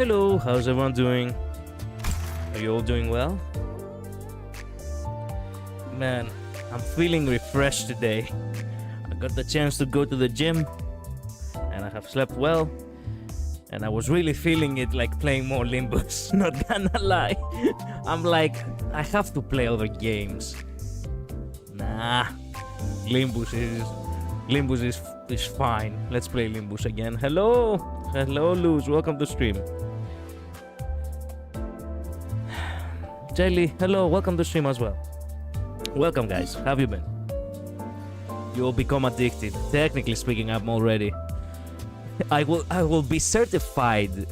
Hello, how's everyone doing? Are you all doing well? Man, I'm feeling refreshed today. I got the chance to go to the gym, and I have slept well, and I was really feeling it like playing more Limbus. Not gonna lie. I'm like, I have to play other games. Nah, Limbus is fine. Let's play Limbus again. Hello, Luz. Welcome to stream. Jelly, hello. Welcome to stream as well. Welcome, guys. How have you been? You'll become addicted. Technically speaking, I'm already. I will be certified.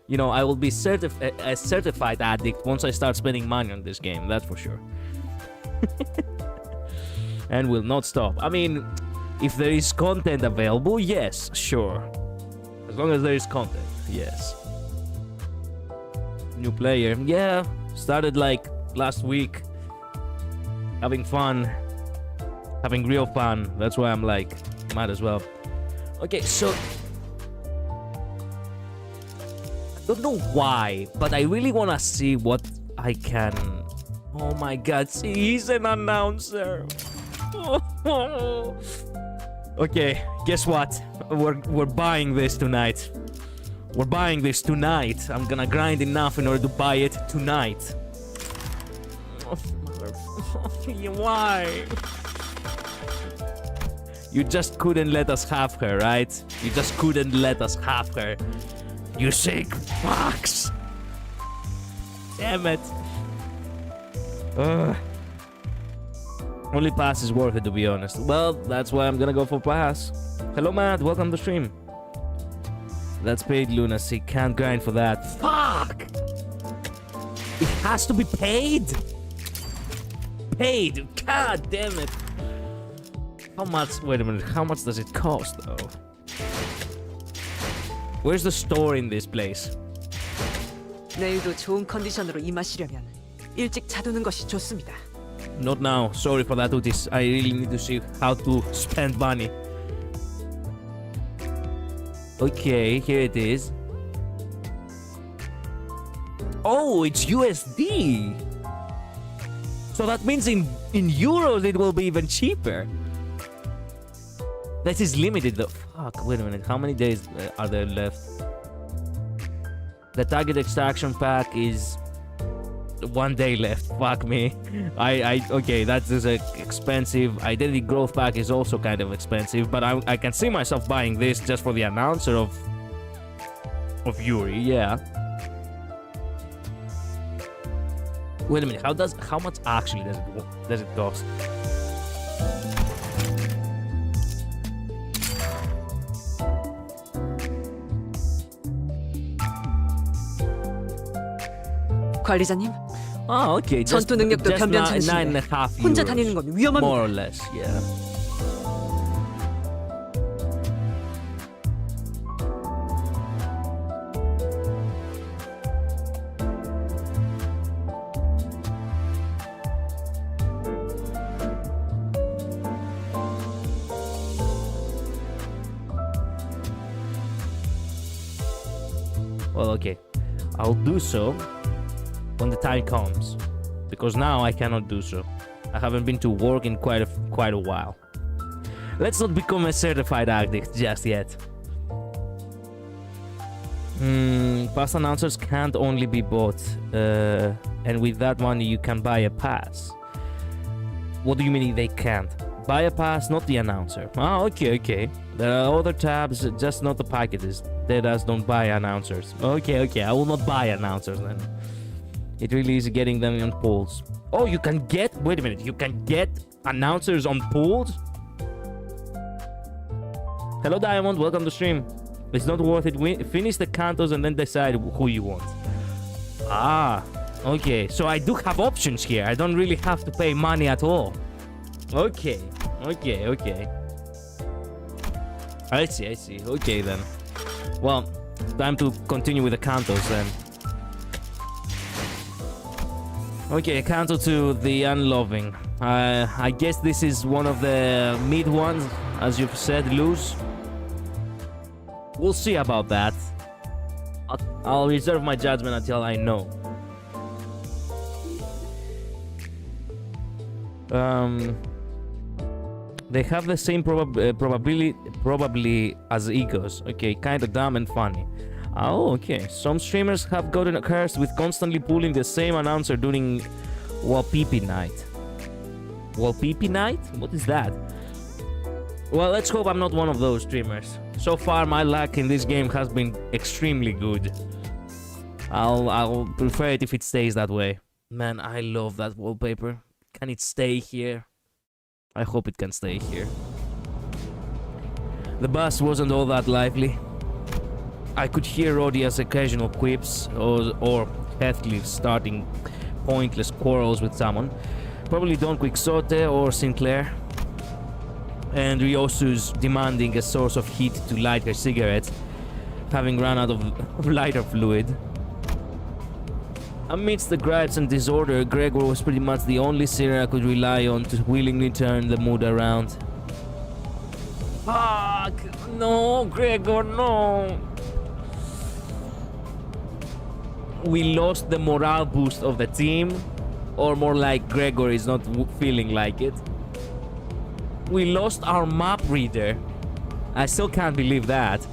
You know, I will be a certified addict once I start spending money on this game. That's for sure. And will not stop. I mean, if there is content available, yes, sure. As long as there is content, yes. New player, yeah. Started like last week. Having fun. Having real fun. That's why I'm like, might as well. Okay, so I don't know why, but I really want to see what I can. Oh my god, see, he's an announcer. Okay, guess what? We're buying this tonight. We're buying this tonight. I'm gonna grind enough in order to buy it tonight. Why? You just couldn't let us have her, right? You just couldn't let us have her. You sick fucks! Damn it. Only pass is worth it, to be honest. Well, that's why I'm gonna go for pass. Hello, Matt. Welcome to stream. That's paid lunacy. Can't grind for that. Fuck! It has to be paid? Paid! God damn it. How much? Wait a minute. How much does it cost, though? Where's the store in this place? 내일도 좋은 컨디션으로 임하시려면 일찍 자두는 것이 좋습니다. Not now. Sorry for that, Otis. I really need to see how to spend money. Okay, here it is. Oh, it's USD. So that means in euros it will be even cheaper. That is limited though. Fuck, wait a minute. How many days are there left? The target extraction pack is 1 day left. Fuck me. Okay, that is expensive. Identity growth pack is also kind of expensive, but I can see myself buying this just for the announcer of Yuri. Yeah. Wait a minute. How much actually does it cost? 관리자님, Oh, okay. 전투 능력도 just 변변찮으신데 9.5 혼자 euros. 다니는 건 위험합니다. More or less, yeah. Well, okay. I'll do so when the time comes, because now I cannot do so. I haven't been to work in quite a while. Let's not become a certified addict just yet. Pass announcers can't only be bought, and with that money you can buy a pass. What do you mean they can't? Buy a pass, not the announcer. Ah, okay. There are other tabs, just not the packages. They just don't buy announcers. Okay, I will not buy announcers then. It really is getting them on polls. Oh, you can get... Wait a minute, you can get announcers on polls? Hello, Diamond, welcome to stream. It's not worth it. Finish the cantos and then decide who you want. Ah, okay. So I do have options here. I don't really have to pay money at all. Okay. I see. Okay, then. Well, time to continue with the cantos then. Okay, canto to the unloving. I guess this is one of the mid ones, as you've said, Luz. We'll see about that. I'll reserve my judgment until I know. They have the same probably as egos. Okay, kind of dumb and funny. Oh, okay. Some streamers have gotten cursed with constantly pulling the same announcer during Wallpeepee night. Wallpeepee night? What is that? Well, let's hope I'm not one of those streamers. So far, my luck in this game has been extremely good. I'll prefer it if it stays that way. Man, I love that wallpaper. Can it stay here? I hope it can stay here. The bus wasn't all that lively. I could hear Rodia's occasional quips or Heathcliff starting pointless quarrels with someone. Probably Don Quixote or Sinclair. And Ryosu's demanding a source of heat to light her cigarette, having run out of lighter fluid. Amidst the gripes and disorder, Gregor was pretty much the only sinner I could rely on to willingly turn the mood around. Fuck! No, Gregor, no! We lost the morale boost of the team, or more like Gregor is not feeling like it. We lost our map reader. I still can't believe that.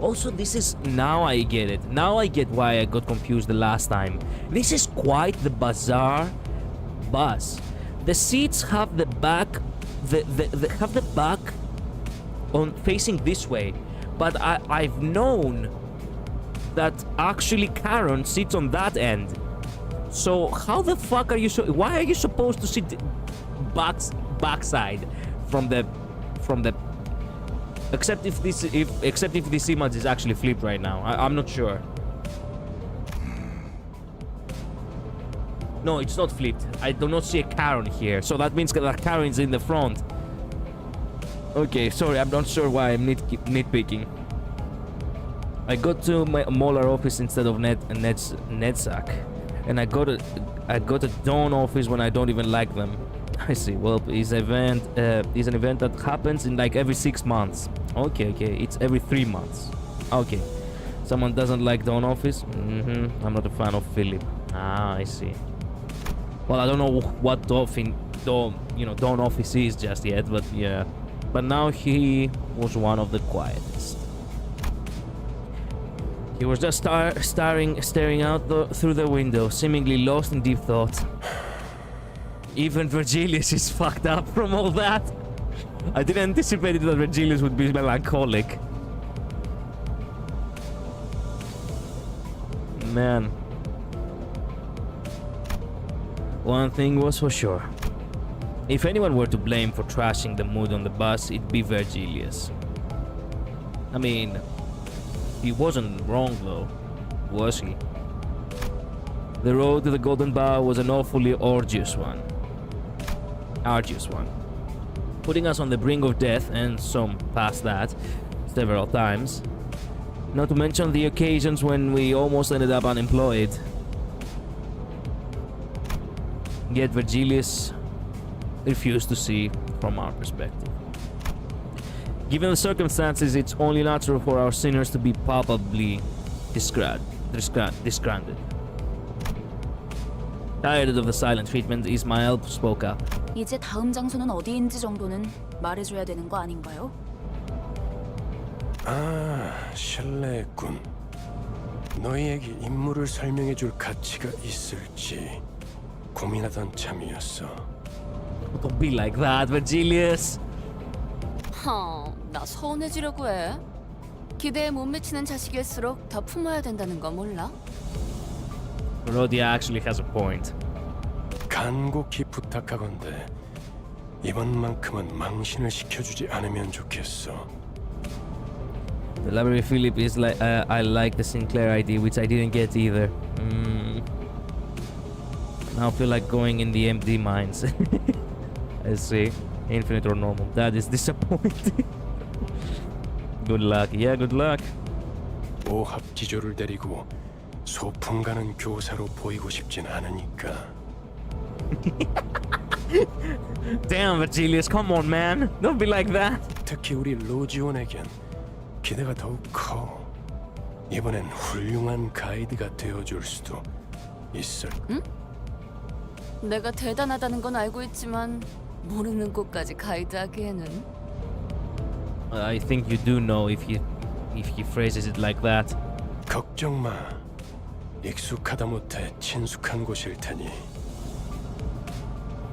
Also, this is... Now I get it. Now I get why I got confused the last time. This is quite the bizarre bus. The seats have the back... have the back on facing this way. But I've known that actually Karen sits on that end. So how the fuck are you why are you supposed to sit backside from the except if this image is actually flipped right now. I'm not sure. No, it's not flipped. I do not see a Karen here, so that means that Karen's in the front. Okay, sorry, I'm not sure why I'm nitpicking. I got to my Molar office instead of Netsack. And I got a Dawn office when I don't even like them. I see. Well, it's an event that happens in like every 6 months. Okay, it's every 3 months. Okay. Someone doesn't like Dawn office? I'm not a fan of Philip. Ah, I see. Well, I don't know what Dawn office is just yet, but yeah. But now he was one of the quietest. He was just staring out through the window, seemingly lost in deep thought. Even Virgilius is fucked up from all that. I didn't anticipate that Virgilius would be melancholic. Man. One thing was for sure. If anyone were to blame for trashing the mood on the bus, it'd be Virgilius. I mean... He wasn't wrong though, was he? The road to the Golden Bough was an awfully arduous one. Putting us on the brink of death, and some past that, several times. Not to mention the occasions when we almost ended up unemployed. Yet Virgilius refused to see from our perspective. Given the circumstances, it's only natural for our sinners to be palpably disgruntled. Tired of the silent treatment, Ismael spoke up. 이제 다음 장소는 어디인지 정도는 말해줘야 되는 거 아닌가요? 아, 실례했군. 너희에게 임무를 설명해줄 가치가 있을지 고민하던 참이었어. Don't be like that, Virgilius. 나 서운해지려고 해. 기대에 못 미치는 자식일수록 더 품어야 된다는 거 몰라? Rodia actually has a point. 간곡히 부탁하건대 이번만큼은 망신을 시켜주지 않으면 좋겠어. The library Philip is like I like the Sinclair ID, which I didn't get either. Now I feel like going in the MD mines. I see. Infinite or normal. That is disappointing. Good luck. Yeah, good luck. 오합지졸을 데리고 소풍 가는 교사로 보이고 싶진 않으니까. Damn, Virgilius, come on, man. Don't be like that. 특히 우리 로지온에겐 기대가 더욱 커. 이번엔 훌륭한 가이드가 되어줄 수도 있을. 내가 대단하다는 건 알고 있지만 모르는 곳까지 가이드하기에는. I think you do know if he phrases it like that. 걱정 마. 익숙하다 못해 친숙한 곳일 테니.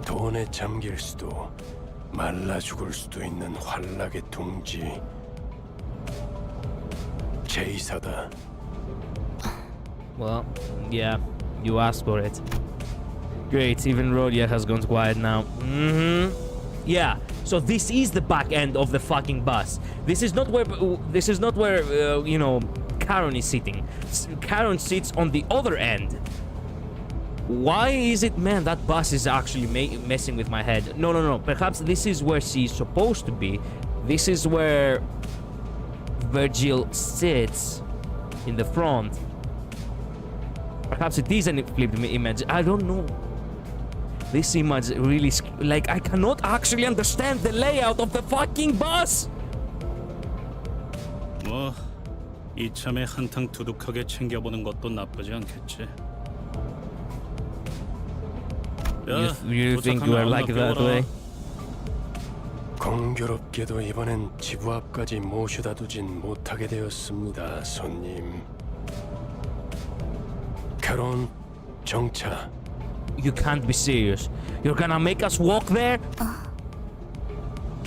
돈에 잠길 수도 말라 죽을 수도 있는 환락의 둥지. 제이사다. Well, yeah, you asked for it. Great, even Rhodia has gone quiet now. Yeah, so this is the back end of the fucking bus. This is not where you know, Karen is sitting. Karen sits on the other end. Why is it, man, that bus is actually messing with my head. No. Perhaps this is where she's supposed to be. This is where Virgil sits in the front. Perhaps it is a flipped image. I don't know. This image really, like, I cannot actually understand the layout of the fucking bus. 뭐 이참에 한탕 두둑하게 챙겨보는 것도 나쁘지 않겠지. You think you are like that way? 공교롭게도 이번엔 지부 앞까지 모셔다 두진 못하게 되었습니다, 손님. 카론, 정차. You can't be serious. You're gonna make us walk there?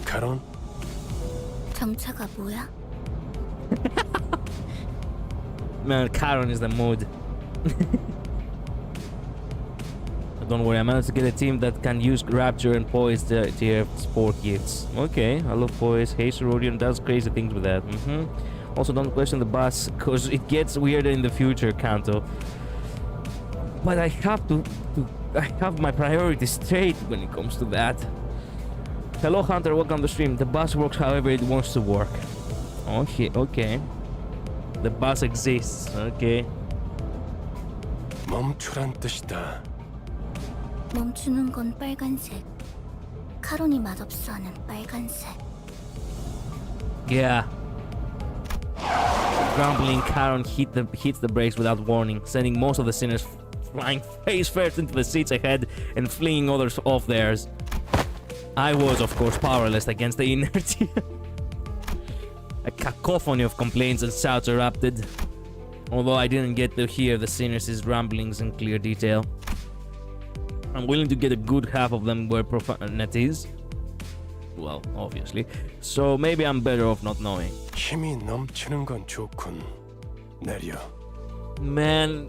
카론, 정차가 뭐야? Man, Karen is the mood. Don't worry, I managed to get a team that can use Rapture and Poise tier sport gifts. Okay, I love Poise. Hey, Sorodian does crazy things with that. Also, don't question the bus, because it gets weirder in the future, Kanto. But I have my priorities straight when it comes to that. Hello, Hunter, welcome to the stream. The bus works however it wants to work. Okay. The bus exists, okay. 멈추란 뜻이다. 멈추는 건 빨간색. 카론이 맛없어하는 빨간색. Yeah. Grumbling, Karen hits the brakes without warning, sending most of the sinners flying face first into the seats ahead and flinging others off theirs. I was, of course, powerless against the inertia. A cacophony of complaints and shouts erupted, although I didn't get to hear the sinners' ramblings in clear detail. I'm willing to get a good half of them were profanities. Well, obviously. So maybe I'm better off not knowing. 힘이 넘치는 건 좋군. 내려. Man,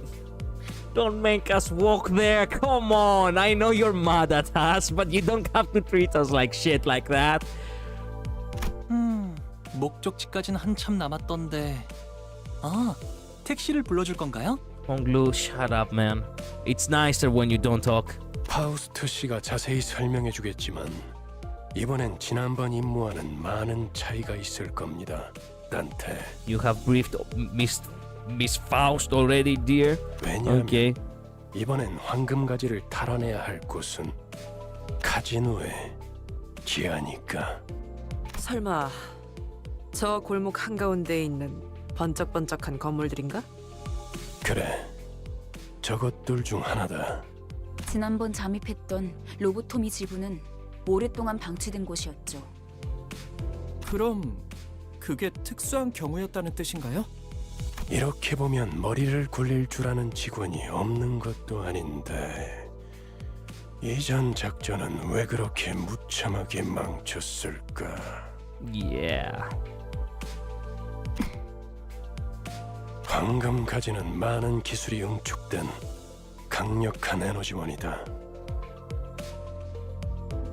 don't make us walk there. Come on. I know you're mad at us, but you don't have to treat us like shit like that. 목적지까지는 한참 남았던데. 아, 택시를 불러줄 건가요? Honglu, shut up, man. It's nicer when you don't talk. 파우스트 씨가 자세히 설명해 주겠지만 이번엔 지난번 임무와는 많은 차이가 있을 겁니다. 단테. You have briefed Miss Faust already, dear? 왜냐하면 Okay. 이번엔 황금가지를 탈환해야 할 곳은 카지노의 기아니까. 설마 저 골목 한가운데에 있는 번쩍번쩍한 건물들인가? 그래, 저것들 중 하나다. 지난번 잠입했던 로보토미 지부는 오랫동안 방치된 곳이었죠. 그럼 그게 특수한 경우였다는 뜻인가요? 이렇게 보면 머리를 굴릴 줄 아는 직원이 없는 것도 아닌데 이전 작전은 왜 그렇게 무참하게 망쳤을까? Yeah. 황금가지는 많은 기술이 응축된 강력한 에너지원이다.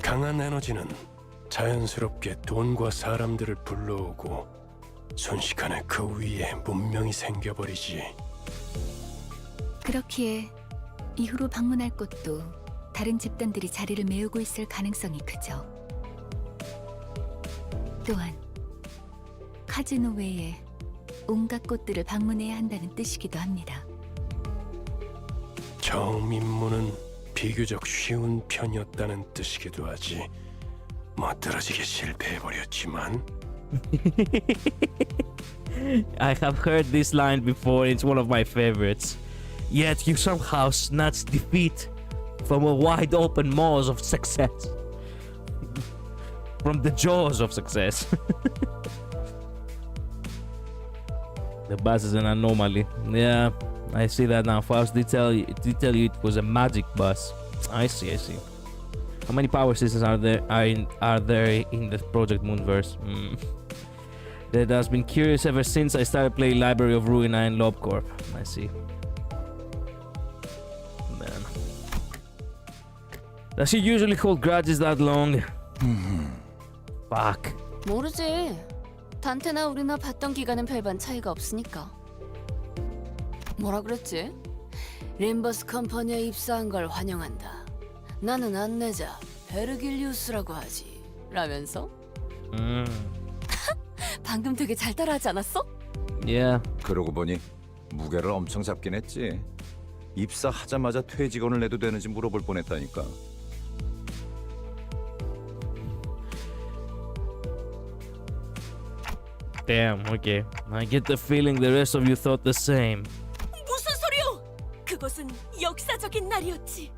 강한 에너지는 자연스럽게 돈과 사람들을 불러오고 순식간에 그 위에 문명이 생겨버리지. 그렇기에 이후로 방문할 곳도 다른 집단들이 자리를 메우고 있을 가능성이 크죠. 또한 카지노 외에 온갖 곳들을 방문해야 한다는 뜻이기도 합니다. 처음 임무는 비교적 쉬운 편이었다는 뜻이기도 하지. 멋들어지게 실패해버렸지만 I have heard this line before. It's one of my favorites. Yet you somehow snatch defeat from a wide open maws of success. From the jaws of success. The bus is an anomaly. Yeah, I see that now. Faust did tell you it was a magic bus. I see. How many power systems are there in the Project Moonverse? That has been curious ever since I started playing Library of Ruina and LobCorp. I see. Man. Does she usually hold grudges that long? Fuck. 모르지. 단테나 우리나 봤던 기간은 별반 차이가 없으니까. 뭐라 그랬지? 림버스 컴퍼니에 입사한 걸 환영한다. 나는 안내자 베르길리우스라고 하지. 라면서? 방금 되게 잘 따라하지 않았어? Yeah. 그러고 보니 무게를 엄청 잡긴 했지. 입사하자마자 퇴직원을 내도 되는지 물어볼 뻔했다니까. Damn, okay. I get the feeling the rest of you thought the same. 무슨 소리요? 그것은 역사적인 날이었지.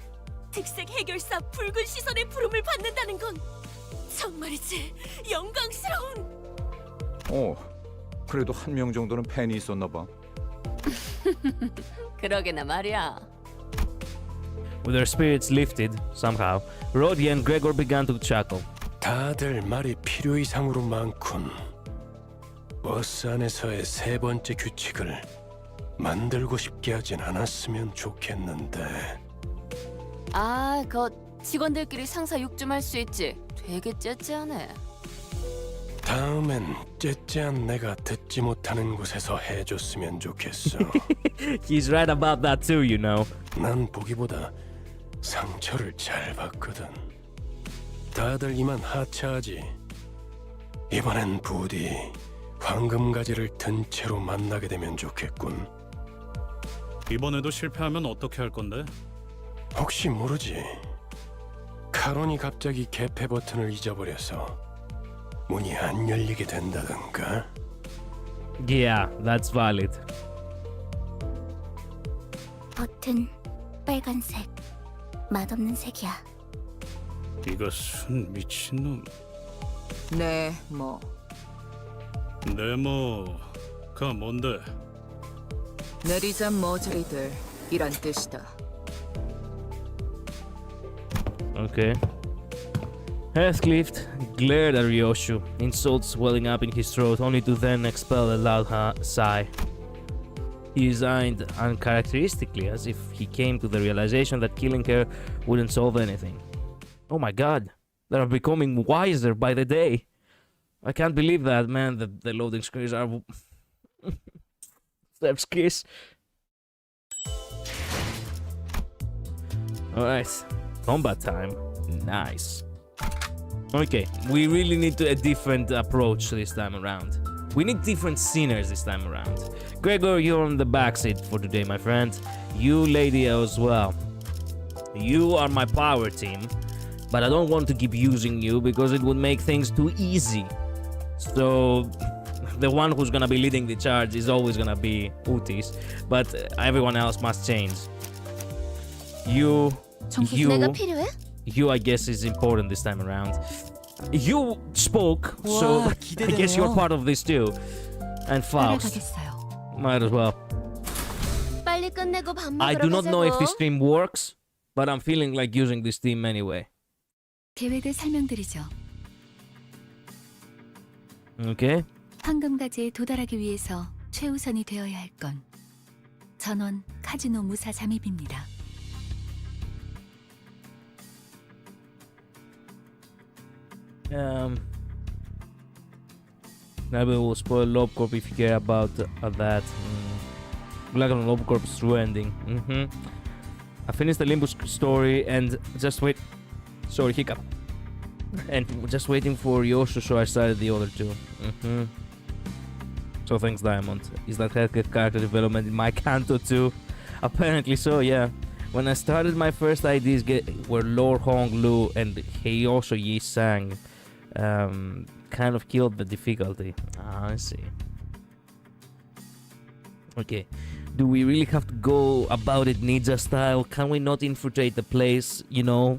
특색 해결사 붉은 시선의 부름을 받는다는 건 정말이지 영광스러운. 그래도 한 명 정도는 팬이 있었나 봐. 그러게나 말이야. With their spirits lifted, somehow, Roddy and Gregor began to chuckle. 다들 말이 필요 이상으로 많군. 버스 안에서의 세 번째 규칙을 만들고 싶게 하진 않았으면 좋겠는데. 아, 그 직원들끼리 상사 욕 좀 할 수 있지. 되게 째째하네. 다음엔 째째한 내가 듣지 못하는 곳에서 해줬으면 좋겠어. He's right about that too, you know. 난 보기보다 상처를 잘 받거든. 다들 이만 하차하지. 이번엔 부디 황금가지를 든 채로 만나게 되면 좋겠군. 이번에도 실패하면 어떻게 할 건데? 혹시 모르지. 카론이 갑자기 개폐 버튼을 잊어버려서 문이 안 열리게 된다던가. Yeah, that's valid. 버튼 빨간색. 맛없는 색이야. 이것은 미친놈. 네, 뭐 네모가 뭔데? 내리자 머저리들 이란 뜻이다. Okay. Heathcliff glared at Ryoshu, insults welling up in his throat, only to then expel a loud sigh. He resigned uncharacteristically, as if he came to the realization that killing her wouldn't solve anything. Oh my god, they're becoming wiser by the day. I can't believe that, man. The loading screens are... Steps kiss. Alright, combat time. Nice. Okay, we really need a different approach this time around. We need different sceners this time around. Gregor, you're on the backseat for today, my friend. You, lady, as well. You are my power team, but I don't want to keep using you because it would make things too easy. So, the one who's gonna be leading the charge is always gonna be Utis, but everyone else must change. You, I guess, is important this time around. You spoke, so I guess you're part of this too. And Faust, might as well. 빨리 끝내고 밥 I 먹으러 do not know if this 가자고. team works, but I'm feeling like using this team anyway. 계획을 설명드리죠. Okay? 황금가지에 도달하기 위해서 최우선이 되어야 할 건 전원 카지노 무사 잠입입니다. Maybe we'll spoil LobCorp if you care about that. Black on LobCorp's true ending. I finished the Limbus story and just wait. Sorry, hiccup. And just waiting for Yoshu, so I started the other two. So thanks, Diamond. Is that Heathcliff character development in my Canto too? Apparently so, yeah. When I started, my first ideas were Lord Hong Lu and Heiyosho Yi Sang. Kind of killed the difficulty. I see. Okay. Do we really have to go about it ninja style? Can we not infiltrate the place, you know,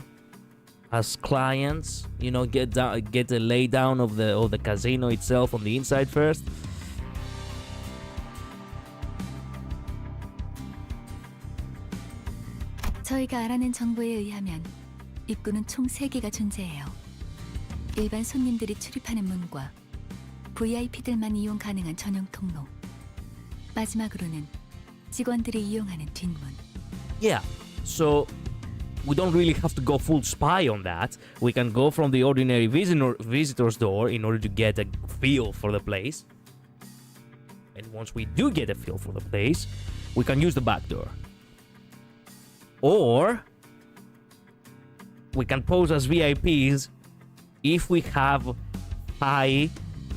as clients? You know, get a lay down of the casino itself on the inside first? 저희가 알아낸 정보에 의하면 입구는 총 3개가 존재해요. 일반 손님들이 출입하는 문과 VIP들만 이용 가능한 전용 통로. 마지막으로는 직원들이 이용하는 뒷문. Yeah. So we don't really have to go full spy on that. We can go from the ordinary visitor's door in order to get a feel for the place. And once we do get a feel for the place, we can use the back door. Or we can pose as VIPs if we have high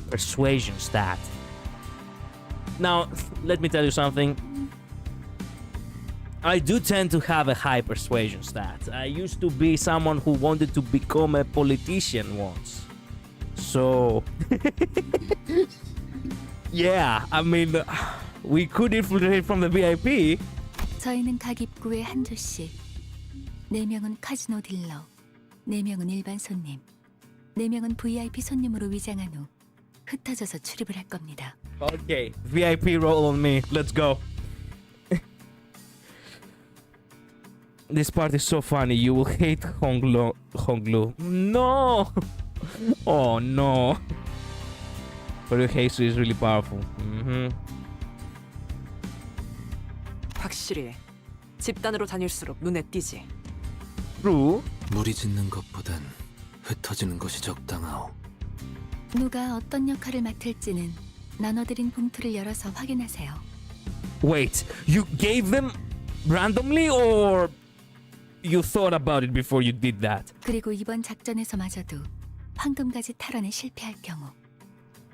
persuasion stat. Now, let me tell you something. I do tend to have a high persuasion stat. I used to be someone who wanted to become a politician once. So, yeah, I mean, we could infiltrate from the VIP. 저희는 각 입구에 한 조씩 4명은 카지노 딜러, 4명은 일반 손님, 4명은 VIP 손님으로 위장한 후 흩어져서 출입을 할 겁니다. Okay, VIP roll on me. Let's go. This part is so funny. You will hate Honglu. No! Oh no. But your haste is really powerful. 확실히 집단으로 다닐수록 눈에 띄지. True. 무리짓는 것보단 흩어지는 것이 적당하오. 누가 어떤 역할을 맡을지는 나눠드린 봉투를 열어서 확인하세요. Wait, you gave them randomly or you thought about it before you did that? 그리고 이번 작전에서마저도 황금가지 탈환에 실패할 경우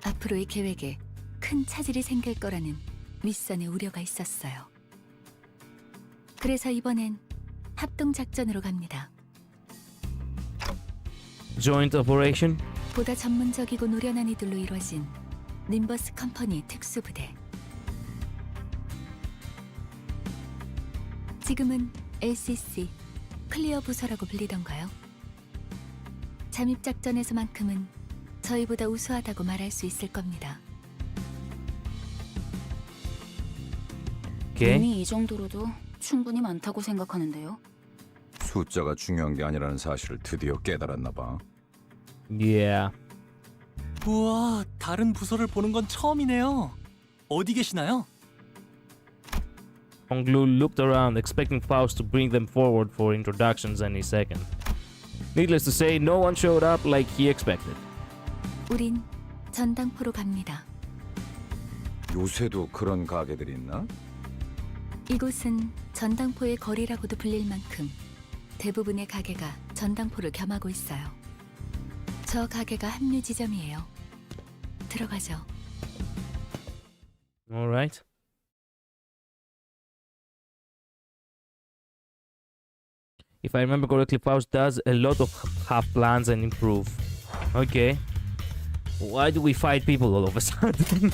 앞으로의 계획에 큰 차질이 생길 거라는 윗선의 우려가 있었어요. 그래서 이번엔 합동 작전으로 갑니다. Joint operation? 보다 전문적이고 노련한 이들로 이루어진 림버스 컴퍼니 특수부대. 지금은 LCC, 클리어 부서라고 불리던가요? 잠입 작전에서만큼은 저희보다 우수하다고 말할 수 있을 겁니다. Okay. 이미 이 정도로도 충분히 많다고 생각하는데요. 숫자가 중요한 게 아니라는 사실을 드디어 깨달았나 봐. Yeah. 우와, 다른 부서를 보는 건 처음이네요. 어디 계시나요? Honglu looked around, expecting Faust to bring them forward for introductions any second. Needless to say, no one showed up like he expected. 우린 전당포로 갑니다. 요새도 그런 가게들이 있나? 이곳은 전당포의 거리라고도 불릴 만큼 대부분의 가게가 전당포를 겸하고 있어요. 저 가게가 합류 지점이에요. 들어가죠. All right. If I remember correctly, Faust does a lot of have plans and improve. Okay. Why do we fight people all of a sudden?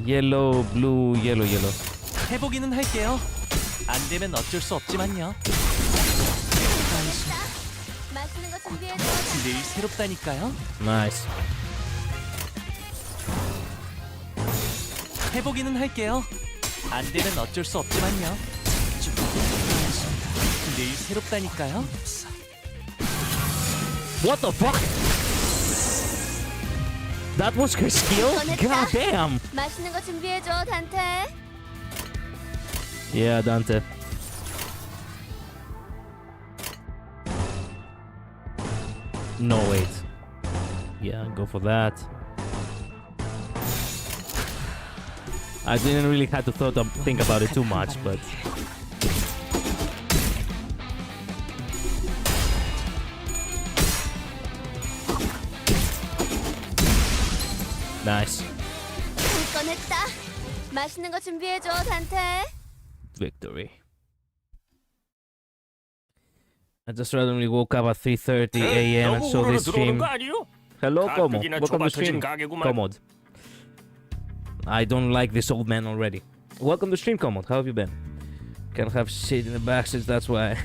Yellow, blue, yellow, yellow. 해보기는 할게요. 안 되면 어쩔 수 없지만요. 맛있는 거 준비해줘. 늘 새롭다니까요. Nice. 해보기는 할게요. 안 되면 어쩔 수 없지만요. 늘 새롭다니까요. What the fuck? That was her skill? God damn! 맛있는 거 준비해줘, 단테. Yeah, Dante. No, wait. Yeah, go for that. I didn't really have to think about it too much, but... Nice. 꺼냈다. 맛있는 거 준비해줘, 단테. Victory. I just randomly woke up at 3:30 a.m. and saw this stream. Hello, Como. Welcome to stream. Commod. I don't like this old man already. Welcome to Stream Common. How have you been? Can't have shit in the back since that's why.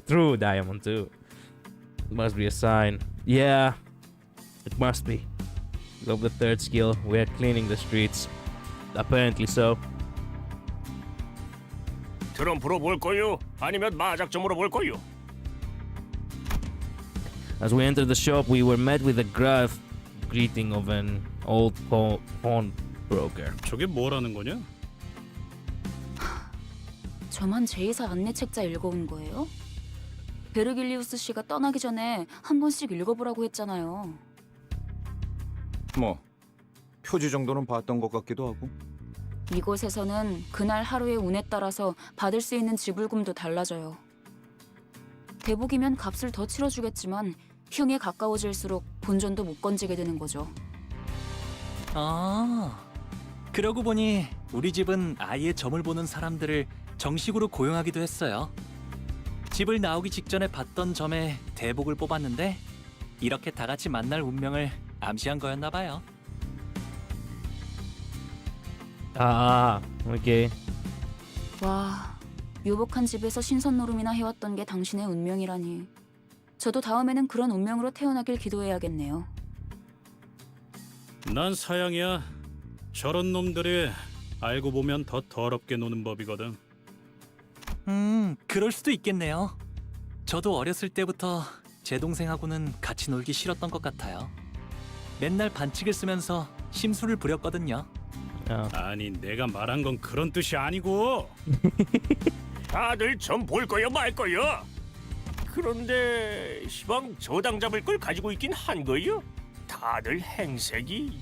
True, Diamond too. Must be a sign. Yeah, it must be. Love the third skill. We're cleaning the streets. Apparently so. 트럼프로 볼 거요? 아니면 마작점으로 볼 거요? As we entered the shop, we were met with a gruff greeting of an old pawnbroker. 저게 뭐라는 거냐? 저만 제2사 안내책자 읽어온 거예요? 베르길리우스 씨가 떠나기 전에 한 번씩 읽어보라고 했잖아요. 뭐 표지 정도는 봤던 것 같기도 하고. 이곳에서는 그날 하루의 운에 따라서 받을 수 있는 지불금도 달라져요. 대복이면 값을 더 치러주겠지만 흉에 가까워질수록 본전도 못 건지게 되는 거죠. 아, 그러고 보니 우리 집은 아예 점을 보는 사람들을 정식으로 고용하기도 했어요. 집을 나오기 직전에 봤던 점에 대복을 뽑았는데 이렇게 다 같이 만날 운명을 암시한 거였나 봐요. Ah, okay. 와, 유복한 집에서 신선 노름이나 해왔던 게 당신의 운명이라니. 저도 다음에는 그런 운명으로 태어나길 기도해야겠네요. 난 사양이야. 저런 놈들이 알고 보면 더 더럽게 노는 법이거든. 그럴 수도 있겠네요. 저도 어렸을 때부터 제 동생하고는 같이 놀기 싫었던 것 같아요. 맨날 반칙을 쓰면서 심술을 부렸거든요. 아니 내가 말한 건 그런 뜻이 아니고. 다들 점 볼 거요 말 거요? 그런데 시방 저당 잡을 걸 가지고 있긴 한 거요? 다들 행색이...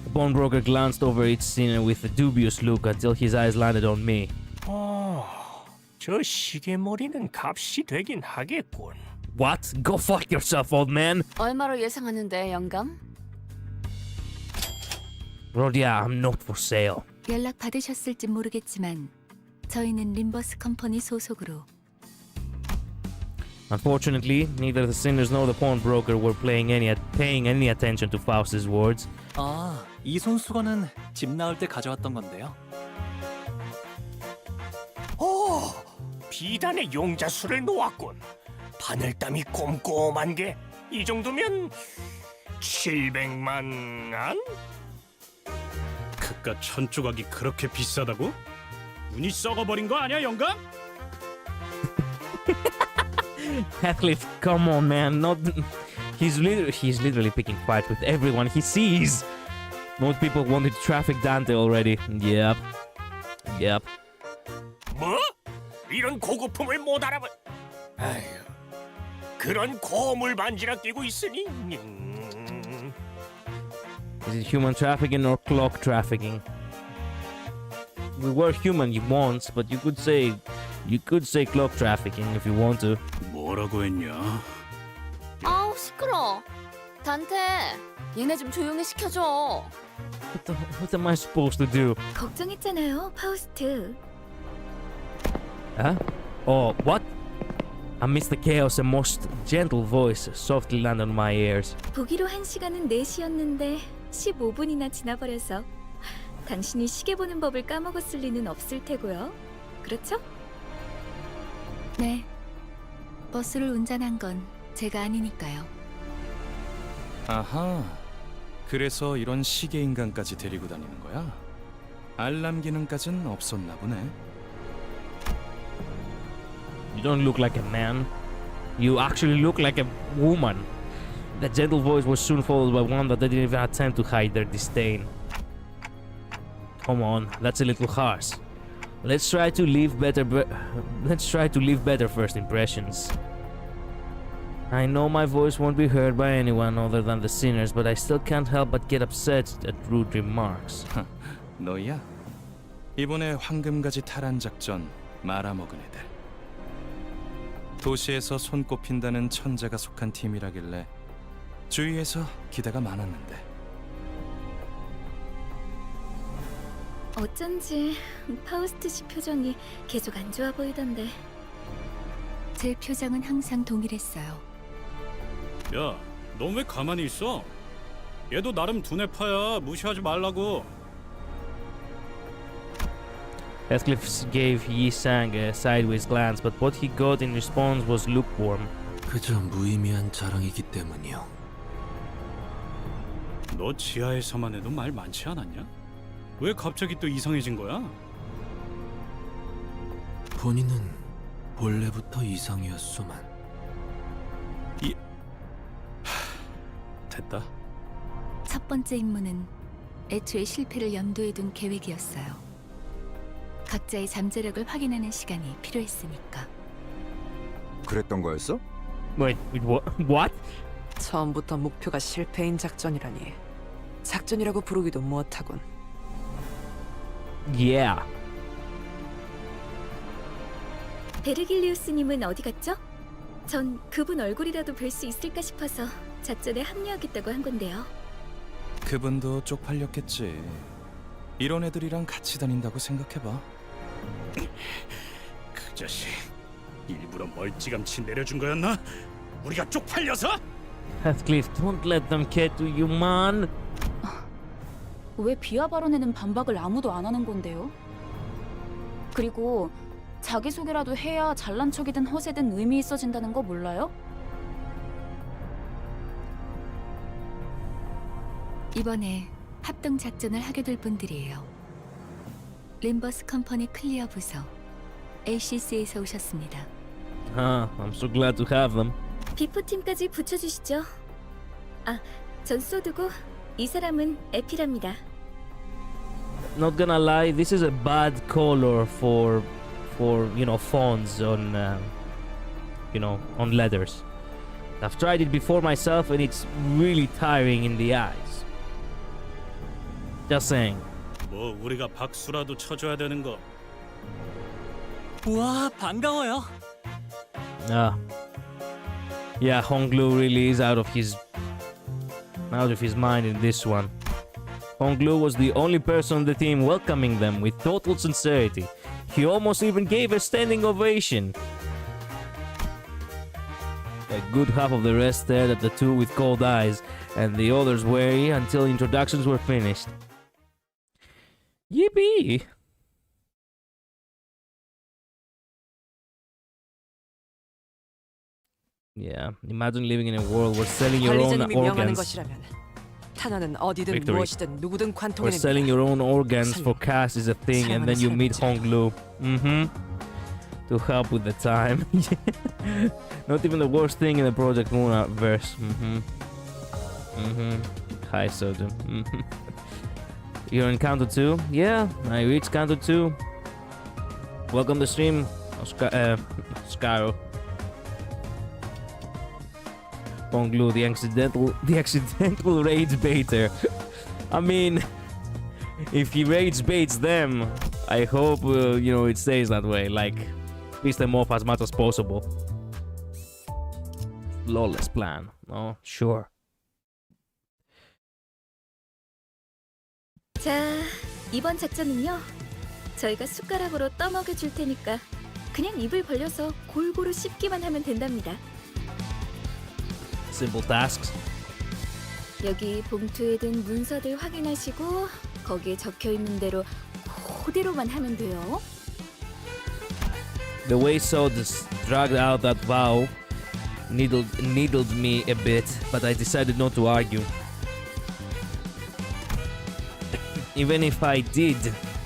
The pawnbroker glanced over each scene with a dubious look until his eyes landed on me. 저 시계머리는 값이 되긴 하겠군. What? Go fuck yourself, old man! 얼마로 예상하는데 영감? Rodia, I'm not for sale. 연락 받으셨을지 모르겠지만 저희는 림버스 컴퍼니 소속으로 Unfortunately, neither the sinners nor the pawnbroker were paying any attention to Faust's words. 아, 이 손수건은 집 나올 때 가져왔던 건데요. 비단에 용자수를 놓았군. 바늘땀이 꼼꼼한 게 이 정도면 700만 안? 그깟 천조각이 그렇게 비싸다고? 운이 썩어버린 거 아니야 영감? Heathcliff, come on, man! Not. He's literally picking fights with everyone he sees. Most people wanted to traffic Dante already. Yep. 뭐? 이런 고급품을 못 알아봐. 아휴, 그런 고물 반지나 끼고 있으니. Is it human trafficking or clock trafficking? We were human once, but you could say clock trafficking if you want to. 뭐라고 했냐? 아우 시끄러. 단테, 얘네 좀 조용히 시켜줘. What am I supposed to do? 걱정했잖아요, 파우스트. Huh? Oh, what? Amidst the chaos, a most gentle voice softly landed on my ears. 보기로 한 시간은 4시였는데 15분이나 지나버려서 당신이 시계 보는 법을 까먹었을 리는 없을 테고요. 그렇죠? 네. 버스를 운전한 건 제가 아니니까요. 아하, 그래서 이런 시계 인간까지 데리고 다니는 거야? 알람 기능까진 없었나 보네. You don't look like a man. You actually look like a woman. The gentle voice was soon followed by one that didn't even attempt to hide their disdain. Come on, that's a little harsh. Let's try to leave better first impressions. I know my voice won't be heard by anyone other than the sinners, but I still can't help but get upset at rude remarks. 너야? 이번에 황금가지 탈환 작전 말아먹은 애들. 도시에서 손꼽힌다는 천재가 속한 팀이라길래 주위에서 기대가 많았는데. 어쩐지 파우스트 씨 표정이 계속 안 좋아 보이던데. 제 표정은 항상 동일했어요. 야, 넌 왜 가만히 있어? 얘도 나름 두뇌파야. 무시하지 말라고. Heathcliff gave Yi-sang a sideways glance, but what he got in response was lukewarm. 그저 무의미한 자랑이기 때문이요. 너 지하에서만 해도 말 많지 않았냐? 왜 갑자기 또 이상해진 거야? 본인은 본래부터 이상이었소만. 됐다. 첫 번째 임무는 애초에 실패를 염두에 둔 계획이었어요. 각자의 잠재력을 확인하는 시간이 필요했으니까. 그랬던 거였어? Wait, what? 처음부터 목표가 실패인 작전이라니. 작전이라고 부르기도 못하군. Yeah. 베르길리우스님은 어디 갔죠? 전 그분 얼굴이라도 뵐 수 있을까 싶어서 작전에 합류하겠다고 한 건데요. 그분도 쪽팔렸겠지. 이런 애들이랑 같이 다닌다고 생각해봐. 그 자식 일부러 멀찌감치 내려준 거였나? 우리가 쪽팔려서? Heathcliff, don't let them get to you, man. 왜 비하 발언에는 반박을 아무도 안 하는 건데요? 그리고 자기소개라도 해야 잘난 척이든 허세든 의미 있어진다는 거 몰라요? 이번에 합동 작전을 하게 될 분들이에요. 림버스 컴퍼니 클리어 부서 LCC에서 오셨습니다. I'm so glad to have them. 비포 팀까지 붙여주시죠. 전 소드고 이 사람은 에피랍니다. Not gonna lie, this is a bad color for fonts on on letters. I've tried it before myself and it's really tiring in the eyes. Just saying. 뭐 우리가 박수라도 쳐줘야 되는 거. 우와, 반가워요. Yeah, Honglu really is out of his mind in this one. Honglu was the only person on the team welcoming them with total sincerity. He almost even gave a standing ovation. A good half of the rest stared at the two with cold eyes, and the others wary until introductions were finished. Yippee! Yeah, imagine living in a world where selling your own 관리자님이 명하는 organs, 것이라면 탄화는 어디든 Victory. 무엇이든 누구든 where 관통해냅니다. selling your own organs for cash is a thing, and then you meet Honglu. To help with the time. Not even the worst thing in the Project Moon verse. Hi, Sodu. You're in Counter 2? Yeah, I reached Counter 2. Welcome to stream, Skyro. Honglu, the accidental rage baiter. I mean, if he rage baits them, I hope it stays that way. Like, piss them off as much as possible. Flawless plan. Oh, sure. 자, 이번 작전은요. 저희가 숟가락으로 떠먹여 줄 테니까 그냥 입을 벌려서 골고루 씹기만 하면 된답니다. Simple tasks. 여기 봉투에 든 문서들 확인하시고 거기에 적혀 있는 대로 그대로만 하면 돼요. The way Sodus dragged out that vow needled me a bit, but I decided not to argue. Even if I did,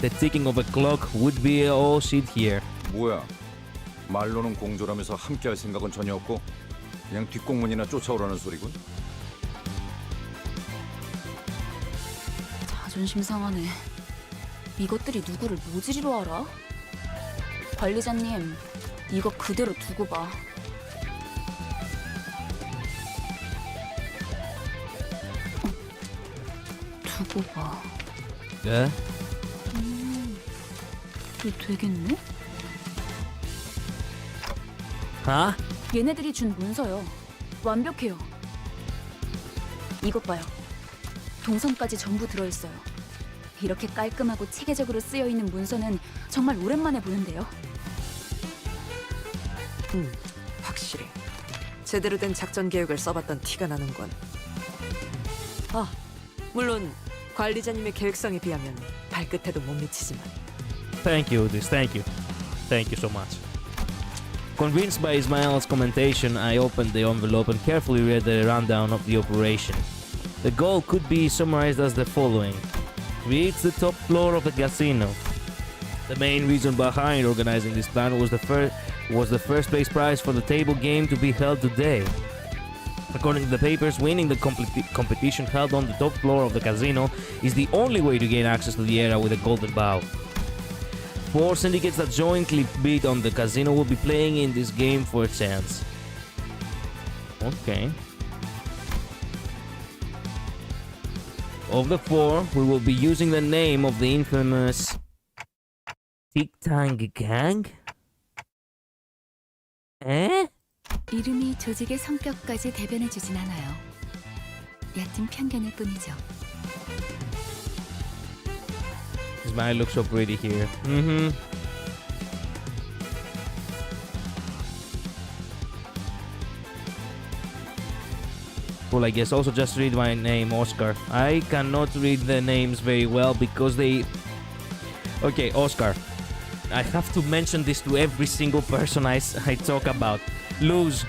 the ticking of a clock would be all she'd hear. 뭐야? 말로는 공조라면서 함께할 생각은 전혀 없고 그냥 뒷공문이나 쫓아오라는 소리군. 자존심 상하네. 이것들이 누구를 모지리로 알아? 관리자님, 이거 그대로 두고 봐. 두고 봐. Yeah? 이거 되겠네? Huh? 얘네들이 준 문서요. 완벽해요. 이것 봐요. 동선까지 전부 들어있어요. 이렇게 깔끔하고 체계적으로 쓰여있는 문서는 정말 오랜만에 보는데요. 확실히 제대로 된 작전 계획을 써봤던 티가 나는군. 물론 관리자님의 계획상에 비하면 발끝에도 못 미치지만. Thank you, Udis. Thank you. Thank you so much. Convinced by Ismail's commentation, I opened the envelope and carefully read the rundown of the operation. The goal could be summarized as the following. Reach the top floor of the casino. The main reason behind organizing this plan was the first place prize for the table game to be held today. According to the papers, winning the competition held on the top floor of the casino is the only way to gain access to the area with a golden bow. 4 syndicates that jointly bid on the casino will be playing in this game for a chance. Okay. Of the 4, we will be using the name of the infamous Tic-Tang Gang? Eh? 이름이 조직의 성격까지 대변해주진 않아요. 얕은 편견일 뿐이죠. Ismail looks so pretty here. Cool, I guess also just read my name, Oscar. I cannot read the names very well because they... Okay, Oscar. I have to mention this to every single person I talk about. Luz,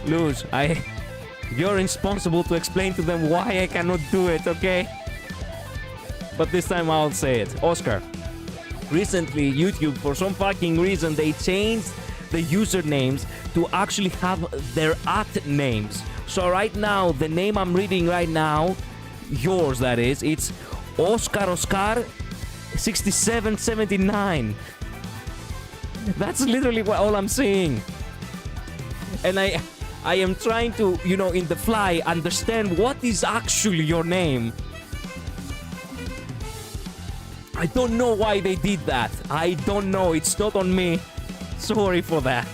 you're responsible to explain to them why I cannot do it, okay? But this time I'll say it. Oscar, recently YouTube, for some fucking reason, they changed the usernames to actually have their act names. So right now, the name I'm reading right now, yours that is, it's Oscar 6779. That's literally all I'm saying. And I am trying to, you know, in the fly, understand what is actually your name. I don't know why they did that. I don't know. It's not on me. Sorry for that.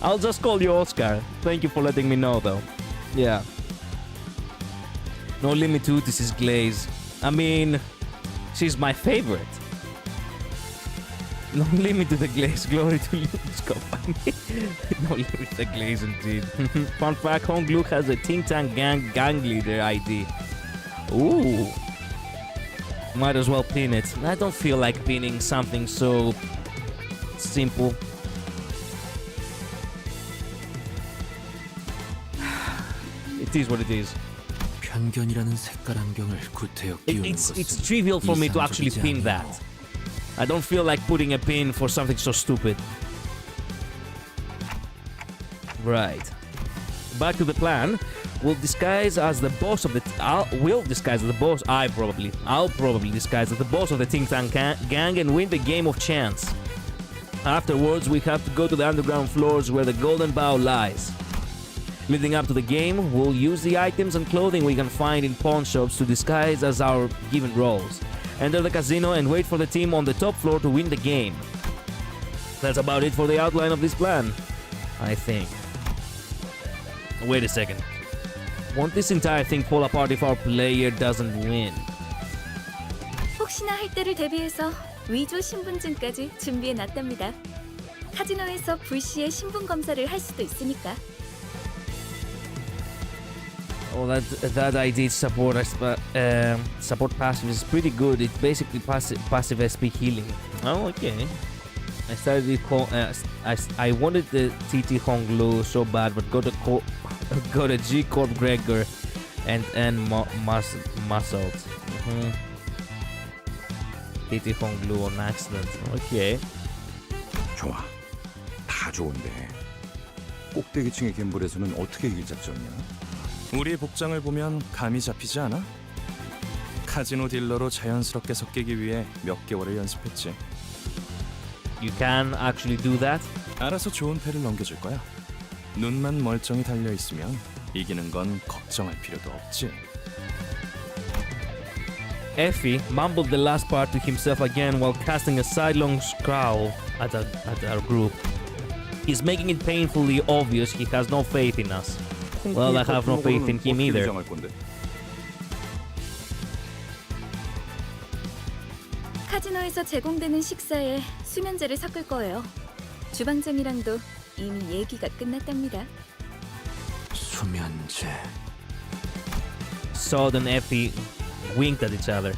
I'll just call you Oscar. Thank you for letting me know, though. Yeah. No limit to this is Glaze. I mean, she's my favorite. No limit to the Glaze. Glory to limbuscompany. No limit to the Glaze, indeed. Fun fact, Honglu has a Ting Tang gang leader ID. Ooh. Might as well pin it. I don't feel like pinning something so simple. It is what it is. 편견이라는 색깔 안경을 구태여 끼우는 것은 It's trivial for me to actually pin that. I don't feel like putting a pin for something so stupid. Right. Back to the plan. We'll disguise as the boss of the... I'll probably disguise as the boss of the Ting Tang gang and win the game of chance. Afterwards, we have to go to the underground floors where the golden bow lies. Leading up to the game, we'll use the items and clothing we can find in pawn shops to disguise as our given roles. Enter the casino and wait for the team on the top floor to win the game. That's about it for the outline of this plan, I think. Wait a second. Won't this entire thing fall apart if our player doesn't win? 혹시나 할 때를 대비해서 위조 신분증까지 준비해 놨답니다. 카지노에서 불시에 신분 검사를 할 수도 있으니까. Oh, that ID support passive is pretty good. It's basically passive SP healing. Oh, okay. I started with I wanted the TT Honglu so bad, but got a G Corp Gregor and muscled. TT Honglu on accident. Okay. 좋아. 다 좋은데. 꼭대기층의 갬블에서는 어떻게 이길 작전이야? 우리 복장을 보면 감이 잡히지 않아? 카지노 딜러로 자연스럽게 섞이기 위해 몇 개월을 연습했지. You can actually do that? 알아서 좋은 패를 넘겨줄 거야. 눈만 멀쩡히 달려 있으면 이기는 건 걱정할 필요도 없지. Effie mumbled the last part to himself again while casting a sidelong scowl at our group. He's making it painfully obvious he has no faith in us. Well, I have no faith in him either. 카지노에서 제공되는 식사에 수면제를 섞을 거예요. 주방장이랑도 이미 얘기가 끝났답니다. 수면제. Sod and Effie winked at each other.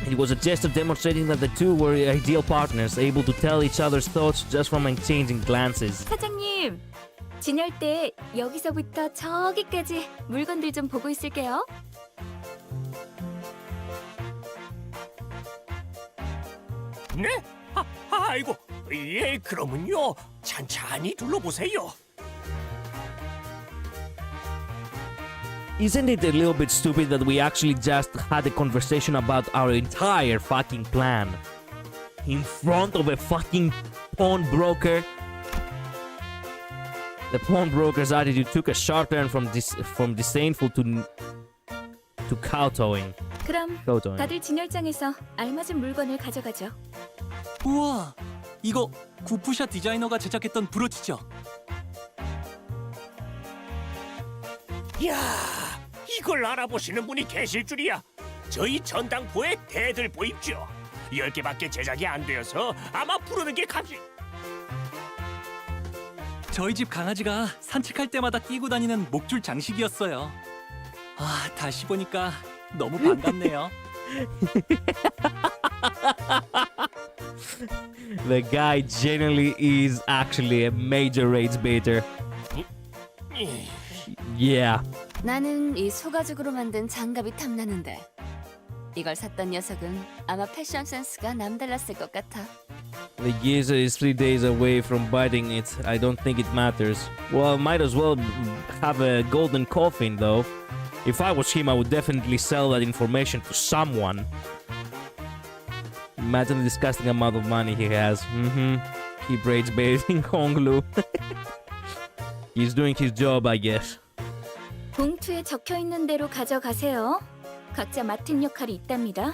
It was a gesture demonstrating that the two were ideal partners, able to tell each other's thoughts just from exchanging glances. 사장님, 진열 때 여기서부터 저기까지 물건들 좀 보고 있을게요. 네? 아이고, 예, 그러면요. 찬찬히 둘러보세요. Isn't it a little bit stupid that we actually just had a conversation about our entire fucking plan in front of a fucking pawnbroker? The pawnbroker's attitude took a sharp turn from disdainful to kowtowing. 그럼 kowtowing. 다들 진열장에서 알맞은 물건을 가져가죠. 우와, 이거 구프샤 디자이너가 제작했던 브로치죠? 이야, 이걸 알아보시는 분이 계실 줄이야. 저희 전당포의 대들보 입죠. 10개밖에 제작이 안 되어서 아마 부르는 게 값이... 저희 집 강아지가 산책할 때마다 끼고 다니는 목줄 장식이었어요. 아, 다시 보니까 너무 반갑네요. The guy genuinely is actually a major rage baiter. Yeah. 나는 이 소가죽으로 만든 장갑이 탐나는데 이걸 샀던 녀석은 아마 패션 센스가 남달랐을 것 같아. The geezer is 3 days away from biting it. I don't think it matters. Well, might as well have a golden coffin, though. If I was him, I would definitely sell that information to someone. Imagine the disgusting amount of money he has. Keep rage baiting Honglu. He's doing his job, I guess. 봉투에 적혀 있는 대로 가져가세요. 각자 맡은 역할이 있답니다.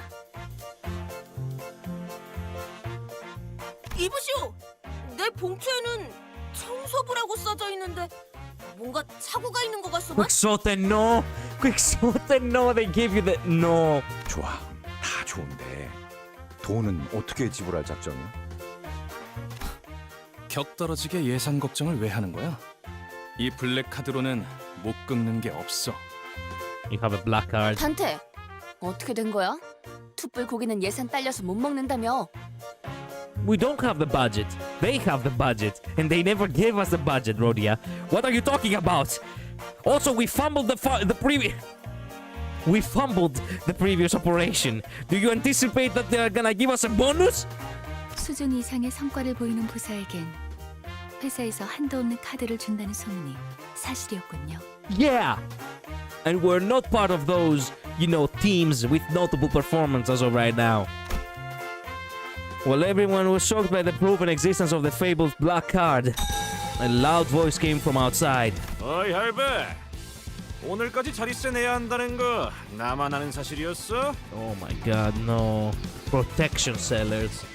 이보시오. 내 봉투에는 청소부라고 써져 있는데 뭔가 착오가 있는 것 같소만. Quixote, no! Quixote, no! They gave you the... No! 좋아, 다 좋은데 돈은 어떻게 지불할 작정이야? 격떨어지게 예산 걱정을 왜 하는 거야? 이 블랙 카드로는 못 긁는 게 없어. You have a black card. 단테, 어떻게 된 거야? 툭불 고기는 예산 딸려서 못 먹는다며. We don't have the budget. They have the budget. And they never gave us the budget, Rhodia. What are you talking about? Also, we fumbled the previous... We fumbled the previous operation. Do you anticipate that they're gonna give us a bonus? 수준 이상의 성과를 보이는 부사에겐 회사에서 한도 없는 카드를 준다는 소문이 사실이었군요. Yeah! And we're not part of those, you know, teams with notable performance as of right now. Well, everyone was shocked by the proven existence of the fabled black card. A loud voice came from outside. 어이 할배, 오늘까지 자릿세 내야 한다는 거 나만 아는 사실이었어? Oh my god, no. Protection sellers.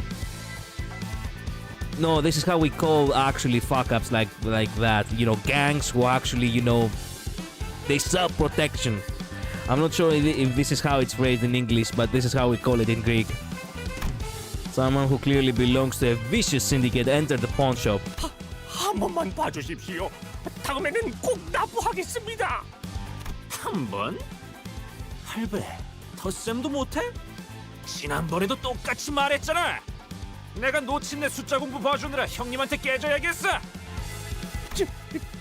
No, this is how we call actually fuck-ups like that. You know, gangs who actually, you know, they sell protection. I'm not sure if this is how it's phrased in English, but this is how we call it in Greek. Someone who clearly belongs to a vicious syndicate entered the pawn shop. 한 번만 봐주십시오. 다음에는 꼭 납부하겠습니다. 한 번? 할배, 덧셈도 못해? 지난번에도 똑같이 말했잖아. 내가 놓친 내 숫자 공부 봐주느라 형님한테 깨져야겠어.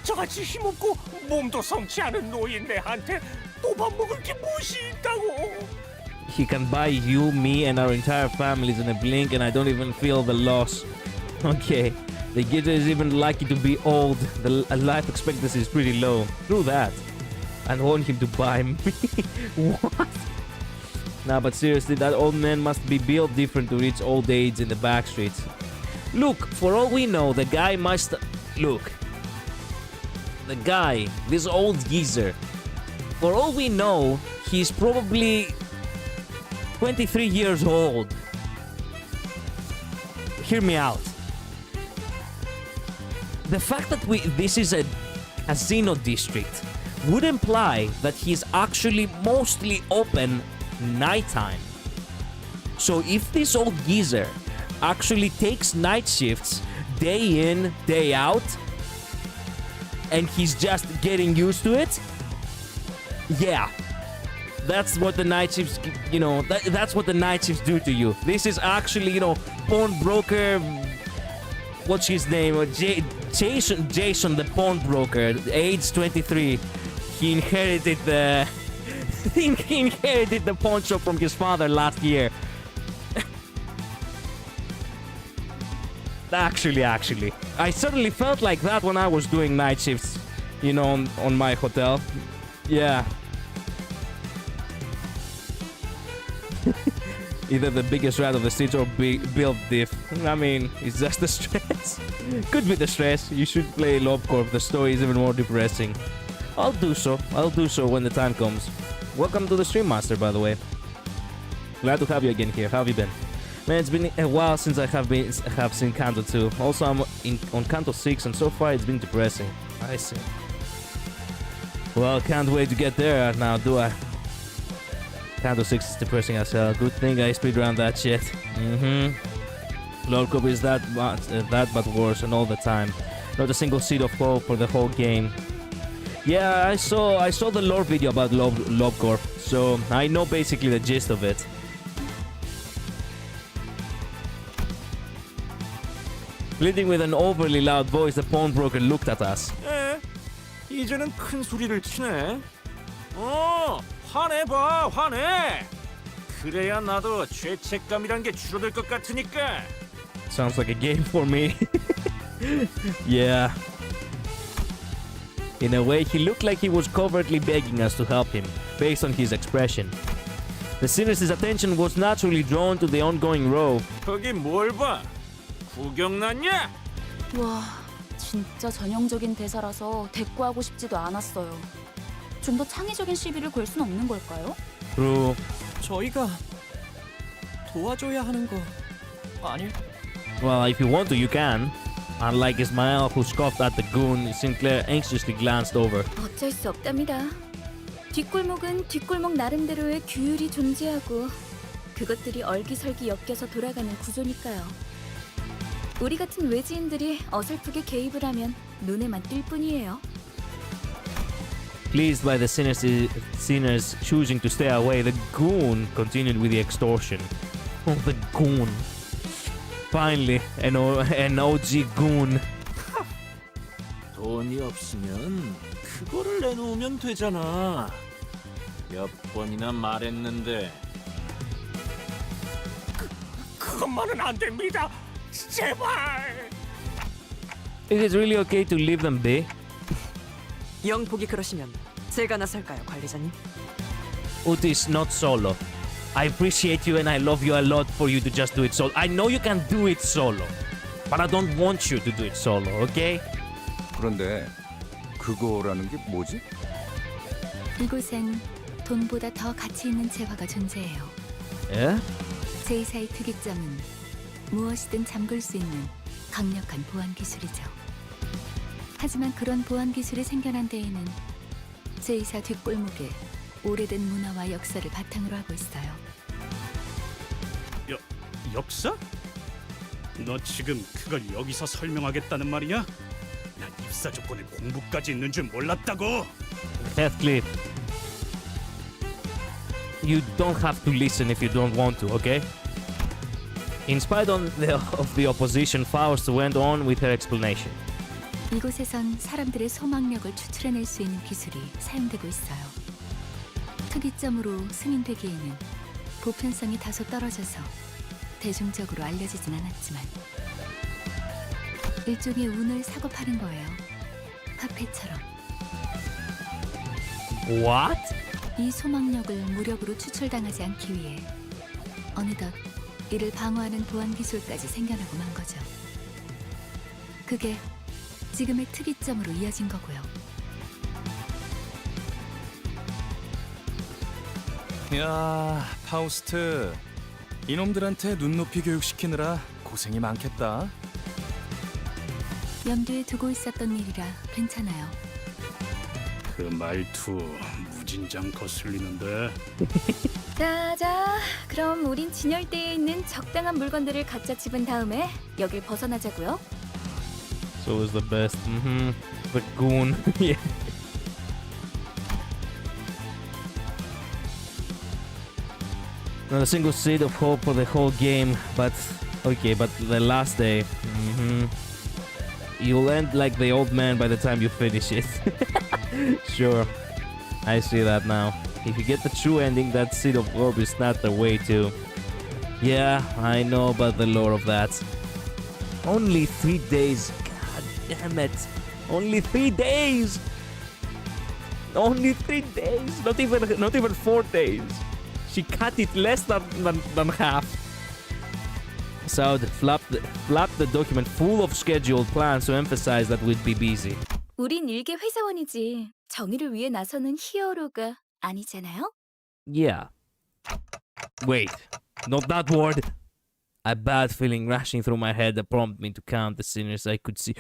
저같이 힘없고 몸도 성치 않은 노인네한테 도박 먹을 게 무엇이 있다고. He can buy you, me, and our entire families in a blink, and I don't even feel the loss. Okay, the geezer is even lucky to be old. The life expectancy is pretty low. True that. And want him to buy me. What? Nah, but seriously, that old man must be built different to reach old age in the back streets. Look, for all we know, the guy must... Look. The guy, this old geezer, for all we know, he's probably 23 years old. Hear me out. The fact that this is a Xeno district would imply that he's actually mostly open nighttime. So if this old geezer actually takes night shifts day in, day out, and he's just getting used to it, Yeah. That's what the night shifts, you know, that's what the night shifts do to you. This is actually, you know, pawnbroker, what's his name? Jason the pawnbroker, age 23. He inherited the he inherited the pawn shop from his father last year. Actually, I certainly felt like that when I was doing night shifts, you know, on my hotel. Yeah. Either the biggest rat of the streets or build diff. I mean, it's just the stress. Could be the stress. You should play LobCorp. The story is even more depressing. I'll do so when the time comes. Welcome to the Stream Master, by the way. Glad to have you again here. How have you been? Man, it's been a while since I have seen Canto 2. Also, I'm on Canto 6, and so far it's been depressing. I see. Well, can't wait to get there now, do I? Canto 6 is depressing as hell. Good thing I speedrun that shit. LobCorp is that but worse, and all the time. Not a single seed of hope for the whole game. Yeah, I saw the lore video about LobCorp, so I know basically the gist of it. Leading with an overly loud voice, the pawnbroker looked at us. 이제는 큰 소리를 치네. 화내봐, 화내. 그래야 나도 죄책감이란 게 줄어들 것 같으니까. Sounds like a game for me. Yeah. In a way, he looked like he was covertly begging us to help him, based on his expression. The sinner's attention was naturally drawn to the ongoing row. 거기 뭘 봐? 구경 났냐? 와, 진짜 전형적인 대사라서 대꾸하고 싶지도 않았어요. 좀 더 창의적인 시비를 걸 순 없는 걸까요? True. 저희가 도와줘야 하는 거 아닐? Well, if you want to, you can. Unlike Ismael, who scoffed at the goon, Sinclair anxiously glanced over. 어쩔 수 없답니다. 뒷골목은 뒷골목 나름대로의 규율이 존재하고 그것들이 얼기설기 엮여서 돌아가는 구조니까요. 우리 같은 외지인들이 어설프게 개입을 하면 눈에만 띌 뿐이에요. Pleased by the sinners choosing to stay away, the goon continued with the extortion. Oh, the goon. Finally, an OG goon. 돈이 없으면 그거를 내놓으면 되잖아. 몇 번이나 말했는데. 그것만은 안 됩니다. 제발. Is it really okay to leave them be? 영복이 그러시면 제가 나설까요, 관리자님? Utis, not solo. I appreciate you and I love you a lot for you to just do it solo. I know you can do it solo, but I don't want you to do it solo, okay? 그런데 그거라는 게 뭐지? 이곳엔 돈보다 더 가치 있는 재화가 존재해요. 예? 제2사의 특이점은 무엇이든 잠글 수 있는 강력한 보안 기술이죠. 하지만 그런 보안 기술이 생겨난 데에는 제2사 뒷골목에 오래된 문화와 역사를 바탕으로 하고 있어요. 역사? 너 지금 그걸 여기서 설명하겠다는 말이냐? 난 입사 조건에 공부까지 있는 줄 몰랐다고. Heathcliff, you don't have to listen if you don't want to, okay? In spite of the opposition, Faust went on with her explanation. 이곳에선 사람들의 소망력을 추출해낼 수 있는 기술이 사용되고 있어요. 특이점으로 승인되기에는 보편성이 다소 떨어져서 대중적으로 알려지진 않았지만 일종의 운을 사고 파는 거예요. 화폐처럼. What? 이 소망력을 무력으로 추출당하지 않기 위해 어느덧 이를 방어하는 보안 기술까지 생겨나고 만 거죠. 그게 지금의 특이점으로 이어진 거고요. 야, 파우스트. 이놈들한테 눈높이 교육시키느라 고생이 많겠다. 염두에 두고 있었던 일이라 괜찮아요. 그 말투 무진장 거슬리는데. 자, 그럼 우린 진열대에 있는 적당한 물건들을 각자 집은 다음에 여길 벗어나자고요. So is the best. The goon. Yeah. Not a single seed of hope for the whole game, but okay, but the last day, you'll end like the old man by the time you finish it. Sure, I see that now. If you get the true ending, that seed of hope is not the way to. Yeah, I know about the lore of that. Only 3 days. God damn it. Only 3 days. Only 3 days. Not even 4 days. She cut it less than half. Saud flapped the document full of scheduled plans to emphasize that we'd be busy. 우린 일개 회사원이지 정의를 위해 나서는 히어로가 아니잖아요? Yeah. Wait. Not that word. A bad feeling rushing through my head that prompted me to count the sinners I could see.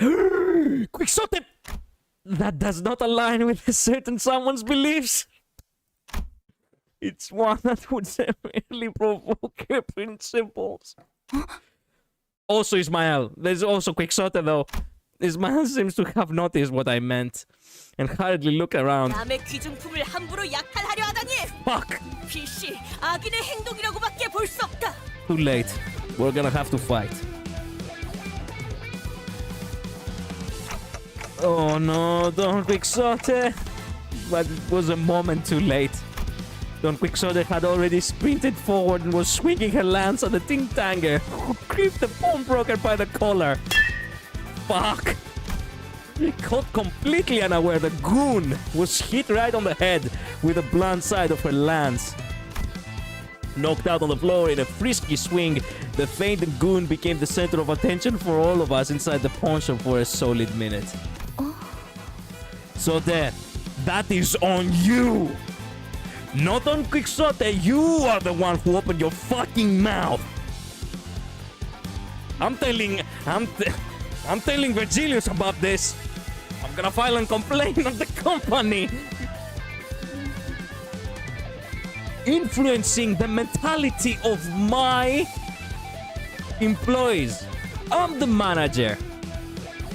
Quixote! That does not align with a certain someone's beliefs. It's one that would severely provoke her principles. Also Ismael. There's also Quixote though. Ismael seems to have noticed what I meant and hurriedly look around. 남의 귀중품을 함부로 약탈하려 하다니. Fuck! 필시 악인의 행동이라고밖에 볼 수 없다. Too late. We're gonna have to fight. Oh no, Don Quixote! But it was a moment too late. Don Quixote had already sprinted forward and was swinging her lance at the Tintanger, who gripped the pawnbroker by the collar. Fuck! Caught completely unaware, the goon was hit right on the head with the blunt side of her lance. Knocked out on the floor in a frisky swing, the fainted goon became the center of attention for all of us inside the pawn shop for a solid minute. So there, that is on you! Not on Quixote, you are the one who opened your fucking mouth! I'm telling Virgilius about this! I'm gonna file a complaint on the company! Influencing the mentality of my employees. I'm the manager.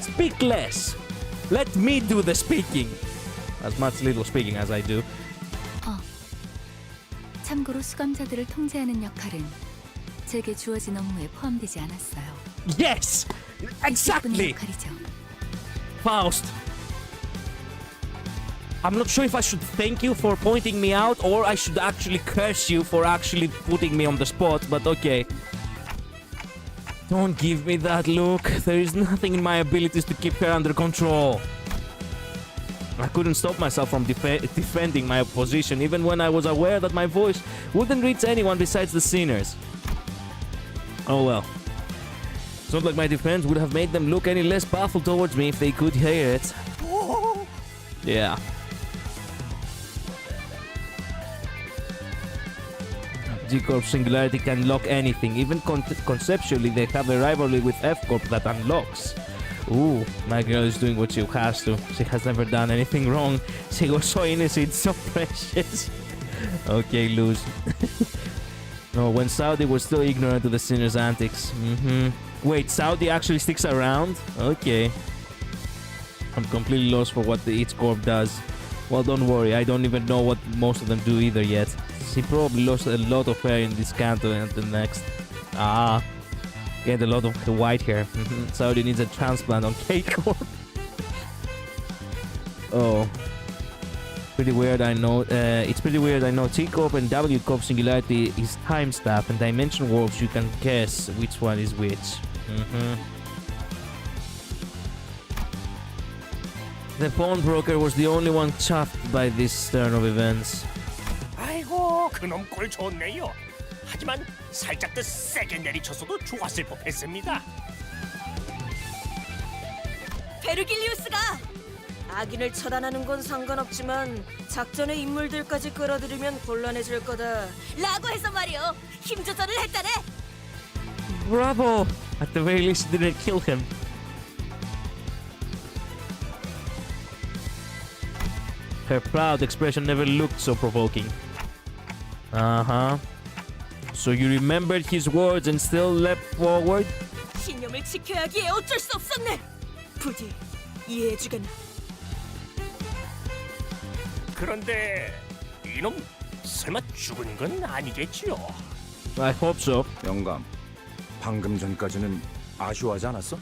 Speak less. Let me do the speaking. As much little speaking as I do. 참고로 수감자들을 통제하는 역할은 제게 주어진 업무에 포함되지 않았어요. Yes! Exactly! 역할이죠. Faust. I'm not sure if I should thank you for pointing me out or I should actually curse you for actually putting me on the spot, but okay. Don't give me that look. There is nothing in my abilities to keep her under control. I couldn't stop myself from defending my position even when I was aware that my voice wouldn't reach anyone besides the sinners. Oh well. It's not like my defense would have made them look any less baffled towards me if they could hear it. Yeah. G-Corp Singularity can lock anything. Even conceptually, they have a rivalry with F-Corp that unlocks. Ooh, my girl is doing what she has to. She has never done anything wrong. She was so innocent, so precious. Okay, lose. No, when Saudi was still ignorant to the sinner's antics. Wait, Saudi actually sticks around? Okay. I'm completely lost for what each corp does. Well, don't worry, I don't even know what most of them do either yet. She probably lost a lot of hair in this canto and the next. Get a lot of white hair. Saudi needs a transplant on K-Corp. Oh. Pretty weird, I know. It's pretty weird, I know. T-Corp and W-Corp Singularity is time staff, and Dimension Warps, you can guess which one is which. The pawnbroker was the only one chuffed by this turn of events. 아이고, 그놈 꼴 좋네요. 하지만 살짝 더 세게 내리쳤어도 좋았을 법했습니다. 베르길리우스가 악인을 처단하는 건 상관없지만 작전의 인물들까지 끌어들이면 곤란해질 거다 라고 해서 말이요. 힘 조절을 했다네. Bravo! At the very least, it didn't kill him. Her proud expression never looked so provoking. So you remembered his words and still leapt forward? 신념을 지켜야 하기에 어쩔 수 없었네. 부디 이해해주겠나. 그런데 이놈 설마 죽은 건 아니겠지요? I hope so. 영감, 방금 전까지는 아쉬워하지 않았어?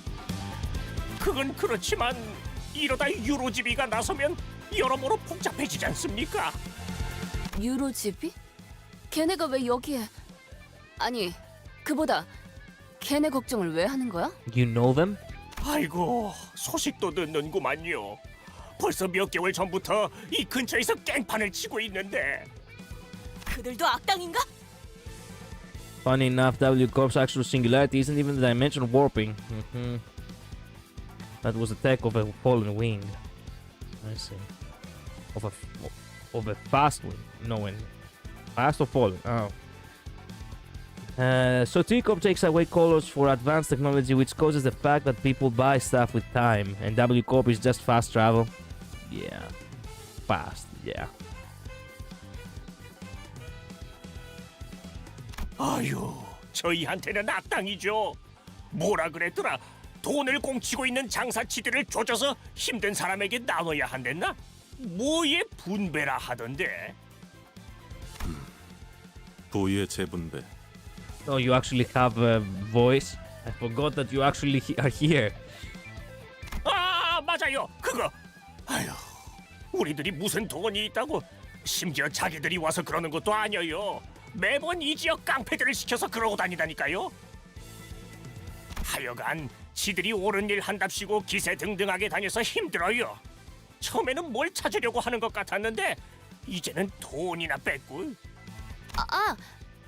그건 그렇지만 이러다 유로지비가 나서면 여러모로 복잡해지지 않습니까? 유로집이? 걔네가 왜 여기에? 아니, 그보다 걔네 걱정을 왜 하는 거야? You know them? 아이고, 소식도 듣는구만요. 벌써 몇 개월 전부터 이 근처에서 깽판을 치고 있는데. 그들도 악당인가? Funny enough, W Corp's actual singularity isn't even the dimension warping. That was the tech of a fallen wing. I see. Of a fast wing. No, when fast or fallen. Oh. So T-Corp takes away colors for advanced technology, which causes the fact that people buy stuff with time, and W Corp is just fast travel. Yeah, fast. Yeah. 아유, 저희한테는 악당이죠. 뭐라 그랬더라? 돈을 공치고 있는 장사치들을 조져서 힘든 사람에게 나눠야 한댔나? 뭐의 분배라 하던데. 부의 재분배. Oh, you actually have a voice? I forgot that you actually are here. 아, 맞아요. 그거. 아유, 우리들이 무슨 돈이 있다고. 심지어 자기들이 와서 그러는 것도 아니에요. 매번 이 지역 깡패들을 시켜서 그러고 다니다니까요. 하여간 지들이 옳은 일 한답시고 기세등등하게 다녀서 힘들어요. 처음에는 뭘 찾으려고 하는 것 같았는데 이제는 돈이나 뺏고.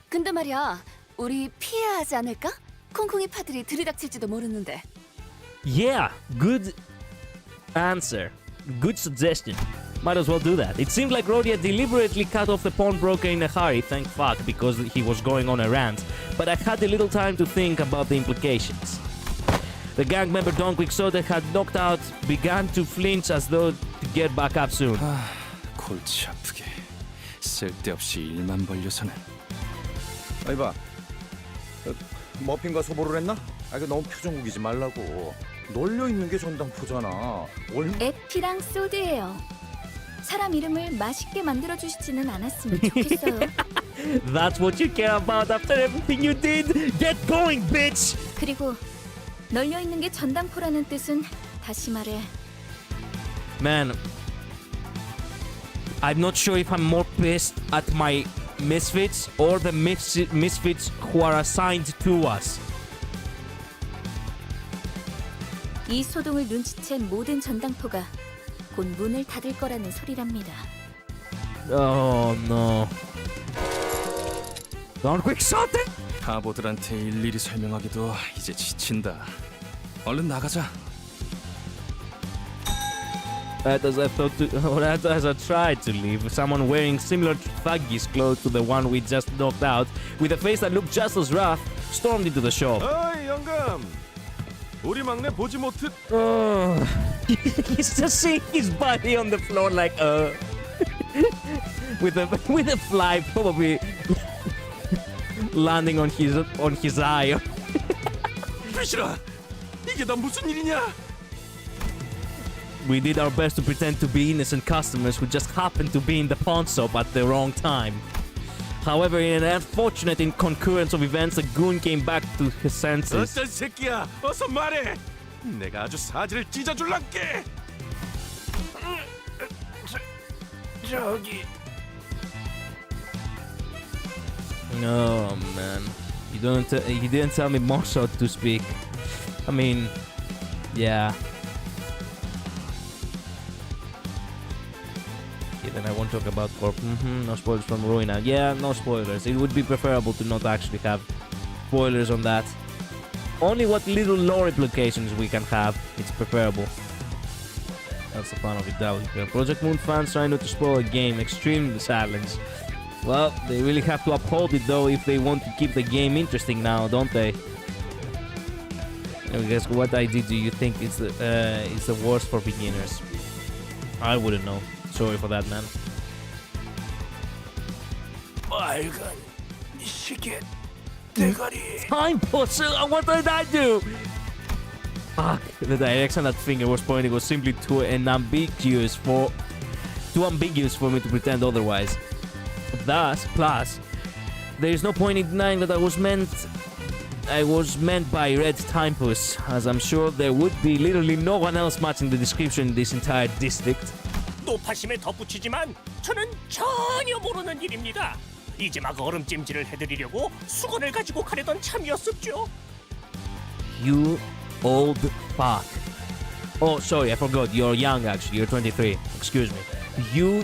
근데 말이야, 우리 피해야 하지 않을까? 콩콩이 파들이 들이닥칠지도 모르는데. Yeah, good answer. Good suggestion. Might as well do that. It seemed like Rhodia deliberately cut off the pawnbroker in a hurry, thank fuck, because he was going on a rant. But I had a little time to think about the implications. The gang member Don Quixote had knocked out, began to flinch as though to get back up soon. 골치 아프게. 쓸데없이 일만 벌려서는. 아이봐, 머핀과 소보를 했나? 그 너무 표정국이지 말라고. 널려 있는 게 전당포잖아. 에피랑 소드예요. 사람 이름을 맛있게 만들어 주시지는 않았으면 좋겠어요. That's what you care about after everything you did? Get going, bitch! 그리고 널려 있는 게 전당포라는 뜻은 다시 말해. Man, I'm not sure if I'm more pissed at my misfits or the misfits who are assigned to us. 이 소동을 눈치챈 모든 전당포가 곧 문을 닫을 거라는 소리랍니다. Oh no. Don Quixote? 바보들한테 일일이 설명하기도 이제 지친다. 얼른 나가자. As I tried to leave, someone wearing similar thuggish clothes to the one we just knocked out, with a face that looked just as rough, stormed into the shop. 어이 영감, 우리 막내 보지 못해. He's just seeing his body on the floor like with a fly probably landing on his eye. 비실아, 이게 다 무슨 일이냐? We did our best to pretend to be innocent customers who just happened to be in the pawn shop at the wrong time. However, in an unfortunate concurrence of events, the goon came back to his senses. 어떤 새끼야, 어서 말해. 내가 아주 사지를 찢어줄란게. 저기. Oh man, he didn't tell me more so to speak. I mean, yeah. Okay, then I won't talk about Corp. No spoilers from Ruina. Yeah, no spoilers. It would be preferable to not actually have spoilers on that. Only what little lore implications we can have, it's preferable. That's the fun of it. Project Moon fans try not to spoil a game. Extreme silence. Well, they really have to uphold it though if they want to keep the game interesting now, don't they? I guess what idea do you think is the worst for beginners? I wouldn't know. Sorry for that, man. 빨간 시계 대가리. Time push! What did I do? Fuck. The direction that finger was pointing was simply too ambiguous for me to pretend otherwise. Thus, plus, There is no point in denying that I was meant by Red Timepuss, as I'm sure there would be literally no one else matching the description in this entire district. 노파심에 덧붙이지만 저는 전혀 모르는 일입니다. 이제 막 얼음찜질을 해드리려고 수건을 가지고 가려던 참이었었죠. You old fuck. Oh, sorry, I forgot. You're young, actually. You're 23. Excuse me. You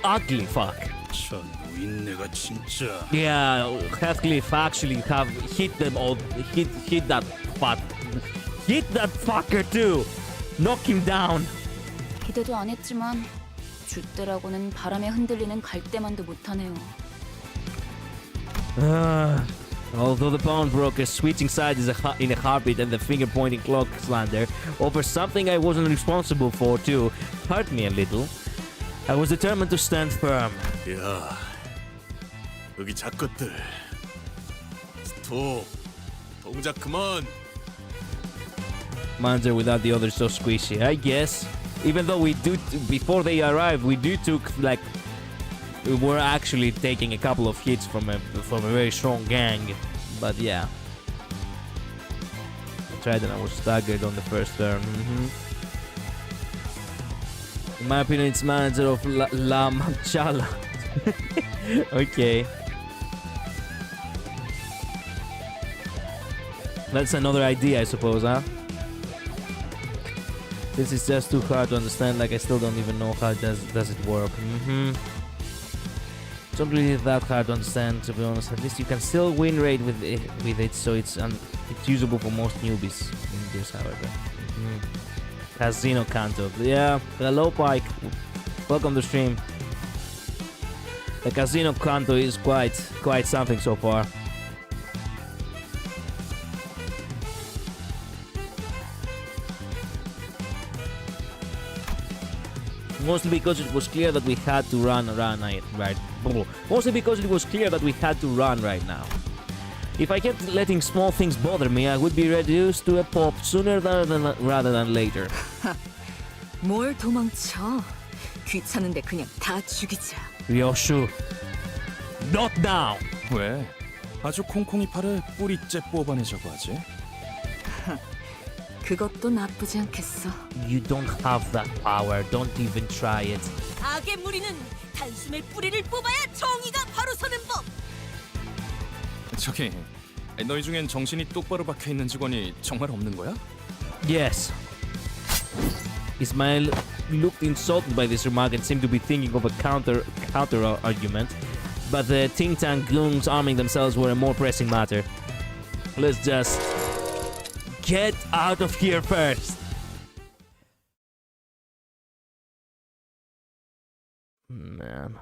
ugly fuck. 저 노인네가 진짜. Yeah, Heathcliff actually have hit them all. Hit that fuck. Hit that fucker too. Knock him down. 기대도 안 했지만 줏대라고는 바람에 흔들리는 갈대만도 못하네요. Although the pawnbroker switching sides in a heartbeat and the finger-pointing clock slander over something I wasn't responsible for too hurt me a little, I was determined to stand firm. 야, 여기 작것들. 스톱. 동작 그만. Manzer without the others so squishy, I guess. Even though before they arrived, we took like we were actually taking a couple of hits from a very strong gang, but yeah. I tried and I was staggered on the first turn. In my opinion, it's manager of La Manchala. Okay. That's another idea, I suppose, huh? This is just too hard to understand, like I still don't even know how does it work. It's not really that hard to understand, to be honest. At least you can still win rate with it, so it's usable for most newbies in this, however. Casino Canto. Yeah, hello Pike. Welcome to stream. The Casino Canto is quite something so far. Mostly because it was clear that we had to run right. Mostly because it was clear that we had to run right now. If I kept letting small things bother me, I would be reduced to a pop sooner rather than later. 뭘 도망쳐? 귀찮은데 그냥 다 죽이자. Ryoshu, not now. 왜? 아주 콩콩이 팔을 뿌리째 뽑아내자고 하지? 그것도 나쁘지 않겠어. You don't have that power. Don't even try it. 악의 무리는 단숨에 뿌리를 뽑아야 정의가 바로 서는 법. 저기, 너희 중엔 정신이 똑바로 박혀 있는 직원이 정말 없는 거야? Yes. Ismail looked insulted by this remark and seemed to be thinking of a counter argument, but the think tank goons arming themselves were a more pressing matter. Let's just get out of here first. Man.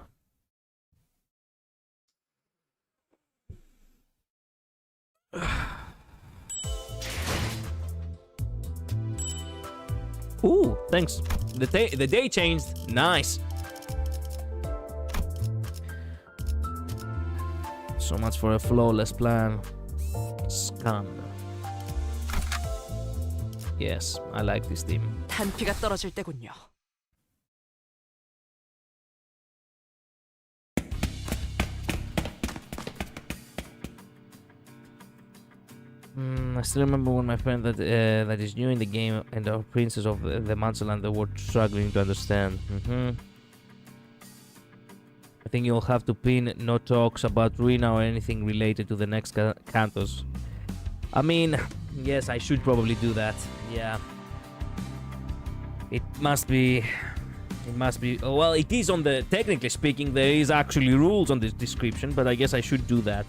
Ooh, thanks. The day changed. Nice. So much for a flawless plan. Scan. Yes, I like this theme. 단피가 떨어질 때군요. I still remember when my friend that is new in the game and our princess of the Mansaland were struggling to understand. I think you'll have to pin no talks about Rina or anything related to the next cantos. I mean, yes, I should probably do that. Yeah. It must be. Well, it is on the. Technically speaking, there is actually rules on this description, but I guess I should do that.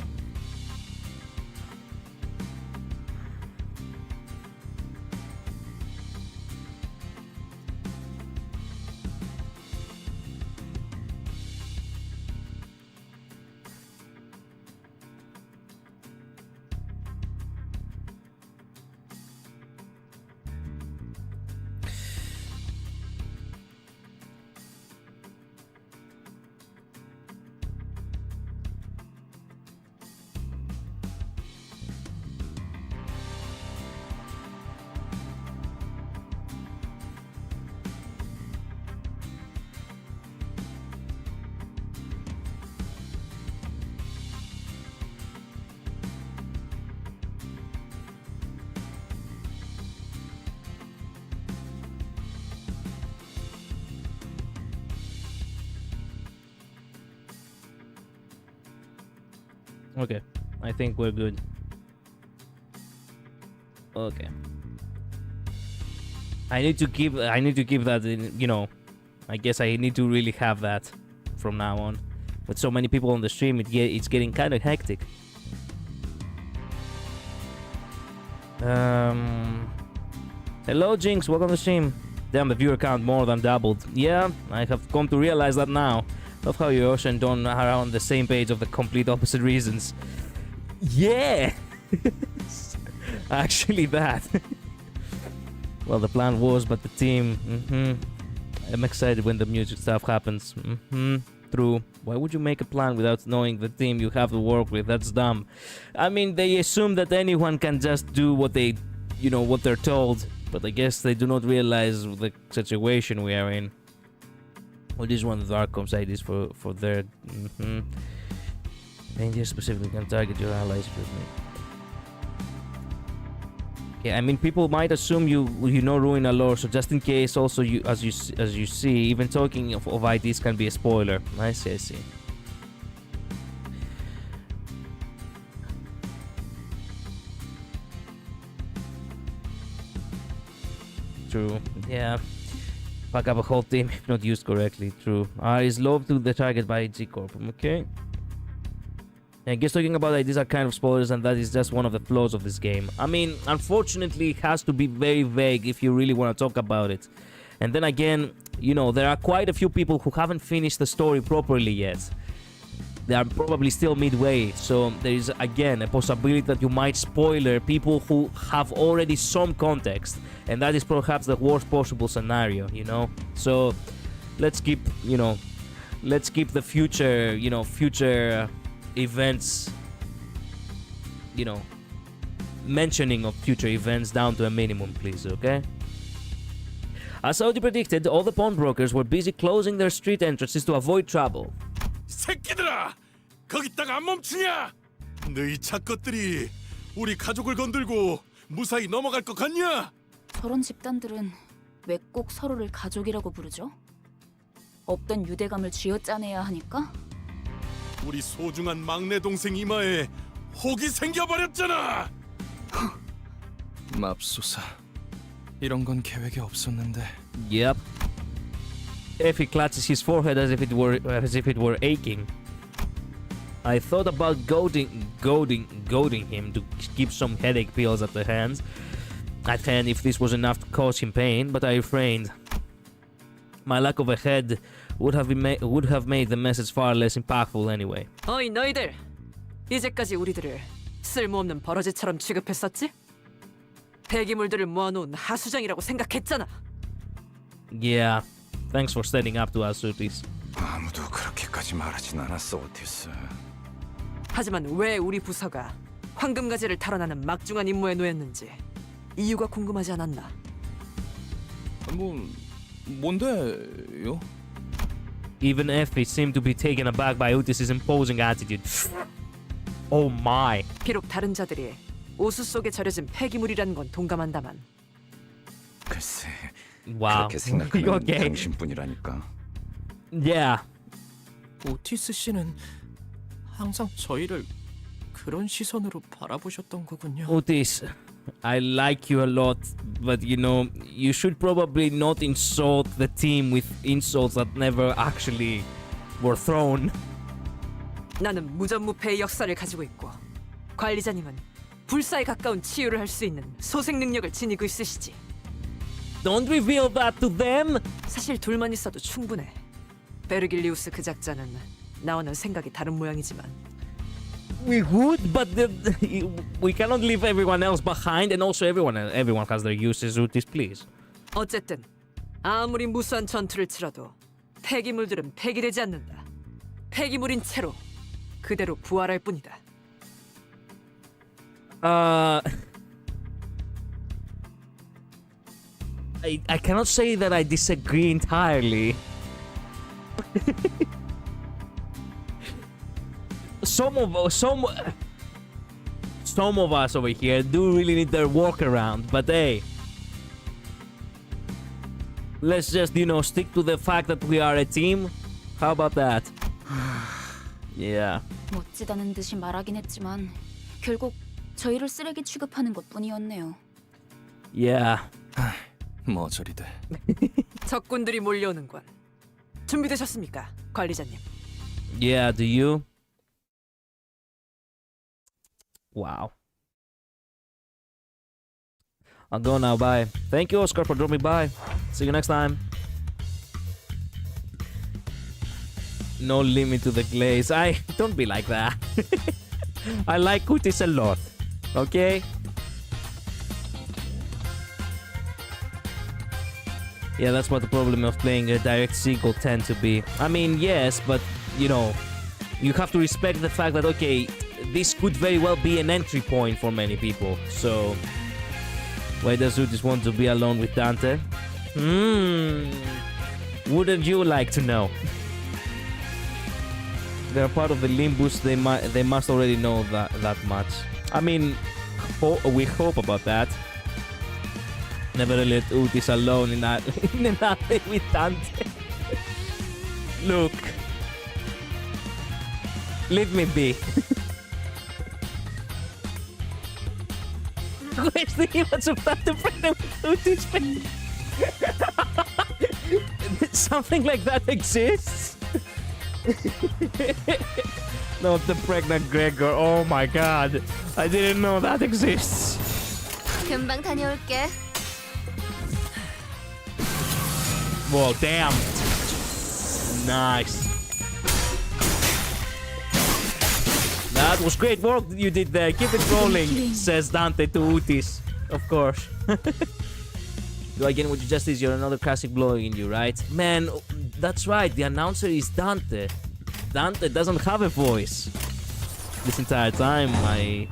Okay, I think we're good. Okay. I need to keep that in, you know, I guess I need to really have that from now on. With so many people on the stream, it's getting kind of hectic. Hello Jinx, welcome to the stream. Damn, the viewer count more than doubled. Yeah, I have come to realize that now. Love how Yoshi and Don are on the same page of the complete opposite reasons. Yeah! Actually that. Well, the plan was, but the team... I'm excited when the music stuff happens. True. Why would you make a plan without knowing the team you have to work with? That's dumb. I mean, they assume that anyone can just do what they... You know, what they're told. But I guess they do not realize the situation we are in. Well, this is one of the Arkham IDs for their... Rangers specifically can target your allies with me. Yeah, I mean, people might assume you know Ruina lore, so just in case, also you as you see, even talking of IDs can be a spoiler. I see. True. Yeah. Pack up a whole team if not used correctly. True. R is low to the target by G Corp. Okay. I guess talking about IDs are kind of spoilers, and that is just one of the flaws of this game. I mean, unfortunately, it has to be very vague if you really want to talk about it. And then again, you know, there are quite a few people who haven't finished the story properly yet. They are probably still midway, so there is, again, a possibility that you might spoiler people who have already some context. And that is perhaps the worst possible scenario, you know? So, let's keep, you know, the future, you know, events, you know, mentioning of future events down to a minimum, please, okay? As already predicted, all the pawnbrokers were busy closing their street entrances to avoid trouble. 새끼들아! 거기다가 안 멈추냐? 너희 작것들이 우리 가족을 건들고 무사히 넘어갈 것 같냐? 저런 집단들은 왜 꼭 서로를 가족이라고 부르죠? 없던 유대감을 쥐어짜내야 하니까? 우리 소중한 막내 동생 이마에 혹이 생겨버렸잖아. 맙소사. 이런 건 계획에 없었는데. Yep. Effie clutches his forehead as if it were aching. I thought about goading him to keep some headache pills at hand if this was enough to cause him pain, but I refrained. My lack of a head would have made the message far less impactful anyway. 어이 너희들! 이제까지 우리들을 쓸모없는 버러지처럼 취급했었지? 폐기물들을 모아놓은 하수장이라고 생각했잖아. Yeah, thanks for standing up to us, Otis. 아무도 그렇게까지 말하진 않았어, 오티스. 하지만 왜 우리 부서가 황금가지를 탈환하는 막중한 임무에 놓였는지 이유가 궁금하지 않았나? 뭔데요? Even Effie seemed to be taken aback by Otis's imposing attitude. Oh my. 비록 다른 자들이 오수 속에 절여진 폐기물이라는 건 동감한다만. 글쎄, wow. 그렇게 생각하면 okay. 당신뿐이라니까. Yeah. 오티스 씨는 항상 저희를 그런 시선으로 바라보셨던 거군요. Otis, I like you a lot, but you know, you should probably not insult the team with insults that never actually were thrown. 나는 무전무패의 역사를 가지고 있고 관리자님은 불사에 가까운 치유를 할 수 있는 소생 능력을 지니고 있으시지. Don't reveal that to them. 사실 둘만 있어도 충분해. 베르길리우스 그 작자는 나와는 생각이 다른 모양이지만. We would, but we cannot leave everyone else behind, and also everyone has their uses. Otis, please. 어쨌든 아무리 무수한 전투를 치러도 폐기물들은 폐기되지 않는다. 폐기물인 채로 그대로 부활할 뿐이다. I cannot say that I disagree entirely. Some of us over here do really need their workaround, but hey, let's just, you know, stick to the fact that we are a team. How about that? Yeah. 멋지다는 듯이 말하긴 했지만 결국 저희를 쓰레기 취급하는 것뿐이었네요. Yeah. 뭐 저리 돼. 적군들이 몰려오는군. 준비되셨습니까, 관리자님? Yeah, do you? Wow. I'll go now, bye. Thank you, Oscar, for dropping by. See you next time. No limit to the glaze. Don't be like that. I like Kutis a lot. Okay? Yeah, that's what the problem of playing a direct sequel tend to be. I mean, yes, but, you know, you have to respect the fact that, okay, this could very well be an entry point for many people. So, why does Utis want to be alone with Dante? Wouldn't you like to know? They're part of the Limbus, they must already know that much. I mean, we hope about that. Never let Utis alone in that with Dante. Look. Leave me be. Where's the image of Dante pregnant with Utis? Something like that exists? No, the pregnant Gregor. Oh my god. I didn't know that exists. 금방 다녀올게. Whoa, damn. Nice. That was great work you did there. Keep it rolling, says Dante to Utis. Of course. Do I get what you just did? You're another classic blowing you, right? Man, that's right. The announcer is Dante. Dante doesn't have a voice. This entire time, I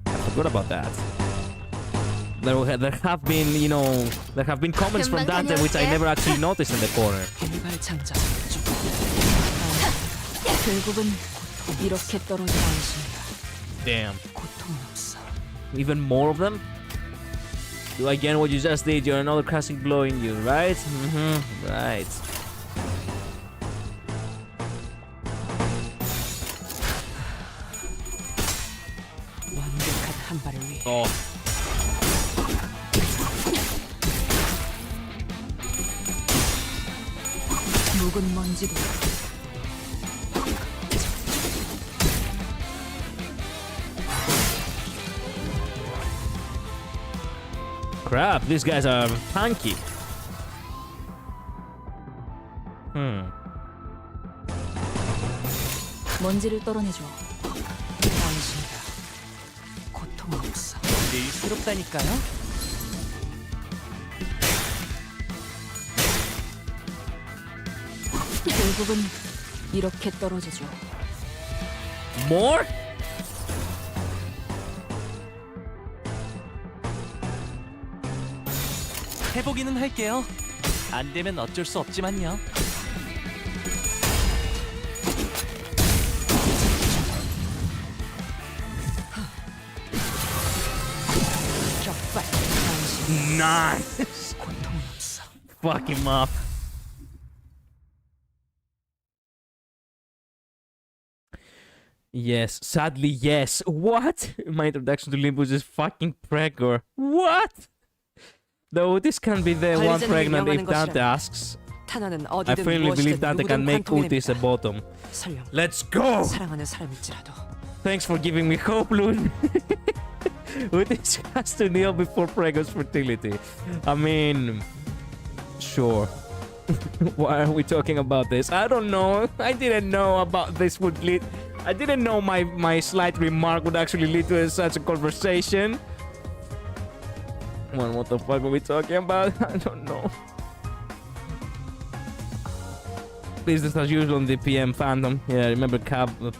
forgot about that. There have been, you know, there have been comments from Dante which I never actually noticed in the corner. 결국은 이렇게 떨어져야 하십니다. Damn. Even more of them? Do I get what you just did? You're another classic blowing you, right? Right. 완벽한 한 발을 위해. Oh. 묵은 먼지도 Crap, these guys are tanky. 먼지를 떨어내줘. 당신이다. 고통 없어. 일스럽다니까요? 결국은 이렇게 떨어지죠. More? 해보기는 할게요. 안 되면 어쩔 수 없지만요. 격발. 당신 Nice. 고통 없어. Fuck him up. Yes, sadly, yes. What? My introduction to Limbus is fucking pregor. What? Though this can be the one pregnant if Dante asks. 타나는 I 어디든 firmly believe 무엇이든 Dante can 누구든 make 관통해냅니다. Utis a bottom. 설령 Let's go! 사랑하는 사람일지라도. Thanks for giving me hope, Lune. Utis has to kneel before pregor's fertility. I mean, sure. Why are we talking about this? I don't know. I didn't know about this would lead. I didn't know my slight remark would actually lead to such a conversation. Man, what the fuck are we talking about? I don't know. Business as usual on the PM fandom. Yeah, remember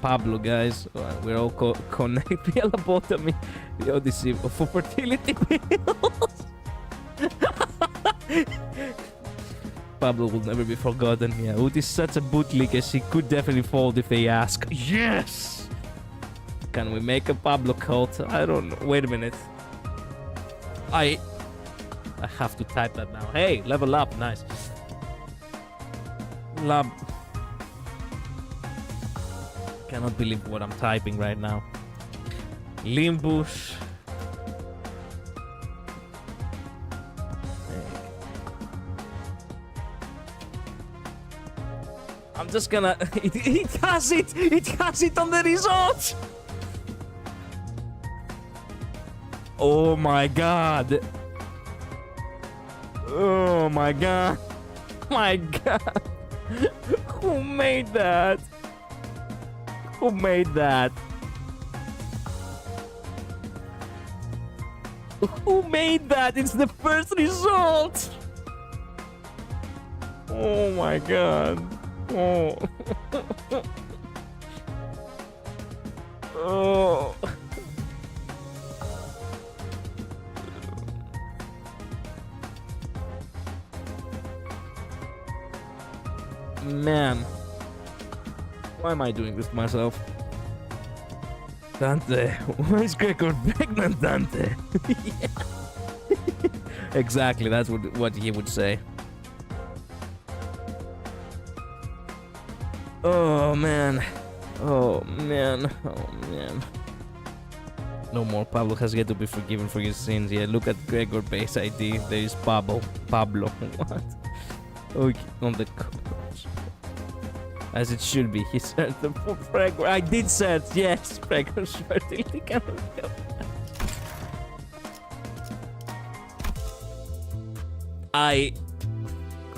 Pablo, guys. We're all connected via lobotomy. The Odyssey for fertility pills. Pablo will never be forgotten. Yeah, Utis is such a bootlicker. She could definitely fold if they ask. Yes! Can we make a Pablo cult? I don't know. Wait a minute. I have to type that now. Hey, level up. Nice. Cannot believe what I'm typing right now. Limbus. I'm just gonna. It has it! It has it on the results! Oh my god! Oh my god! My god! Who made that? Who made that? Who made that? It's the first result! Oh my god. Oh. Oh. Man. Why am I doing this to myself? Dante. Why is Gregor pregnant, Dante? Yeah. Exactly, that's what he would say. Oh man. Oh man. Oh man. No more. Pablo has yet to be forgiven for his sins. Yeah, look at Gregor base ID. There is Pablo. What? Okay, on the coach. As it should be. He said the Gregor. I did search. Yes, Gregor's fertility cannot help.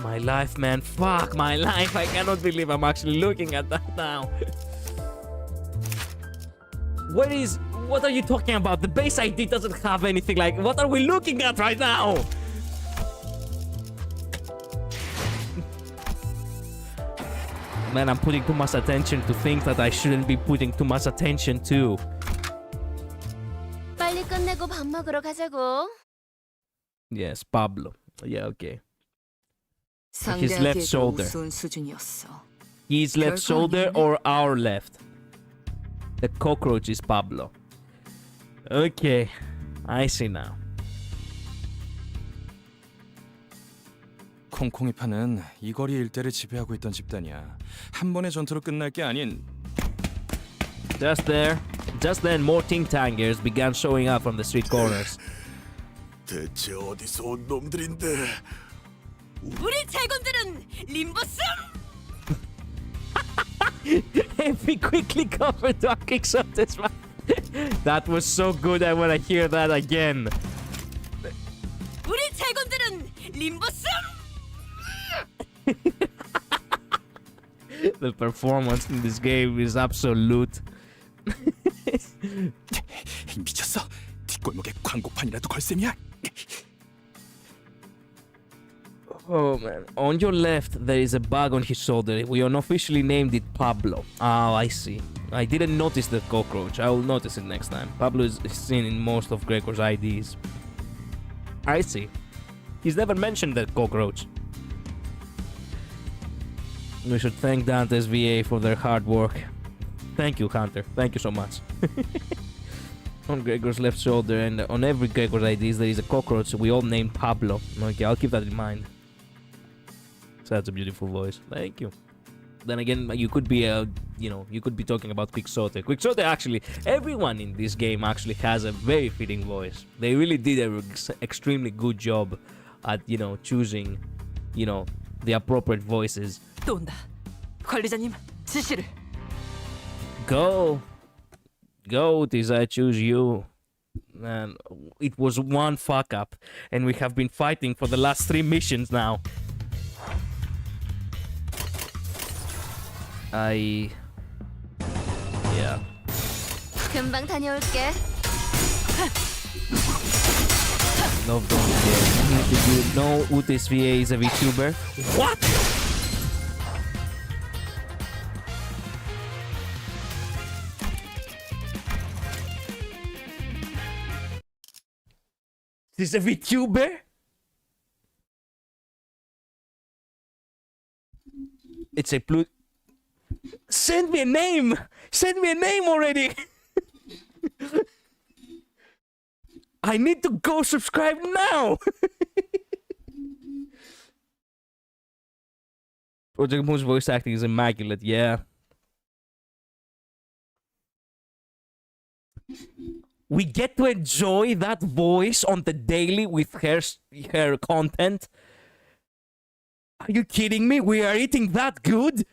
My life, man. Fuck my life. I cannot believe I'm actually looking at that now. What are you talking about? The base ID doesn't have anything like... What are we looking at right now? Man, I'm putting too much attention to things that I shouldn't be putting too much attention to. 빨리 끝내고 밥 먹으러 가자고. Yes, Pablo. Yeah, okay. His left shoulder. His left shoulder or our left? The cockroach is Pablo. Okay, I see now. 콩콩이파는 이 거리 일대를 지배하고 있던 집단이야. 한 번의 전투로 끝날 게 아닌. Just then, more ting-tangers began showing up from the street corners. 대체 어디서 온 놈들인데? 우리 제군들은 림버스! If we quickly covered our Kickstarter's man. That was so good. I want to hear that again. 우리 제군들은 림버스! The performance in this game is absolute. 미쳤어. 뒷골목에 광고판이라도 걸 셈이야. Oh man, on your left there is a bug on his shoulder. We unofficially named it Pablo. Oh, I see. I didn't notice the cockroach. I will notice it next time. Pablo is seen in most of Gregor's IDs. I see. He's never mentioned that cockroach. We should thank Dante's VA for their hard work. Thank you, Hunter. Thank you so much. On Gregor's left shoulder and on every Gregor's IDs there is a cockroach we all named Pablo. Okay, I'll keep that in mind. That's a beautiful voice. Thank you. Then again, you could be you could be talking about Quixote. Quixote actually, everyone in this game actually has a very fitting voice. They really did an extremely good job at, choosing, the appropriate voices. 또 온다. 관리자님, 지시를. Go, Otis, I choose you. Man, it was one fuck up, and we have been fighting for the last 3 missions now. Yeah. 금방 다녀올게. Love those games. Did you know Otis VA is a VTuber? What? This is a VTuber? It's a blue. Send me a name! Send me a name already! I need to go subscribe now! Project Moon's voice acting is immaculate, yeah. We get to enjoy that voice on the daily with her content. Are you kidding me? We are eating that good?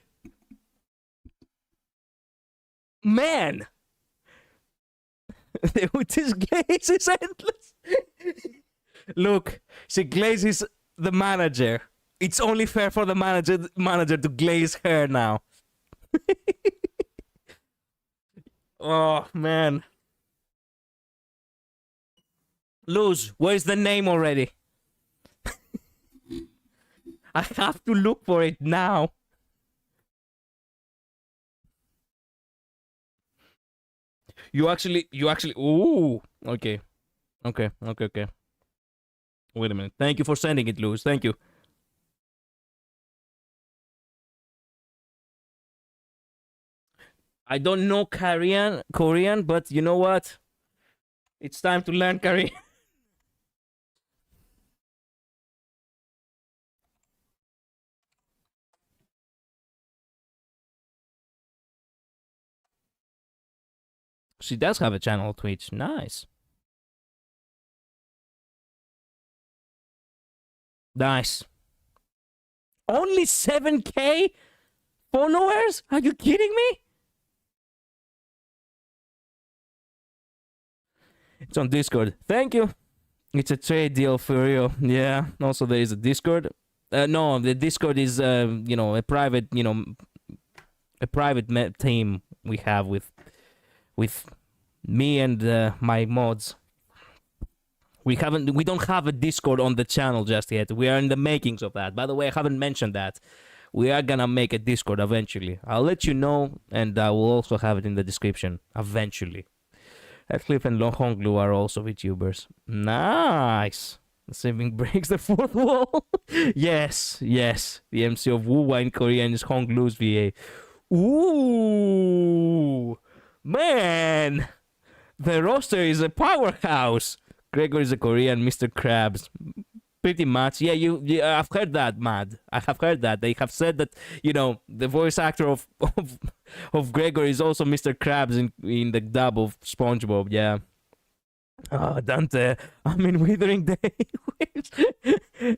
Man! This Glaze is endless. Look, see, Glaze is the manager. It's only fair for the manager to glaze her now. Oh, man. Luz, where's the name already? I have to look for it now. You actually, ooh, okay. Okay. Wait a minute. Thank you for sending it, Luz. Thank you. I don't know Korean, but you know what? It's time to learn Korean. She does have a channel on Twitch. Nice. Nice. Only 7K followers? Are you kidding me? It's on Discord. Thank you. It's a trade deal for you. Yeah. Also, there is a Discord. No, the Discord is, a private, team we have with me and my mods. We don't have a Discord on the channel just yet. We are in the makings of that. By the way, I haven't mentioned that. We are gonna make a Discord eventually. I'll let you know, and I will also have it in the description eventually. Cliff and Honglu are also VTubers. Nice. Saving breaks the fourth wall. Yes. The MC of Wuwa in Korean is Honglu's VA. Ooh, man. The roster is a powerhouse. Gregor is a Korean Mr. Krabs. Pretty much. Yeah, I've heard that, Mad. I have heard that. They have said that, the voice actor of Gregor is also Mr. Krabs in the dub of SpongeBob, yeah. Oh, Dante, I'm in Withering Day.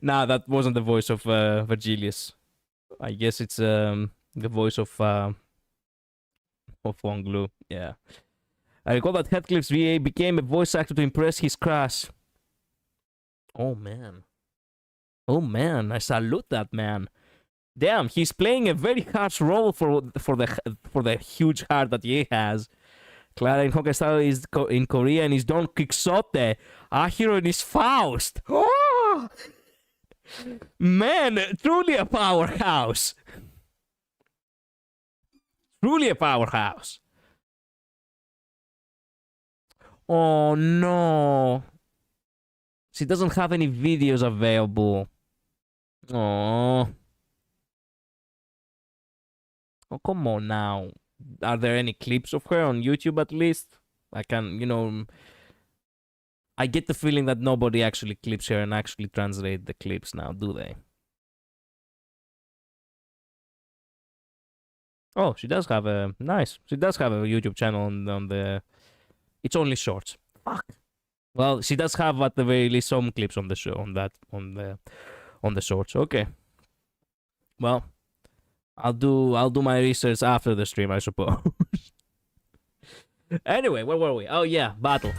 Nah, that wasn't the voice of Virgilius. I guess it's the voice of Wonglu, yeah. I recall that Heathcliff's VA became a voice actor to impress his crush. Oh man, I salute that man. Damn, he's playing a very harsh role for the huge heart that he has. Clara in Hokkaido is in Korean is Don Quixote. Our hero is Faust. Oh! Man, truly a powerhouse. Truly a powerhouse. Oh no. She doesn't have any videos available. Oh, come on now. Are there any clips of her on YouTube at least? I can, I get the feeling that nobody actually clips her and actually translate the clips now, do they? Oh, she does have a She does have a YouTube channel on the. It's only shorts. Fuck. Well, she does have at the very least some clips on the show on the shorts. Okay. Well, I'll do my research after the stream, I suppose. Anyway, where were we? Oh yeah, battle.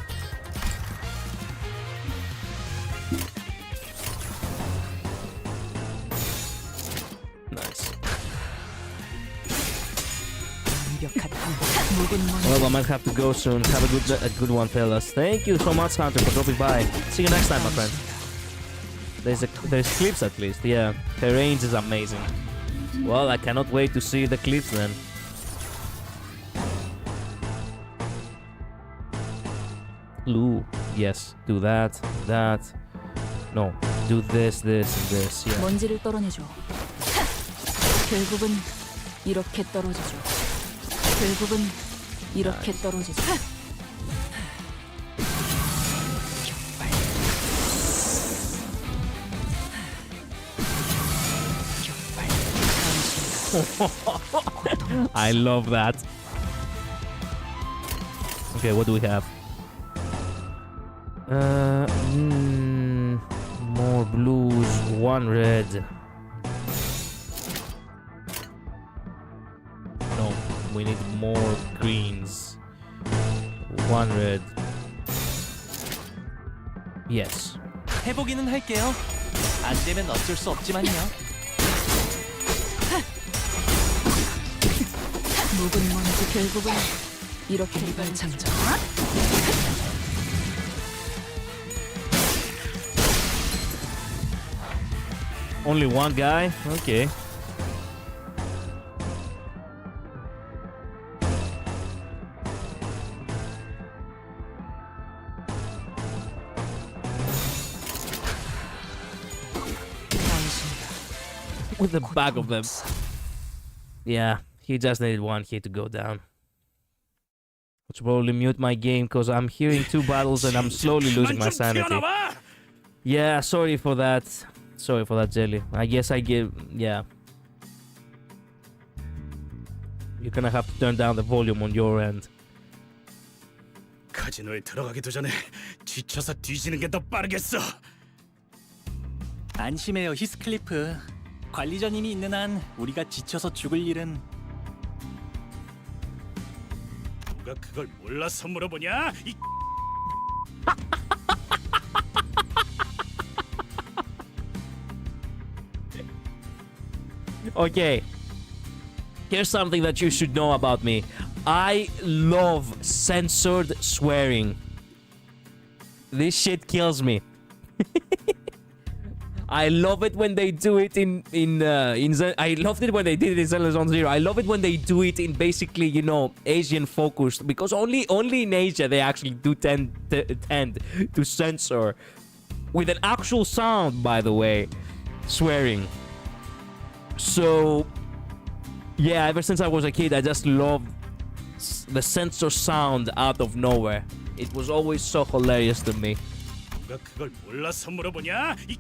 Nice. Well, I might have to go soon. Have a good one, fellas. Thank you so much, Hunter, for dropping by. See you next time, my friend. There's clips at least. Yeah, her range is amazing. Well, I cannot wait to see the clips then. Ooh, yes. Do that. No, do this, and this. Yeah. 먼지를 떨어내줘. 결국은 이렇게 떨어지죠. 결국은 이렇게 떨어지죠. I love that. Okay, what do we have? More blues, 1 red. No, we need more greens. 1 red. Yes. 해보기는 할게요. 안 되면 어쩔 수 없지만요. 묵은 뭔지 결국은 이렇게 개발장전. Only 1 guy? Okay. With the back of them. Yeah, he just needed 1 hit to go down. I should probably mute my game because I'm hearing 2 battles and I'm slowly losing my sanity. Yeah, sorry for that. Sorry for that, Jelly. I guess I give... Yeah. You're gonna have to turn down the volume on your end. 카지노에 들어가기도 전에 지쳐서 뒤지는 게 더 빠르겠어. 안심해요, 히스클리프. 관리자님이 있는 한 우리가 지쳐서 죽을 일은. 누가 그걸 몰라서 물어보냐? 이 Okay. Here's something that you should know about me. I love censored swearing. This shit kills me. I love it when they do it in I loved it when they did it in Zenless on Zero. I love it when they do it in basically, you know, Asian focused, because only in Asia they actually do tend to censor with an actual sound, by the way, swearing. So yeah, ever since I was a kid, I just loved the censor sound out of nowhere. It was always so hilarious to me. 누가 그걸 몰라서 물어보냐? 이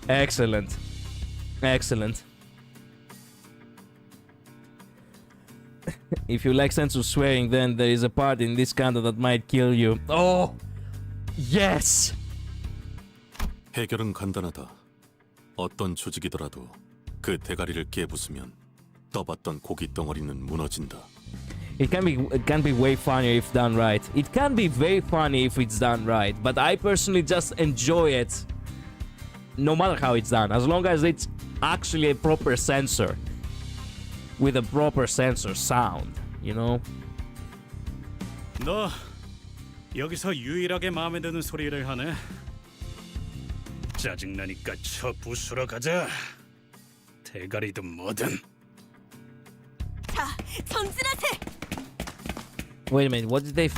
Excellent. Excellent. If you like sense of swearing, then there is a part in this counter that might kill you. Oh! Yes! 해결은 간단하다. 어떤 조직이더라도 그 대가리를 깨부수면 떠봤던 고기 덩어리는 무너진다. It can be way funnier if done right. It can be very funny if it's done right, but I personally just enjoy it no matter how it's done, as long as it's actually a proper censor with a proper censor sound, you know? 너 여기서 유일하게 마음에 드는 소리를 하네. 짜증나니까 저 부수러 가자. 대가리든 뭐든. 자, 전진하세. Wait a minute, what did they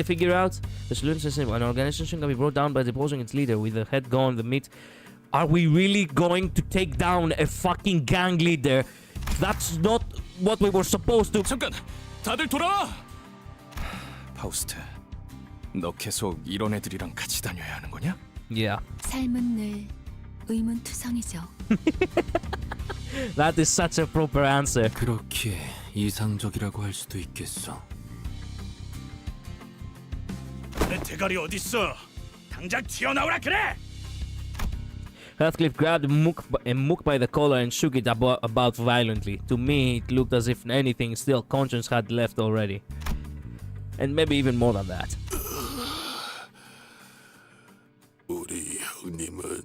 figure out? The solution system, an organization can be brought down by deposing its leader with the head gone, the meat. Are we really going to take down a fucking gang leader? That's not what we were supposed to. 잠깐! 다들 돌아와! 파우스트, 너 계속 이런 애들이랑 같이 다녀야 하는 거냐? Yeah. 삶은 늘 의문투성이죠. That is such a proper answer. 그렇게 이상적이라고 할 수도 있겠어. 내 대가리 어딨어? 당장 튀어나오라 그래! Heathcliff grabbed Mook by the collar and shook it about violently. To me, it looked as if anything still conscience had left already. And maybe even more than that. 우리 형님은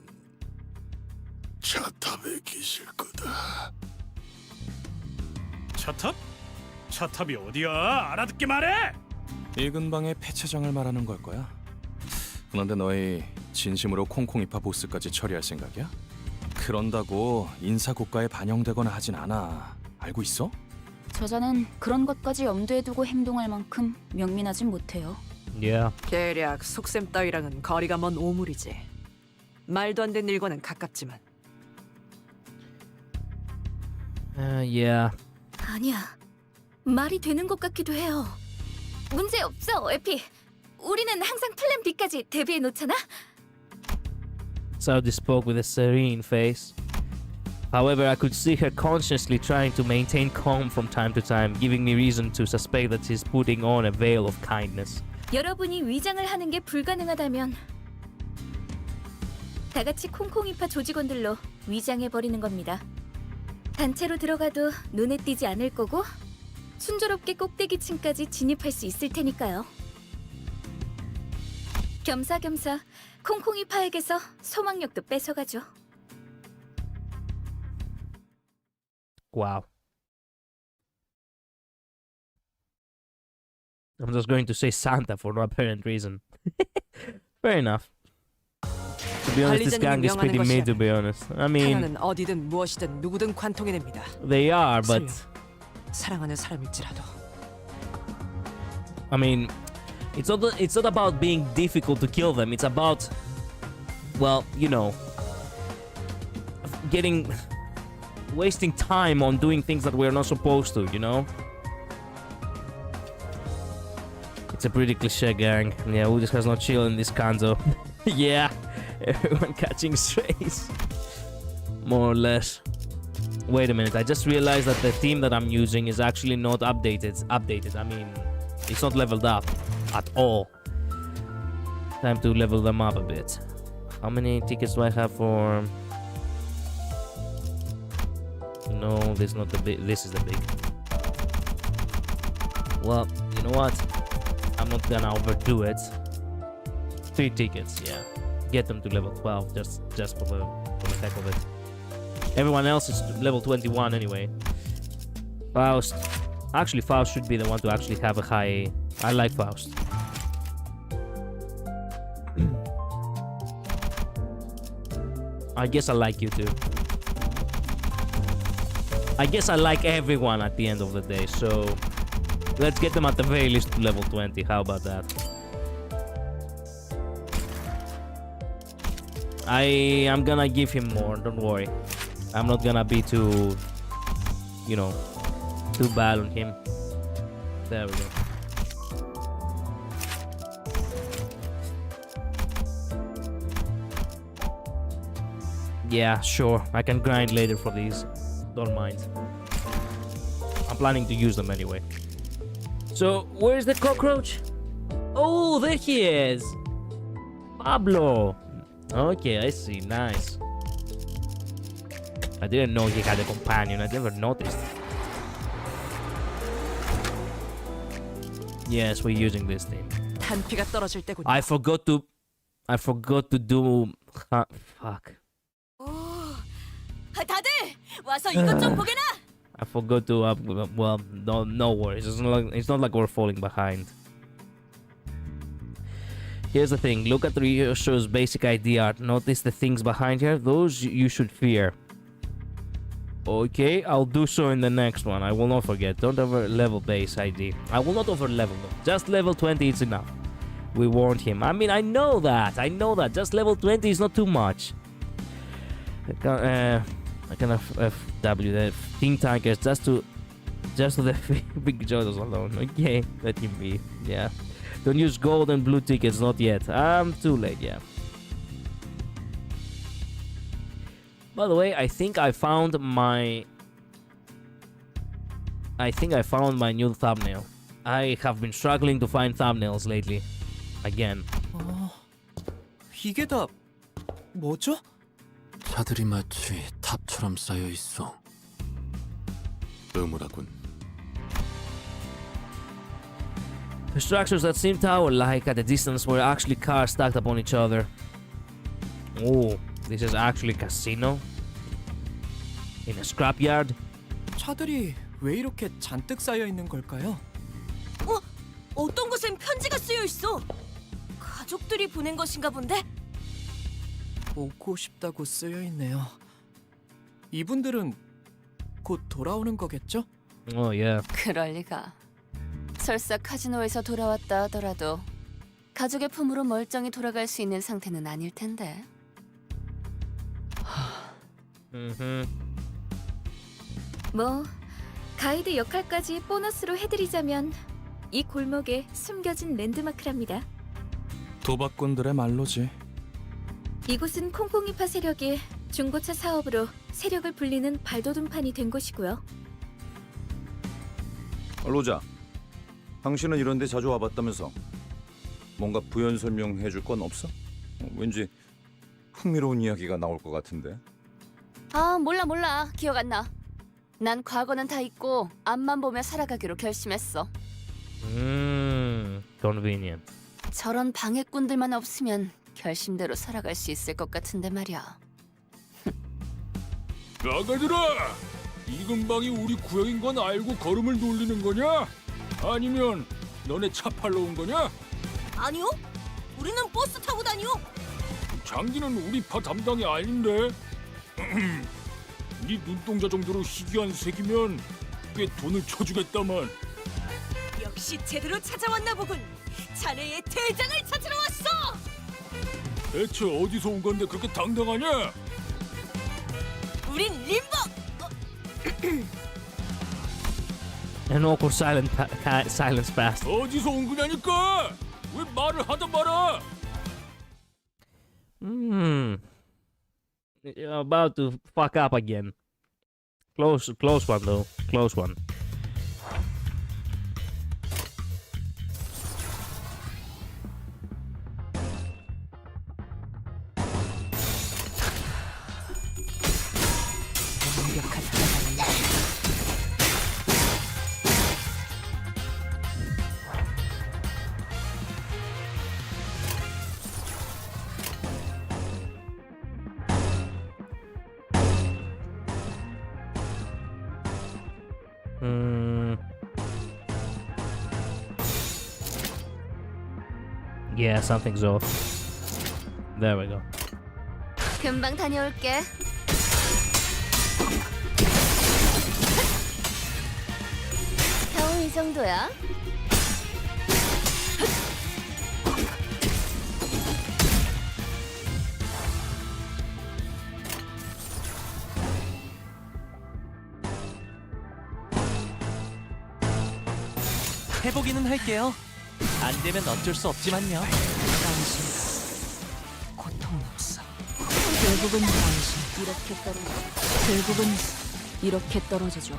차탑에 계실 거다. 차탑? 차탑이 어디야? 알아듣게 말해! 이 근방의 폐차장을 말하는 걸 거야. 그런데 너희 진심으로 콩콩이파 보스까지 처리할 생각이야? 그런다고 인사고과에 반영되거나 하진 않아. 알고 있어? 저자는 그런 것까지 염두에 두고 행동할 만큼 명민하진 못해요. Yeah. 대략 속셈 따위랑은 거리가 먼 오물이지. 말도 안 되는 일과는 가깝지만. Yeah. 아니야. 말이 되는 것 같기도 해요. 문제 없어, 에피. 우리는 항상 플랜 B까지 대비해 놓잖아. Saudi spoke with a serene face. However, I could see her consciously trying to maintain calm from time to time, giving me reason to suspect that she's putting on a veil of kindness. 여러분이 위장을 하는 게 불가능하다면 다 같이 콩콩이파 조직원들로 위장해 버리는 겁니다. 단체로 들어가도 눈에 띄지 않을 거고 순조롭게 꼭대기층까지 진입할 수 있을 테니까요. 겸사겸사 콩콩이파에게서 소망력도 뺏어가죠. Wow. I'm just going to say Santa for no apparent reason. Fair enough. To be honest, this gang is pretty mid, to be honest. I mean, 하나는 어디든 무엇이든 누구든 관통해냅니다. they are, but 사랑하는 사람일지라도. I mean, it's not about being difficult to kill them. It's about, well, you know, wasting time on doing things that we're not supposed to, you know? It's a pretty cliche gang. Yeah, who just has no chill in this kanzo? Yeah, everyone catching strays. More or less. Wait a minute, I just realized that the team that I'm using is actually not updated. I mean, it's not leveled up at all. Time to level them up a bit. How many tickets do I have for... No, this is not the big. This is the big. Well, you know what? I'm not gonna overdo it. 3 tickets, yeah. Get them to level 12, just for the heck of it. Everyone else is level 21 anyway. Faust. Actually, Faust should be the one to actually have a high. I like Faust. I guess I like you too. I guess I like everyone at the end of the day, so let's get them at the very least to level 20. How about that? I am gonna give him more, don't worry. I'm not gonna be too, you know, too bad on him. There we go. Yeah, sure. I can grind later for these. Don't mind. I'm planning to use them anyway. So, where's the cockroach? Oh, there he is! Pablo! Okay, I see. Nice. I didn't know he had a companion. I never noticed. Yes, we're using this thing. 단피가 떨어질 때군요. I forgot to do... fuck. 다들 와서 이것 좀 보게나. I forgot to well, no worries. It's not like we're falling behind. Here's the thing. Look at Ryosho's basic ID art. Notice the things behind here. Those you should fear. Okay, I'll do so in the next one. I will not forget. Don't over level base ID. I will not over level them. Just level 20 is enough. We warned him. I mean, I know that. Just level 20 is not too much. I can FW the Team Tankers just to the big Jodos alone. Okay, let him be. Yeah. Don't use gold and blue tickets, not yet. I'm too late, yeah. By the way, I think I found my new thumbnail. I have been struggling to find thumbnails lately. Again. 이게 다 뭐죠? 차들이 마치 탑처럼 쌓여 있어. 의무라군. The structures that seem tower-like at a distance were actually cars stacked upon each other. Oh, this is actually a casino? In a scrapyard? 차들이 왜 이렇게 잔뜩 쌓여 있는 걸까요? 어떤 곳엔 편지가 쓰여 있어. 가족들이 보낸 것인가 본데? 보고 싶다고 쓰여 있네요. 이분들은 곧 돌아오는 거겠죠? Oh, yeah. 그럴 리가. 설사 카지노에서 돌아왔다 하더라도 가족의 품으로 멀쩡히 돌아갈 수 있는 상태는 아닐 텐데. 뭐 가이드 역할까지 보너스로 해드리자면 이 골목에 숨겨진 랜드마크랍니다. 도박꾼들의 말로지. 이곳은 콩콩이파 세력이 중고차 사업으로 세력을 불리는 발돋움판이 된 곳이고요. 로자, 당신은 이런 데 자주 와봤다면서 뭔가 부연 설명해 줄 건 없어? 왠지 흥미로운 이야기가 나올 것 같은데. 아, 몰라. 기억 안 나. 난 과거는 다 잊고 앞만 보며 살아가기로 결심했어. Convenient. 저런 방해꾼들만 없으면 결심대로 살아갈 수 있을 것 같은데 말이야. 나가들아! 이 근방이 우리 구역인 건 알고 걸음을 돌리는 거냐? 아니면 너네 차 팔러 온 거냐? 아니요. 우리는 버스 타고 다녀. 장기는 우리 파 담당이 아닌데. 네 눈동자 정도로 희귀한 색이면 꽤 돈을 쳐주겠다만. 역시 제대로 찾아왔나 보군. 자네의 대장을 찾으러 왔어. 대체 어디서 온 건데 그렇게 당당하냐? 우린 림버. An awkward silence passed. 어디서 온 거냐니까? 왜 말을 하다 말아? You're about to fuck up again. Close one though. Close one. 완벽한 하나가 Yeah, something's off. There we go. 금방 다녀올게. 겨우 이 정도야? 해보기는 할게요. 안 되면 어쩔 수 없지만요. 고통 없어. 결국은 당신 이렇게 떨어져. 결국은 이렇게 떨어지죠.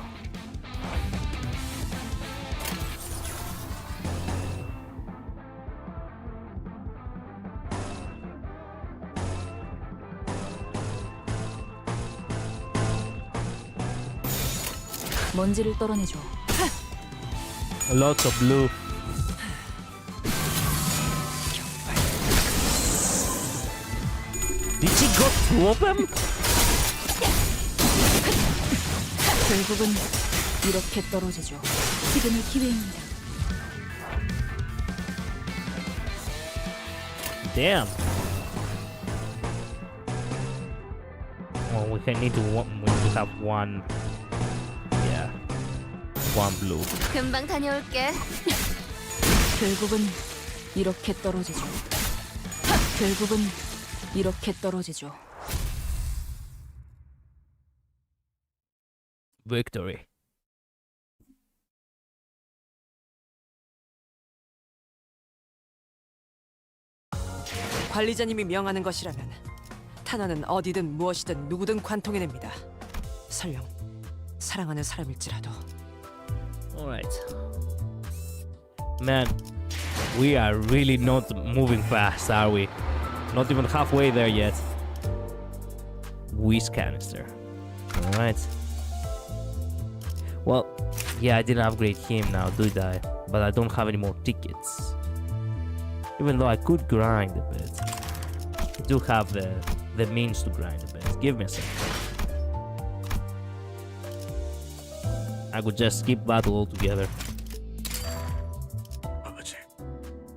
먼지를 떨어내줘. Lots of blue. Did she got two of them? 결국은 이렇게 떨어지죠. 지금이 기회입니다. Damn. Oh, we need to have one. Yeah, one blue. 금방 다녀올게. 결국은 이렇게 떨어지죠. 결국은 이렇게 떨어지죠. Victory. 관리자님이 명하는 것이라면 탄원은 어디든 무엇이든 누구든 관통해냅니다. 설령 사랑하는 사람일지라도. Alright. Man, we are really not moving fast, are we? Not even halfway there yet. Whiz canister. Alright. Well, yeah, I didn't upgrade him now, did I? But I don't have any more tickets. Even though I could grind a bit. I do have the means to grind a bit. Give me a second. I could just skip battle altogether.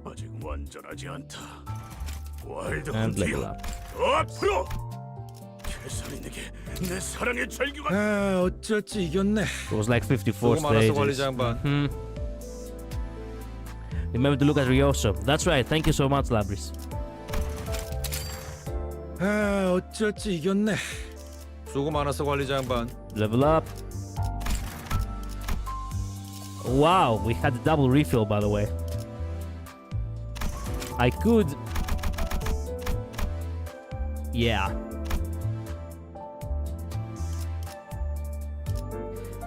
아직 완전하지 않다. 와일드 And level 헌트야. up. 앞으로! 캐서린에게 내 사랑의 절규가. 아, 어쩌지 이겼네. It was like 54 수고 많았어, stages. 관리자 양반. Remember to look at Ryoso. That's right. Thank you so much, Labris. 아, 어쩌지 이겼네. 수고 많았어, 관리자 양반. Level up. Wow, we had a double refill, by the way. I could... Yeah.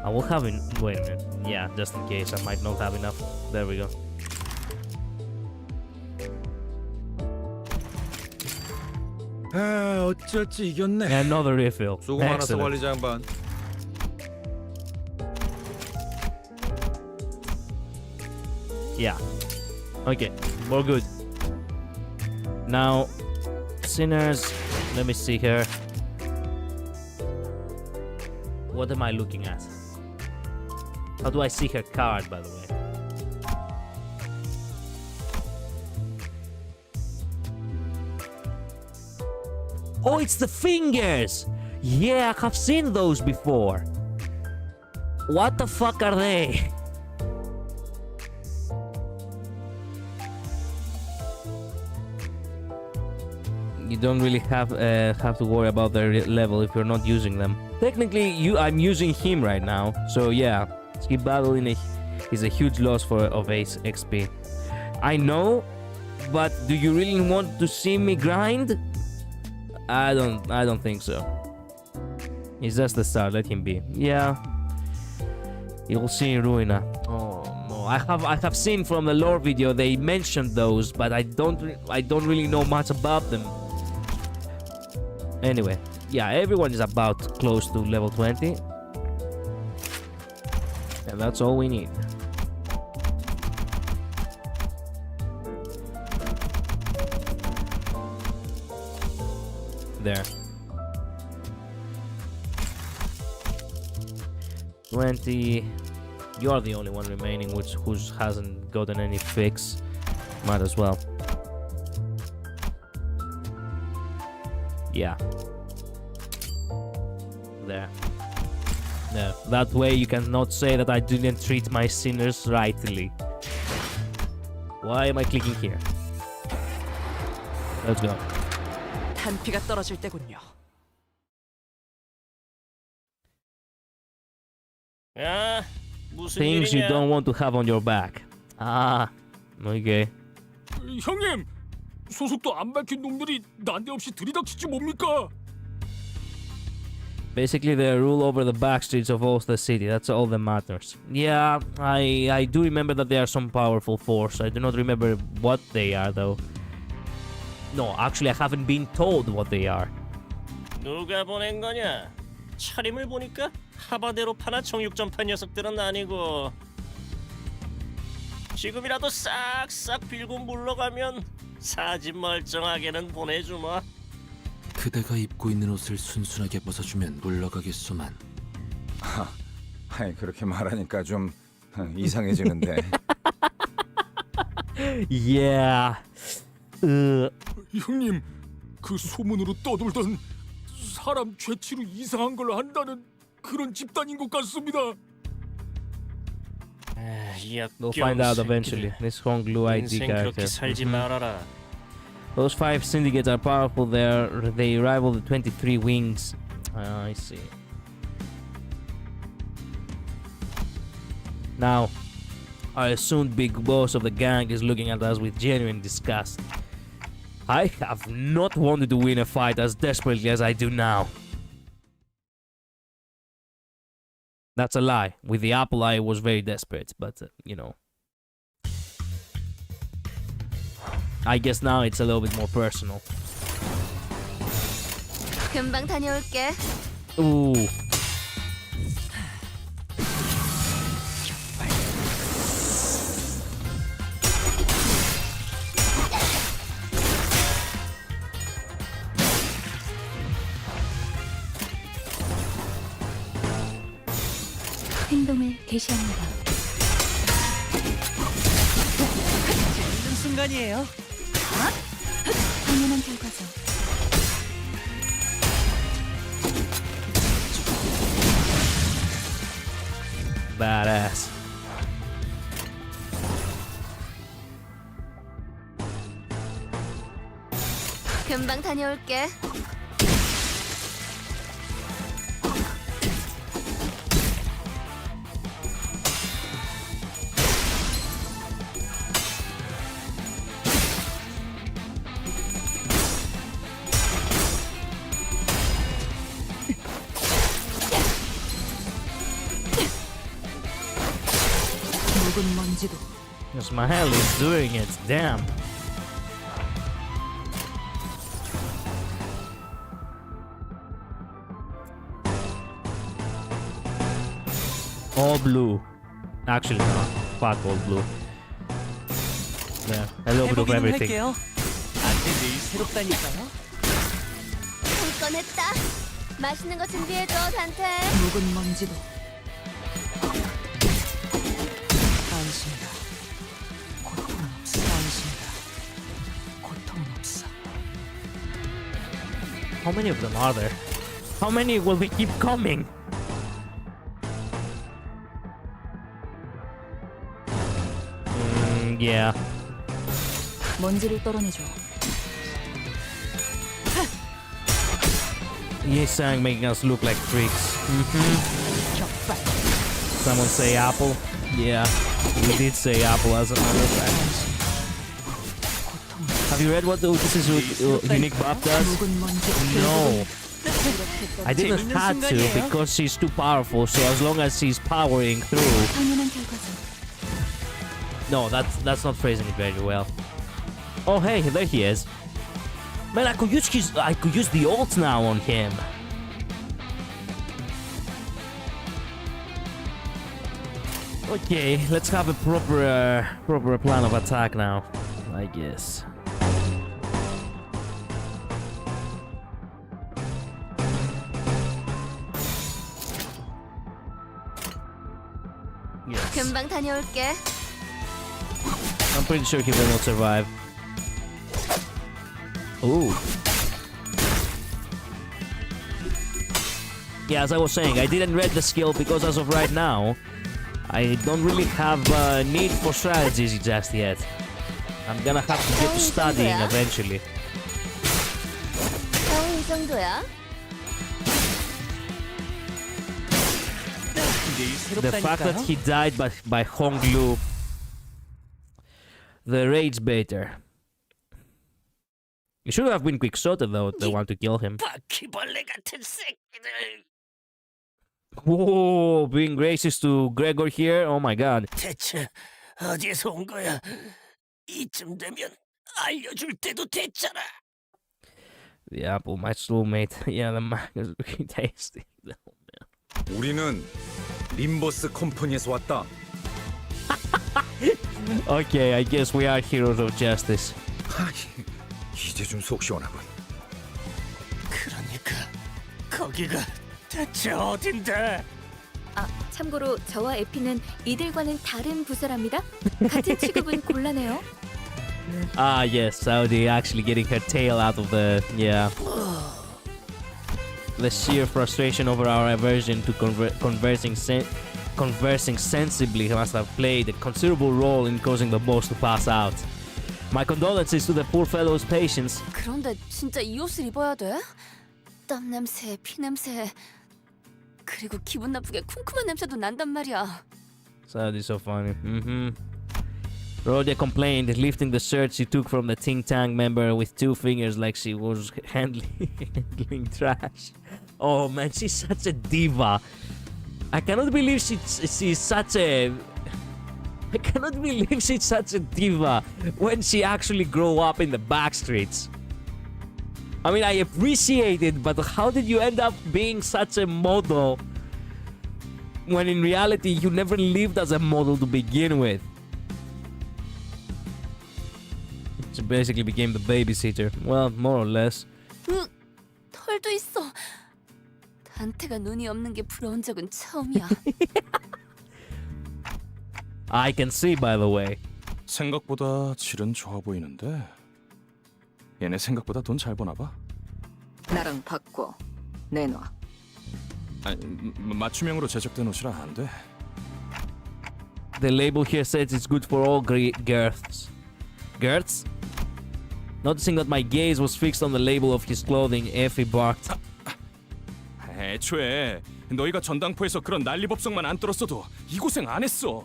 I will have in. Wait a minute. Yeah, just in case. I might not have enough. There we go. 아, 어쩔지 이겼네. Another refill. 수고 많았어 Excellent. 관리자 양반. Yeah. Okay, we're good. Now, sinners. Let me see here. What am I looking at? How do I see her card, by the way? Oh, it's the fingers! Yeah, I have seen those before. What the fuck are they? You don't really have to worry about their level if you're not using them. Technically, I'm using him right now, so yeah, skip battle is a huge loss of Ace XP. I know, but do you really want to see me grind? I don't think so. It's just the start. Let him be. Yeah, you'll see Ruina. Oh no, I have seen from the lore video they mentioned those, but I don't really know much about them. Anyway, yeah, everyone is about close to level 20. And that's all we need. There. 20. You're the only one remaining who hasn't gotten any fix. Might as well. Yeah. There. No, that way you cannot say that I didn't treat my sinners rightly. Why am I clicking here? Let's go. 단피가 떨어질 때군요. 야, 무슨 Things you 일이냐? don't want to have on your back. Ah, okay. 형님, 소속도 안 밝힌 놈들이 난데없이 들이닥치지 뭡니까? Basically, they rule over the back streets of all the city. That's all that matters. Yeah, I do remember that they are some powerful force. I do not remember what they are, though. No, actually, I haven't been told what they are. 누가 보낸 거냐? 차림을 보니까 하바대로 파나 정육점파 녀석들은 아니고 지금이라도 싹싹 빌고 물러가면 사진 멀쩡하게는 보내주마. 그대가 입고 있는 옷을 순순하게 벗어주면 물러가겠소만. 아이 그렇게 말하니까 좀 이상해지는데. Yeah. 형님, 그 소문으로 떠돌던 사람 죄치로 이상한 걸 한다는 그런 집단인 것 같습니다. We'll find out eventually. This Honglu ID 인생 그렇게 character. 살지 말아라. Those 5 syndicates are powerful. They rival the 23 wings. I see. Now, I assume big boss of the gang is looking at us with genuine disgust. I have not wanted to win a fight as desperately as I do now. That's a lie. With the apple, I was very desperate, but, you know. I guess now it's a little bit more personal. 금방 다녀올게. Ooh. 행동을 개시합니다. 재밌는 순간이에요. 당연한 결과죠. Badass. 금방 다녀올게. 묵은 먼지도 Yes, my hell is doing it. Damn. All blue. Actually, no. Fuck all blue. Yeah, a little bit of everything. 할게요. 안돼 늘 새롭다니까요. 볼 꺼냈다. 맛있는 거 준비해줘, 단테. 묵은 먼지도 안심이다. 고통은 없어. 안심이다. 고통은 없어. How many of them are there? How many will we keep coming? Yeah. 먼지를 떨어내줘. Yes, sang making us look like freaks. Someone say apple. Yeah, we did say apple as a matter of fact. Have you read what this is unique buff does? No. I didn't have to because she's too powerful. So as long as she's powering through. 당연한 결과죠. No, that's not phrasing it very well. Oh hey, there he is. Man, I could use the ult now on him. Okay, let's have a proper plan of attack now, I guess. Yes. 금방 다녀올게. I'm pretty sure he will not survive. Ooh. Yeah, as I was saying, I didn't read the skill because as of right now, I don't really have need for strategies just yet. I'm gonna have to get to studying eventually. 이 정도야? The fact that he died by Honglu, the rage baiter. You should have been quick-shotted though, the one to kill him. 바퀴벌레 같은 새끼들. Whoa, being racist to Gregor here? Oh my god. 대체 어디에서 온 거야? 이쯤 되면 알려줄 때도 됐잖아. The apple, my soulmate. Yeah, the mac is really tasty. 우리는 림버스 컴퍼니에서 왔다. Okay, I guess we are heroes of justice. 이제 좀 속 시원하군. 그러니까 거기가 대체 어딘데? 아, 참고로 저와 에피는 이들과는 다른 부서랍니다. 같은 취급은 곤란해요. Ah, yes, Saudi actually getting her tail out of the... yeah. The sheer frustration over our aversion to conversing sensibly must have played a considerable role in causing the boss to pass out. My condolences to the poor fellow's patience. 그런데 진짜 이 옷을 입어야 돼? 땀 냄새, 피 냄새, 그리고 기분 나쁘게 쿰쿰한 냄새도 난단 말이야. Saudi's so funny. Rhodia complained, lifting the shirt she took from the Ting Tang member with 2 fingers like she was handling trash. Oh man, she's such a diva. I cannot believe she's such a... I cannot believe she's such a diva when she actually grew up in the back streets. I mean, I appreciate it, but how did you end up being such a model when in reality you never lived as a model to begin with? She basically became the babysitter. Well, more or less. 털도 있어. 단테가 눈이 없는 게 부러운 적은 처음이야. I can see, by the way. 생각보다 질은 좋아 보이는데 얘네 생각보다 돈 잘 버나 봐. 나랑 바꿔. 내놔. 맞춤형으로 제작된 옷이라 안 돼. The label here says it's good for all girths. Girths? Noticing that my gaze was fixed on the label of his clothing, Effie barked. 애초에 너희가 전당포에서 그런 난리법석만 안 떨었어도 이 고생 안 했어.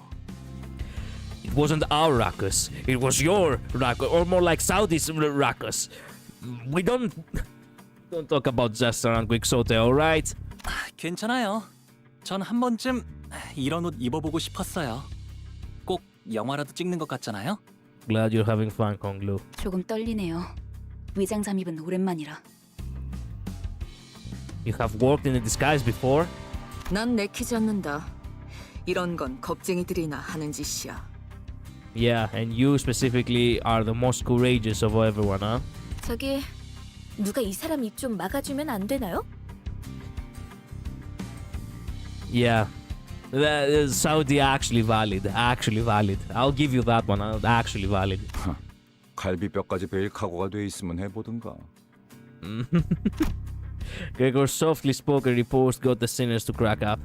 It wasn't our ruckus. It was your ruckus, or more like Saudi's ruckus. We don't talk about Jester and Quixote, alright? 괜찮아요. 전 한 번쯤 이런 옷 입어보고 싶었어요. 꼭 영화라도 찍는 것 같잖아요. Glad you're having fun, Konglu. 조금 떨리네요. 위장 잠입은 오랜만이라. You have worked in a disguise before? 난 내키지 않는다. 이런 건 겁쟁이들이나 하는 짓이야. Yeah, and you specifically are the most courageous of everyone, huh? 저기 누가 이 사람 입 좀 막아주면 안 되나요? Yeah. That is Saudi actually valid. Actually valid. I'll give you that one. Actually valid. 갈비뼈까지 베일 각오가 돼 있으면 해보든가. Gregor's softly spoken reports got the sinners to crack up.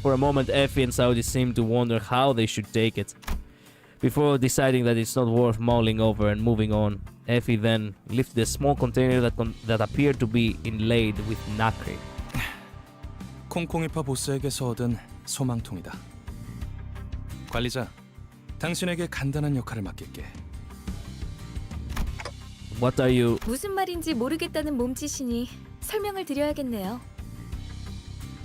For a moment, Effie and Saudi seemed to wonder how they should take it. Before deciding that it's not worth mulling over and moving on, Effie then lifted a small container that appeared to be inlaid with nacre. 콩콩이파 보스에게서 얻은 소망통이다. 관리자, 당신에게 간단한 역할을 맡길게. What are you? 무슨 말인지 모르겠다는 몸짓이니 설명을 드려야겠네요.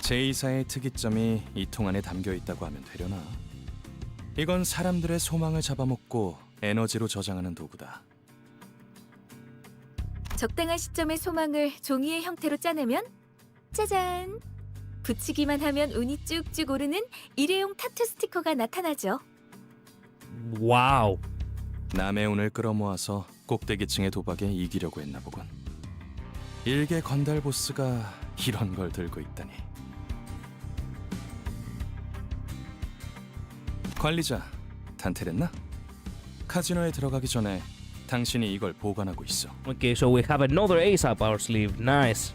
제2사의 특이점이 이 통 안에 담겨 있다고 하면 되려나? 이건 사람들의 소망을 잡아먹고 에너지로 저장하는 도구다. 적당한 시점에 소망을 종이의 형태로 짜내면 짜잔! 붙이기만 하면 운이 쭉쭉 오르는 일회용 타투 스티커가 나타나죠. Wow. 남의 운을 끌어모아서 꼭대기층의 도박에 이기려고 했나 보군. 일개 건달 보스가 이런 걸 들고 있다니. 관리자, 단테랬나? 카지노에 들어가기 전에 당신이 이걸 보관하고 있어. Okay, so we have another ace up our sleeve. Nice.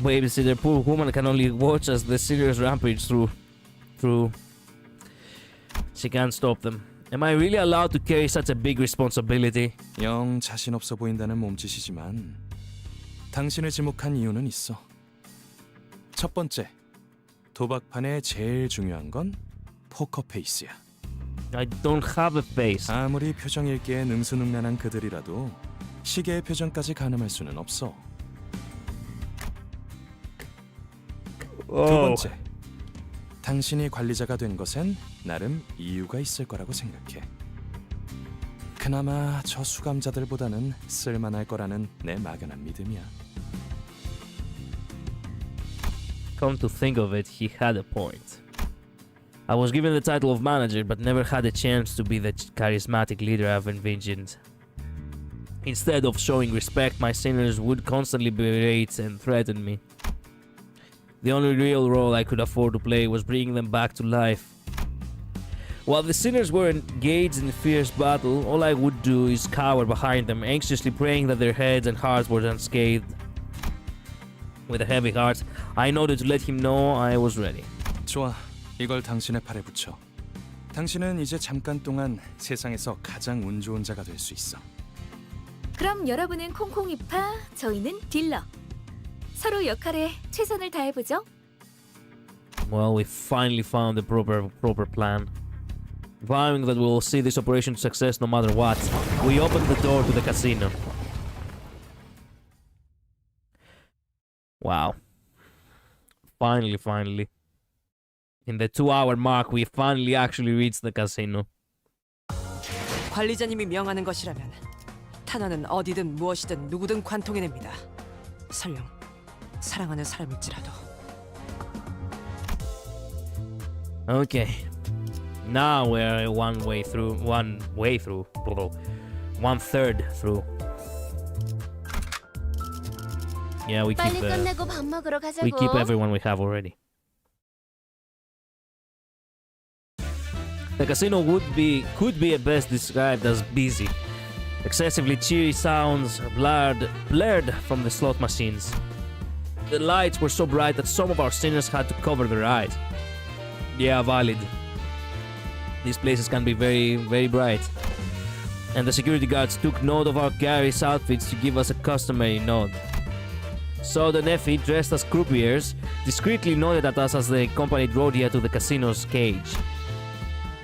Babysitter, poor woman can only watch as the serious rampage through. She can't stop them. Am I really allowed to carry such a big responsibility? 영 자신 없어 보인다는 몸짓이지만 당신을 지목한 이유는 있어. 첫 번째, 도박판에 제일 중요한 건 포커 페이스야. I don't have a face. 아무리 표정 읽기에 능수능란한 그들이라도 시계의 표정까지 가늠할 수는 없어. 두 번째, 당신이 관리자가 된 것엔 나름 이유가 있을 거라고 생각해. 그나마 저 수감자들보다는 쓸만할 거라는 내 막연한 믿음이야. Come to think of it, he had a point. I was given the title of manager, but never had a chance to be the charismatic leader I've envisioned. Instead of showing respect, my sinners would constantly berate and threaten me. The only real role I could afford to play was bringing them back to life. While the sinners were engaged in a fierce battle, all I would do is cower behind them, anxiously praying that their heads and hearts were unscathed. With a heavy heart, I nodded to let him know I was ready. 좋아, 이걸 당신의 팔에 붙여. 당신은 이제 잠깐 동안 세상에서 가장 운 좋은 자가 될 수 있어. 그럼 여러분은 콩콩이파, 저희는 딜러. 서로 역할에 최선을 다해보죠. Well, we finally found the proper plan. Vowing that we'll see this operation to success no matter what, we opened the door to the casino. Wow. Finally. In the 2-hour mark, we finally actually reached the casino. 관리자님이 명하는 것이라면 탄원은 어디든 무엇이든 누구든 관통해냅니다. 설령 사랑하는 사람일지라도. Okay. Now we're one third through. Yeah, we 빨리 끝내고 밥 먹으러 가자고. keep everyone we have already. The casino could be at best described as busy. Excessively cheery sounds blared from the slot machines. The lights were so bright that some of our sinners had to cover their eyes. Yeah, valid. These places can be very, very bright. And the security guards took note of our Gary's outfits to give us a customary nod. So the Nephi, dressed as croupiers, discreetly nodded at us as they accompanied Rhodia to the casino's cage.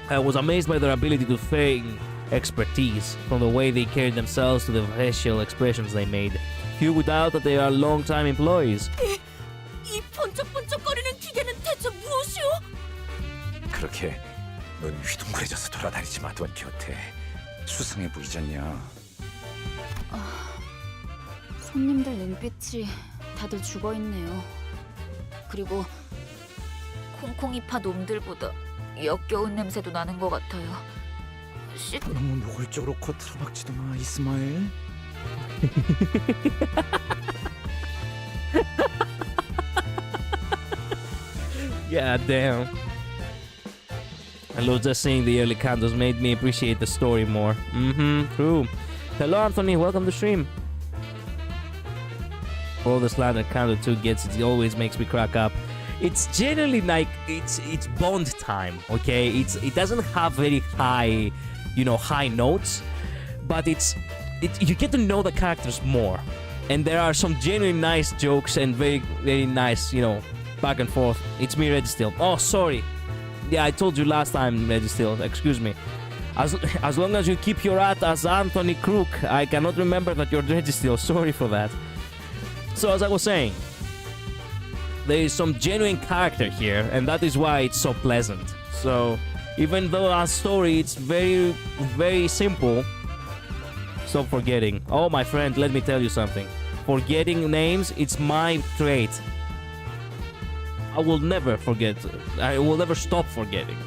I was amazed by their ability to feign expertise, from the way they carried themselves to the facial expressions they made. Few would doubt that they are long-time employees. 이 번쩍번쩍거리는 기계는 대체 무엇이오? 그렇게 넌 휘둥그레져서 돌아다니지 마, 돈 곁에. 수상해 보이지 않냐? 손님들 눈빛이 다들 죽어 있네요. 그리고 콩콩이파 놈들보다 역겨운 냄새도 나는 것 같아요. 너무 노골적으로 코트로 박지도 마, 이스마엘. Yeah, damn. I love just seeing the early candles made me appreciate the story more. True. Hello, Anthony. Welcome to stream. All the slanted candle 2 gets, it always makes me crack up. It's generally like it's Bond time, okay? It doesn't have very high, high notes, but you get to know the characters more, and there are some genuinely nice jokes and very very nice, back and forth. It's me, Registill. Oh, sorry. Yeah, I told you last time, Registill. Excuse me. As long as you keep your ad as Anthony Crook, I cannot remember that you're Registill. Sorry for that. So as I was saying, there is some genuine character here, and that is why it's so pleasant. So even though our story it's very very simple, stop forgetting. Oh, my friend, let me tell you something. Forgetting names, it's my trait. I will never forget. I will never stop forgetting.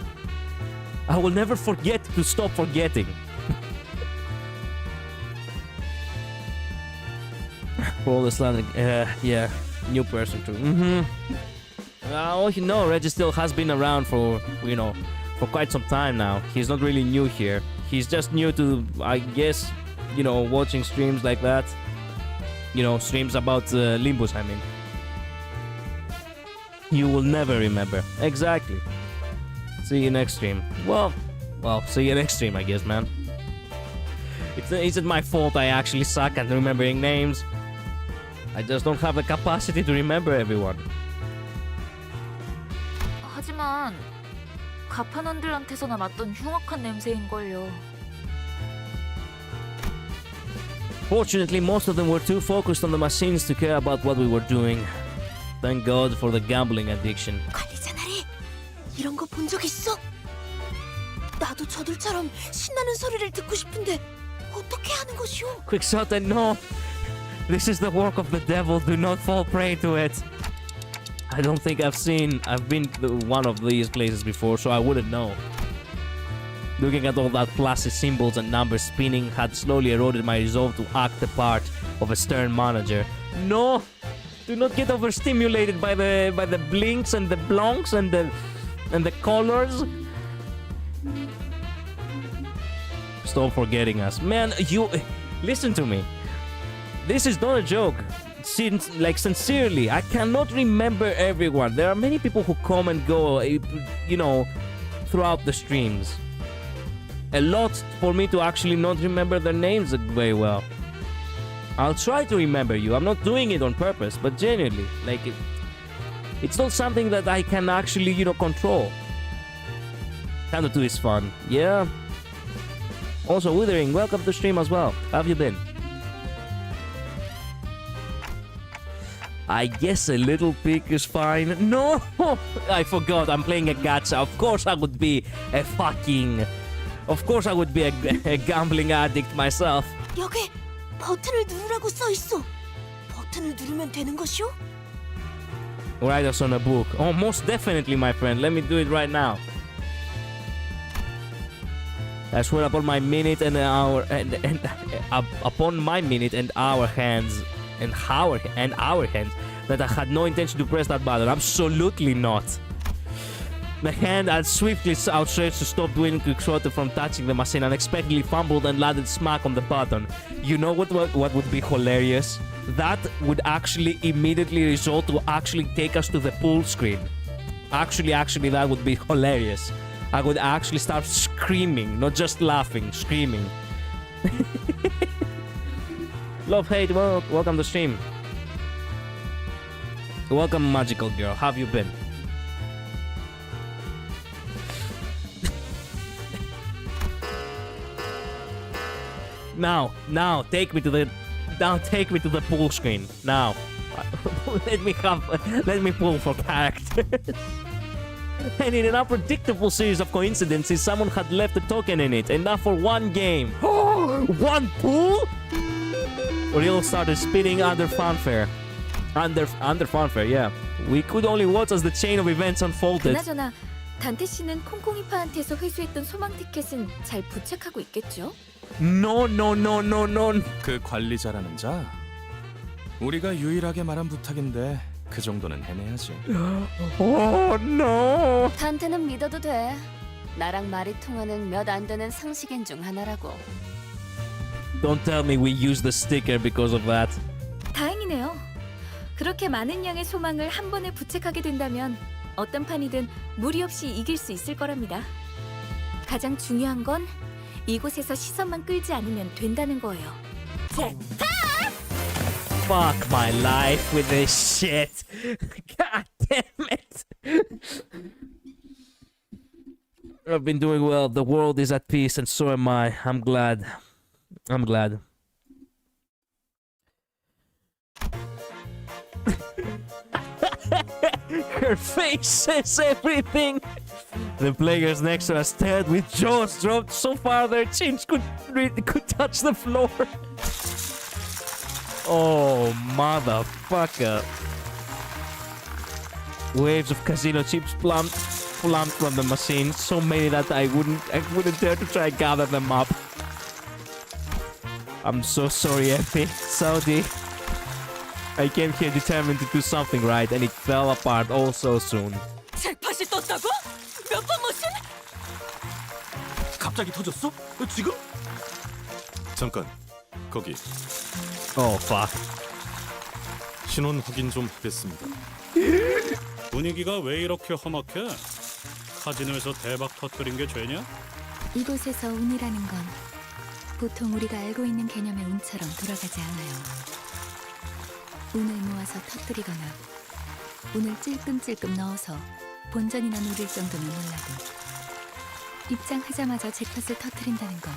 I will never forget to stop forgetting. For all Islamic, yeah, new person too. Registill has been around for for quite some time now. He's not really new here. He's just new to, I guess, watching streams like that. Streams about Limbus, I mean. You will never remember. Exactly. See you next stream. Well, see you next stream, I guess, man. Isn't my fault I actually suck at remembering names. I just don't have the capacity to remember everyone. 하지만 가판원들한테서나 맡던 흉악한 냄새인걸요. Fortunately, most of them were too focused on the machines to care about what we were doing. Thank God for the gambling addiction. 관리자 나리, 이런 거 본 적 있어? 나도 저들처럼 신나는 소리를 듣고 싶은데 어떻게 하는 것이오? Quixote, no! This is the work of the devil. Do not fall prey to it. I don't think I've been to one of these places before, so I wouldn't know. Looking at all that plastic symbols and numbers spinning had slowly eroded my resolve to act the part of a stern manager. No! Do not get overstimulated by the blinks and the blonks and the colors. Stop forgetting us. Man, you listen to me. This is not a joke. Sincerely, I cannot remember everyone. There are many people who come and go, throughout the streams. A lot for me to actually not remember their names very well. I'll try to remember you. I'm not doing it on purpose, but genuinely, it's not something that I can actually, control. Kind of 2 is fun. Yeah. Also, Withering, welcome to the stream as well. How have you been? I guess a little pig is fine. No! I forgot, I'm playing a gacha. Of course I would be a gambling addict myself. 여기 버튼을 누르라고 써 있어. 버튼을 누르면 되는 것이오? Write us on a book. Oh, most definitely, my friend. Let me do it right now. I swear upon my minute and hour upon my minute and our hands and our hands that I had no intention to press that button. Absolutely not. The hand I swiftly outstretched to stop Dwayne Quixote from touching the machine unexpectedly fumbled and landed smack on the button. You know what would be hilarious? That would actually immediately result to actually take us to the full screen. Actually, that would be hilarious. I would actually start screaming, not just laughing, screaming. Love, hate, welcome to stream. Welcome, magical girl. How have you been? Now, take me to the full screen. Now, let me pull for characters. And in an unpredictable series of coincidences, someone had left a token in it, enough for one game. One pool? We all started spinning under fanfare. Under fanfare, yeah. We could only watch as the chain of events unfolded. 그나저나 단테 씨는 콩콩이파한테서 회수했던 소망 티켓은 잘 부착하고 있겠죠? No. 그 관리자라는 자? 우리가 유일하게 말한 부탁인데 그 정도는 해내야지. Oh no. 단테는 믿어도 돼. 나랑 말이 통하는 몇 안 되는 상식인 중 하나라고. Don't tell me we used the sticker because of that. 다행이네요. 그렇게 많은 양의 소망을 한 번에 부착하게 된다면 어떤 판이든 무리 없이 이길 수 있을 거랍니다. 가장 중요한 건 이곳에서 시선만 끌지 않으면 된다는 거예요. Fuck my life with this shit. God damn it. I've been doing well. The world is at peace and so am I. I'm glad. Her face says everything. The players next to us stared with jaws dropped so far their chins could touch the floor. Oh, motherfucker. Waves of casino chips plumped from the machine, so many that I wouldn't dare to try gather them up. I'm so sorry, Effie. Saudi. I came here determined to do something right, and it fell apart all so soon. 잭팟이 떴다고? 몇 번 모신? 갑자기 터졌어? 지금? 잠깐 거기 Oh, fuck. 신원 확인 좀 하겠습니다. 분위기가 왜 이렇게 험악해? 카지노에서 대박 터뜨린 게 죄냐? 이곳에서 운이라는 건 보통 우리가 알고 있는 개념의 운처럼 돌아가지 않아요. 운을 모아서 터뜨리거나 운을 찔끔찔끔 넣어서 본전이나 노릴 정도는 몰라도 입장하자마자 잭팟을 터뜨린다는 건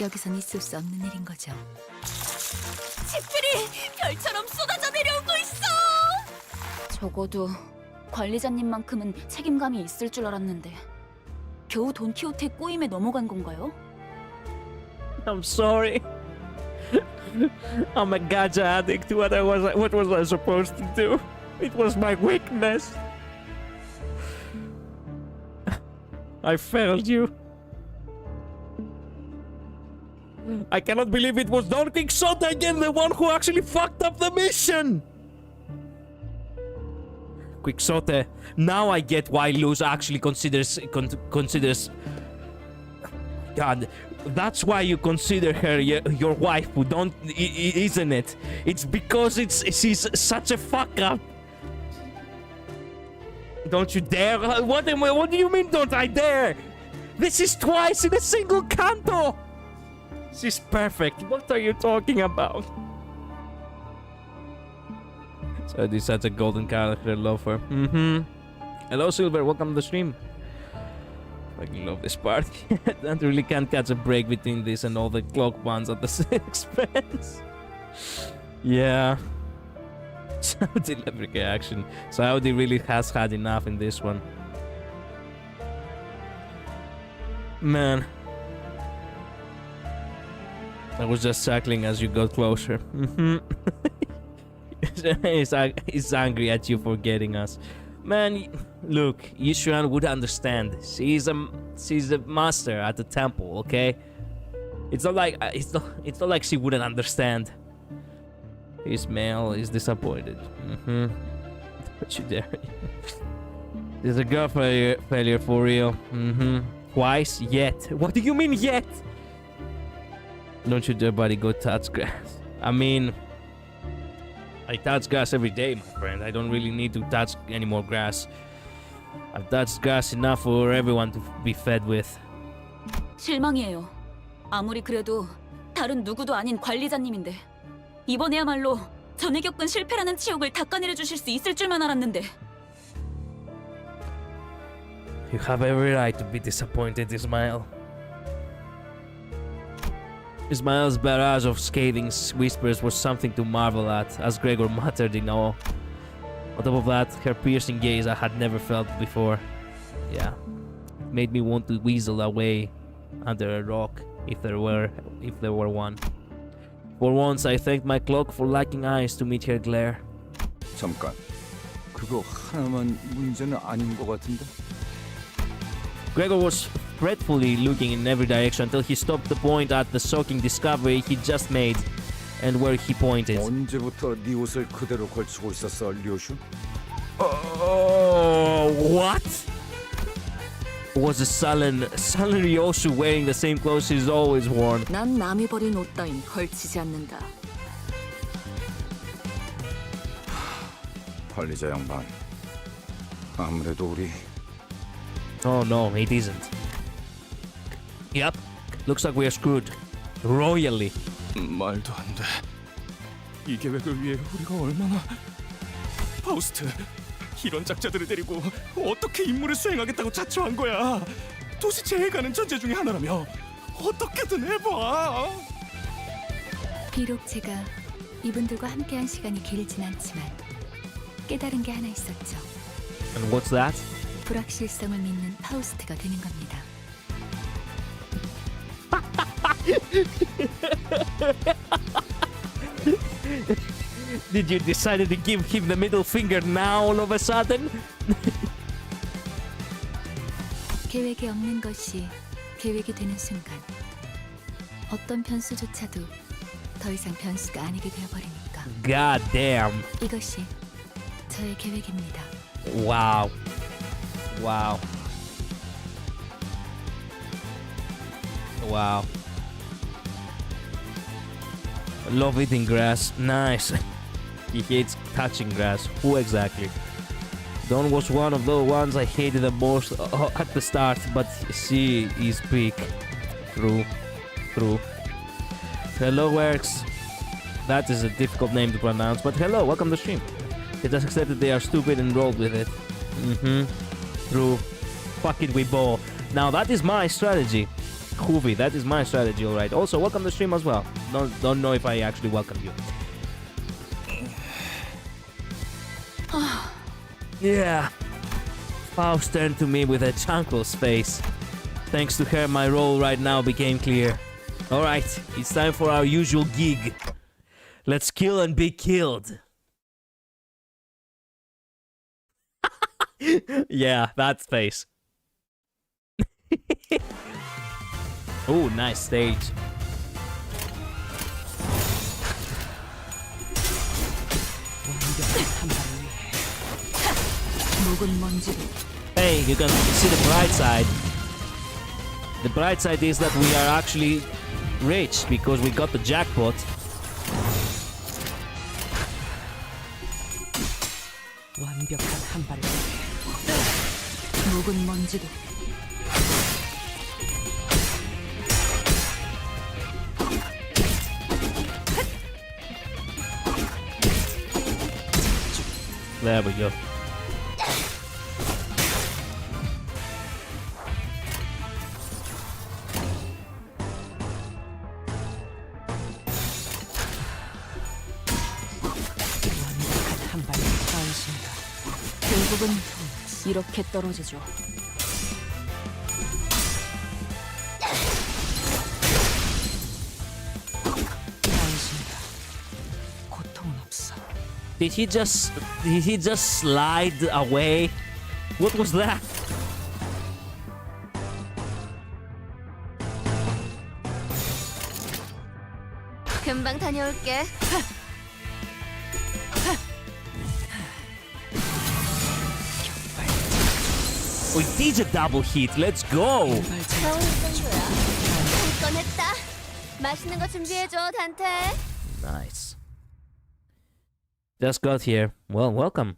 여기선 있을 수 없는 일인 거죠. 집들이 별처럼 쏟아져 내려오고 있어. 적어도 관리자님만큼은 책임감이 있을 줄 알았는데 겨우 돈키호테 꼬임에 넘어간 건가요? I'm sorry. I'm a gacha addict. What was I supposed to do? It was my weakness. I failed you. I cannot believe it was Don Quixote again, the one who actually fucked up the mission. Quixote. Now I get why Luz actually considers. God, that's why you consider her your wife, who don't, isn't it? It's because she's such a fuck up. Don't you dare! What do you mean? Don't I dare? This is twice in a single canto. She's perfect. What are you talking about? So this is such a golden character, love her. Hello, Silver. Welcome to the stream. Fucking love this part. I really can't catch a break between this and all the clock ones at the expense. Yeah. Saudi epic action. Saudi really has had enough in this one. Man. I was just chuckling as you got closer. He's angry at you for getting us. Man, look, Yishuan would understand. She's a master at the temple, okay? It's not like she wouldn't understand. Ismail is disappointed. Don't you dare. There's a girl failure for real. Twice? Yet? What do you mean yet? Don't you dare, buddy, go touch grass. I mean, I touch grass every day, my friend. I don't really need to touch any more grass. I've touched grass enough for everyone to be fed with. 실망이에요. 아무리 그래도 다른 누구도 아닌 관리자님인데 이번에야말로 전에 겪은 실패라는 치욕을 닦아내려 주실 수 있을 줄만 알았는데. You have every right to be disappointed, Ismail. Ismail's barrage of scathing whispers was something to marvel at, as Gregor muttered in awe. On top of that, her piercing gaze I had never felt before. Yeah. Made me want to weasel away under a rock if there were one. For once, I thanked my clock for lacking eyes to meet her glare. 잠깐. 그거 하나만 문제는 아닌 것 같은데? Gregor was fretfully looking in every direction until he stopped to point at the shocking discovery he just made and where he pointed. 언제부터 네 옷을 그대로 걸치고 있었어, 류슈? Oh, what? Was a sullen Ryoshu wearing the same clothes he's always worn? 난 남이 버린 옷 따윈 걸치지 않는다. 관리자 양반. 아무래도 우리 Oh no, it isn't. Yep, looks like we are screwed. Royally. 말도 안 돼. 이 계획을 위해 우리가 얼마나... 파우스트, 이런 작자들을 데리고 어떻게 임무를 수행하겠다고 자처한 거야. 도시 제일 가는 전제 중에 하나라며. 어떻게든 해봐. 비록 제가 이분들과 함께한 시간이 길진 않지만 깨달은 게 하나 있었죠. And what's that? 불확실성을 믿는 파우스트가 되는 겁니다. Did you decide to give him the middle finger now all of a sudden? 계획이 없는 것이 계획이 되는 순간 어떤 변수조차도 더 이상 변수가 아니게 되어버리니까. God damn. 이것이 저의 계획입니다. Wow. Wow. Wow. Love eating grass. Nice. He hates touching grass. Who exactly? Dawn was one of the ones I hated the most at the start, but she is peak. True. True. Hello, Works. That is a difficult name to pronounce, but hello, welcome to the stream. They just accepted they are stupid and rolled with it. True. Fuck it, we ball. Now that is my strategy. Hoovy, that is my strategy, alright. Also, welcome to the stream as well. Don't know if I actually welcome you. Yeah. Faust turned to me with a chankless face. Thanks to her, my role right now became clear. Alright, it's time for our usual gig. Let's kill and be killed. Yeah, that face. Oh, nice stage. Hey, you can see the bright side. The bright side is that we are actually rich because we got the jackpot. 완벽한 한 발을 묵은 먼지도 There we go. 한 발을 닿았습니다. 결국은 이렇게 떨어지죠. 닿았습니다. 고통은 없어. Did he just slide away? What was that? 금방 다녀올게. We did a double hit. Let's go. 겨울 정도야. 한 건 했다. 맛있는 거 준비해줘, 단테. Nice. Just got here. Well, welcome.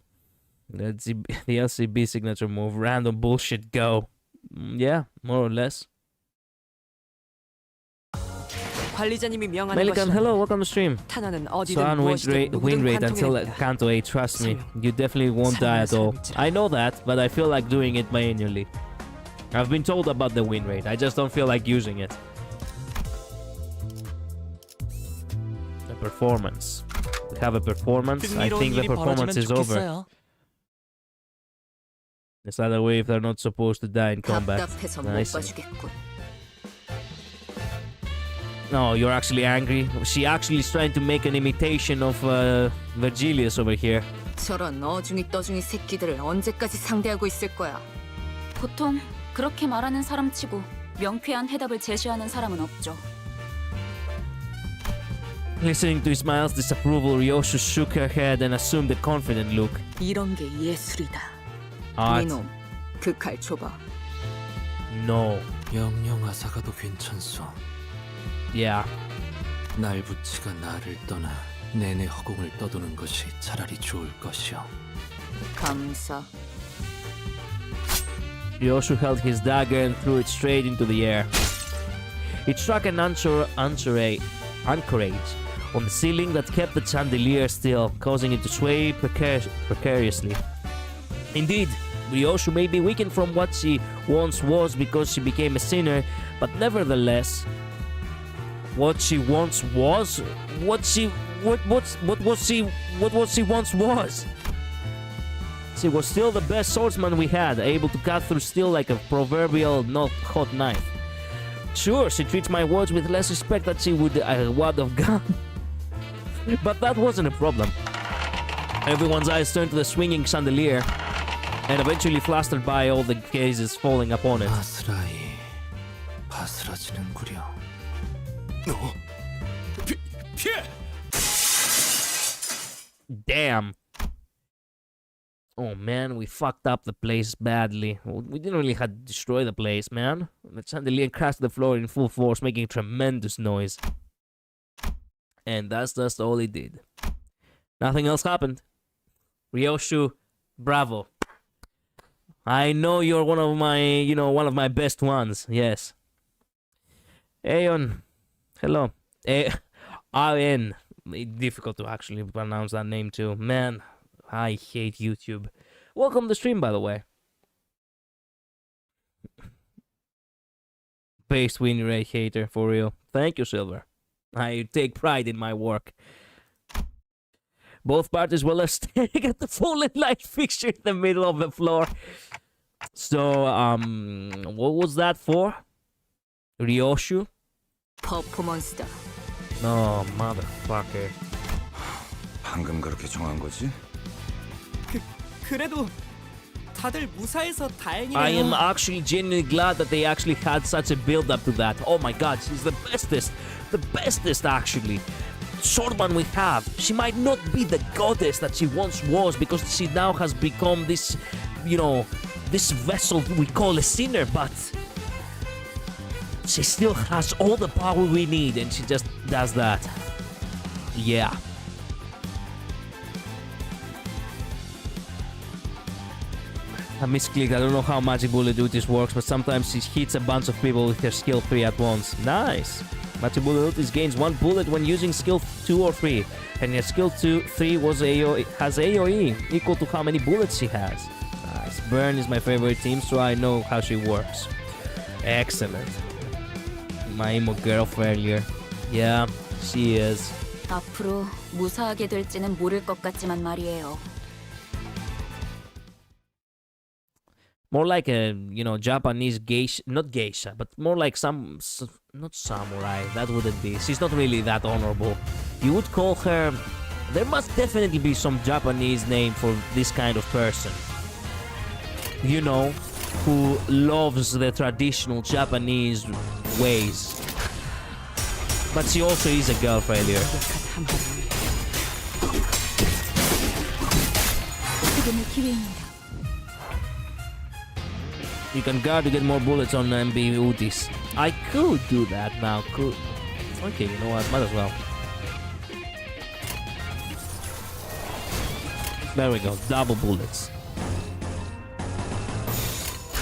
The LCB signature move. Random bullshit go. Yeah, more or less. 관리자님이 명하는 Melikan, 것이 hello, welcome to stream. 탄환은 So 어디든 on 무엇이든 win 누구든 rate until 관통해냅니다. Canto 8, trust me. You definitely won't die at all. I know that, but I feel like doing it manually. I've been told about the win rate. I just don't feel like using it. The performance. We have a performance. I think the performance is over. Is that a way if they're not supposed to die in combat? 답답해서 못 Nice. 봐주겠군. No, you're actually angry. She actually is trying to make an imitation of Virgilius over here. 저런 어중이 떠중이 새끼들을 언제까지 상대하고 있을 거야? 보통 그렇게 말하는 사람치고 명쾌한 해답을 제시하는 사람은 없죠. Listening to Ismail's disapproval, Ryoshu shook her head and assumed a confident look. 이런 게 예술이다. Art. 이놈, 그 칼 줘봐. No. 영영 아사가도 괜찮소. Yeah. 날부치가 나를 떠나 내내 허공을 떠도는 것이 차라리 좋을 것이오. 감사. Ryoshu held his dagger and threw it straight into the air. It struck an anchorage on the ceiling that kept the chandelier still, causing it to sway precariously. Indeed, Ryoshu may be weakened from what she once was because she became a sinner, but nevertheless, what she once was, what was she once was? She was still the best swordsman we had, able to cut through steel like a proverbial not hot knife. Sure, she treats my words with less respect than she would a wad of gum. But that wasn't a problem. Everyone's eyes turned to the swinging chandelier, and eventually flustered by all the gazes falling upon it. 아스라이 바스라지는구려. 피해! Damn. Oh man, we fucked up the place badly. We didn't really have to destroy the place, man. The chandelier crashed to the floor in full force, making tremendous noise. And that's just all it did. Nothing else happened. Ryoshu, bravo. I know you're one of my best ones. Yes. Aeon. Hello. Aeon. Difficult to actually pronounce that name too. Man, I hate YouTube. Welcome to the stream, by the way. Based win rate hater, for real. Thank you, Silver. I take pride in my work. Both parties were left staring at the fallen light fixture in the middle of the floor. So, what was that for? Ryoshu? 퍼포먼스다. No, motherfucker. 방금 그렇게 정한 거지? 그래도 다들 무사해서 다행이네요. I am actually genuinely glad that they actually had such a build-up to that. Oh my god, she's the bestest actually. Swordman we have. She might not be the goddess that she once was because she now has become this, this vessel we call a sinner, but she still has all the power we need and she just does that. Yeah. I misclicked. I don't know how Magic Bullet Utis works, but sometimes she hits a bunch of people with her skill 3 at once. Nice! Magic Bullet Utis gains 1 bullet when using skill 2 or 3, and her skill 3 has AoE, equal to how many bullets she has. Nice. Burn is my favorite team, so I know how she works. Excellent. My emo girlfriend here. Yeah, she is. 앞으로 무사하게 될지는 모를 것 같지만 말이에요. More like a, Japanese geisha, not geisha, but more like not samurai, that wouldn't be. She's not really that honorable. You would call her, there must definitely be some Japanese name for this kind of person. Who loves the traditional Japanese ways. But she also is a girl failure. 지금의 기회입니다. You can guard to get more bullets on ENVtuber. I could do that now. Okay, you know what? Might as well. There we go. Double bullets.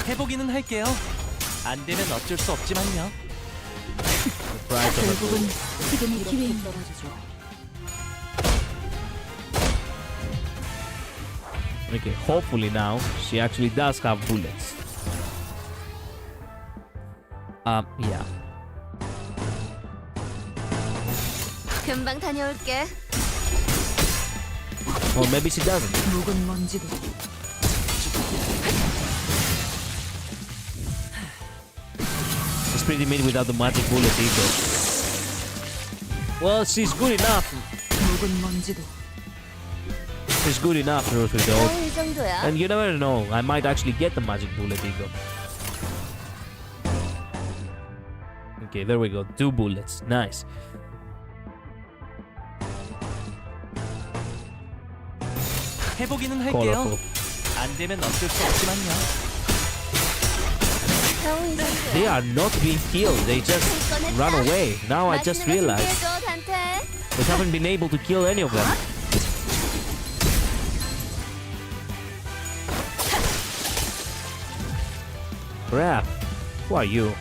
해보기는 할게요. 안 되면 어쩔 수 없지만요. 결국은 지금의 기회입니다. Okay, hopefully now she actually does have bullets. Yeah. 금방 다녀올게. Or maybe she doesn't. 묵은 먼지도 pretty mean without the magic bullet either. Well, she's good enough. 묵은 먼지도 She's good enough, Ruthie, though. 이 정도야. And you never know, I might actually get the magic bullet ego. Okay, there we go. 2 bullets. Nice. 해보기는 할게요. Colorful. 안 되면 어쩔 수 없지만요. They are not being killed. They just run away. Now I just realized we haven't been able to kill any of them. Crap. Who are you?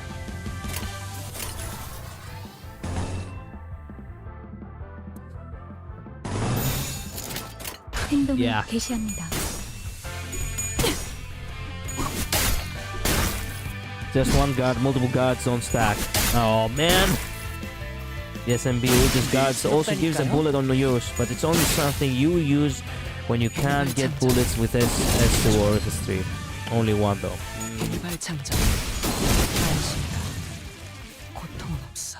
행동을 Yeah. 개시합니다. Just one guard, multiple guards on stack. Oh man. The SMB Ultis guards also gives a bullet on the use, but it's only something you use when you can't get bullets with S2 or S3. Only one though. 일발장전. 안심이다. 고통은 없어.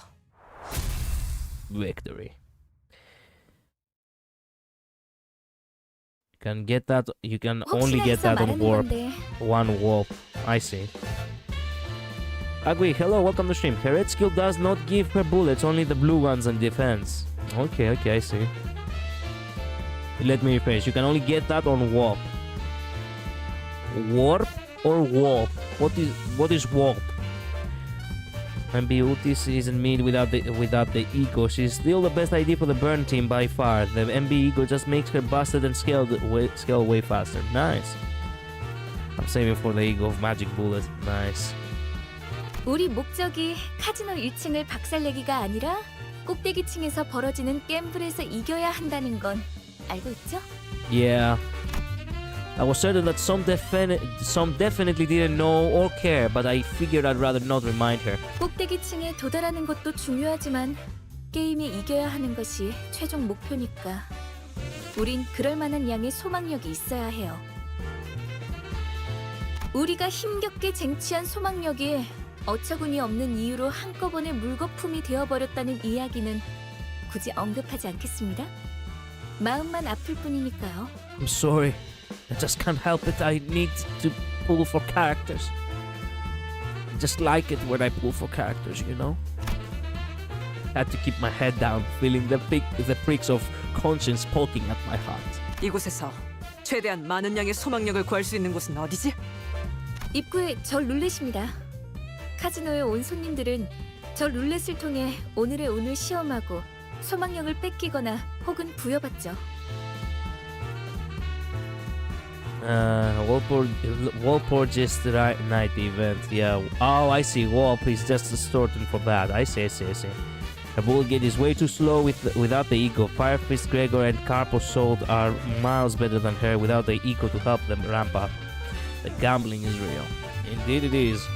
Victory. You can get that. You can only get that on warp. One warp. I see. Agui, hello, welcome to stream. Her red skill does not give her bullets, only the blue ones on defense. Okay, I see. Let me rephrase. You can only get that on warp. Warp or warp? What is warp? MB Ultis isn't mean without the ego. She's still the best idea for the burn team by far. The MB ego just makes her busted and scale way faster. Nice. I'm saving for the ego of magic bullet. Nice. 우리 목적이 카지노 1층을 박살내기가 아니라 꼭대기층에서 벌어지는 갬블에서 이겨야 한다는 건 알고 있죠? Yeah. I was certain that some definitely didn't know or care, but I figured I'd rather not remind her. 꼭대기층에 도달하는 것도 중요하지만 게임에 이겨야 하는 것이 최종 목표니까 우린 그럴 만한 양의 소망력이 있어야 해요. 우리가 힘겹게 쟁취한 소망력이 어처구니 없는 이유로 한꺼번에 물거품이 되어버렸다는 이야기는 굳이 언급하지 않겠습니다. 마음만 아플 뿐이니까요. I'm sorry. I just can't help it. I need to pull for characters. I just like it when I pull for characters, you know? I had to keep my head down, feeling the pricks of conscience poking at my heart. 이곳에서 최대한 많은 양의 소망력을 구할 수 있는 곳은 어디지? 입구에 저 룰렛입니다. 카지노에 온 손님들은 저 룰렛을 통해 오늘의 운을 시험하고 소망력을 뺏기거나 혹은 부여받죠. Walport just night event. Yeah. Oh, I see. Warp is just distorted for that. I see. Her bullet gate is way too slow without the ego. Fire Fist, Gregor, and Carpo Sold are miles better than her without the ego to help them ramp up. The gambling is real. Indeed it is.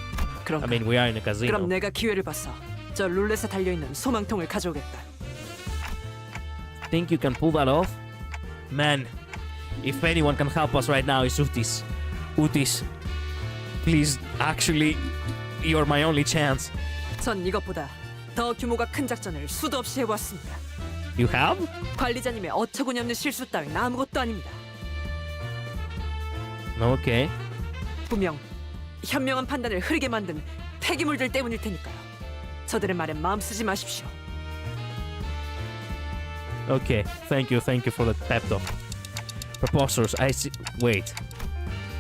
I mean, we are in a casino. 그럼 내가 기회를 봐서 저 룰렛에 달려있는 소망통을 가져오겠다. Think you can pull that off? Man, if anyone can help us right now, it's Utis. Utis, please, actually, you're my only chance. 전 이것보다 더 규모가 큰 작전을 수도 없이 해보았습니다. You have? 관리자님의 어처구니 없는 실수 따윈 아무것도 아닙니다. Okay. 분명 현명한 판단을 흐리게 만든 폐기물들 때문일 테니까요. 저들의 말에 마음 쓰지 마십시오. Okay, thank you for the pep talk. Preposterous, I see. Wait.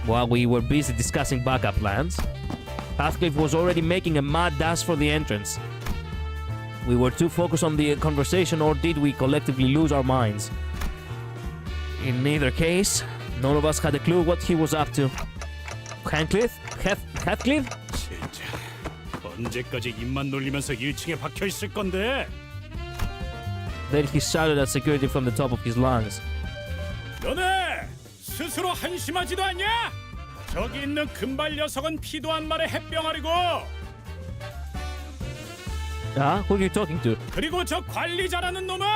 While we were busy discussing backup plans, Pathcliff was already making a mad dash for the entrance. We were too focused on the conversation, or did we collectively lose our minds? In either case, none of us had a clue what he was up to. Heathcliff? 진짜 언제까지 입만 놀리면서 1층에 박혀 있을 건데? Then he shouted at security from the top of his lungs. 너네 스스로 한심하지도 않냐? 저기 있는 금발 녀석은 피도 한 말의 햇병아리고. Who are you talking to? 그리고 저 관리자라는 놈은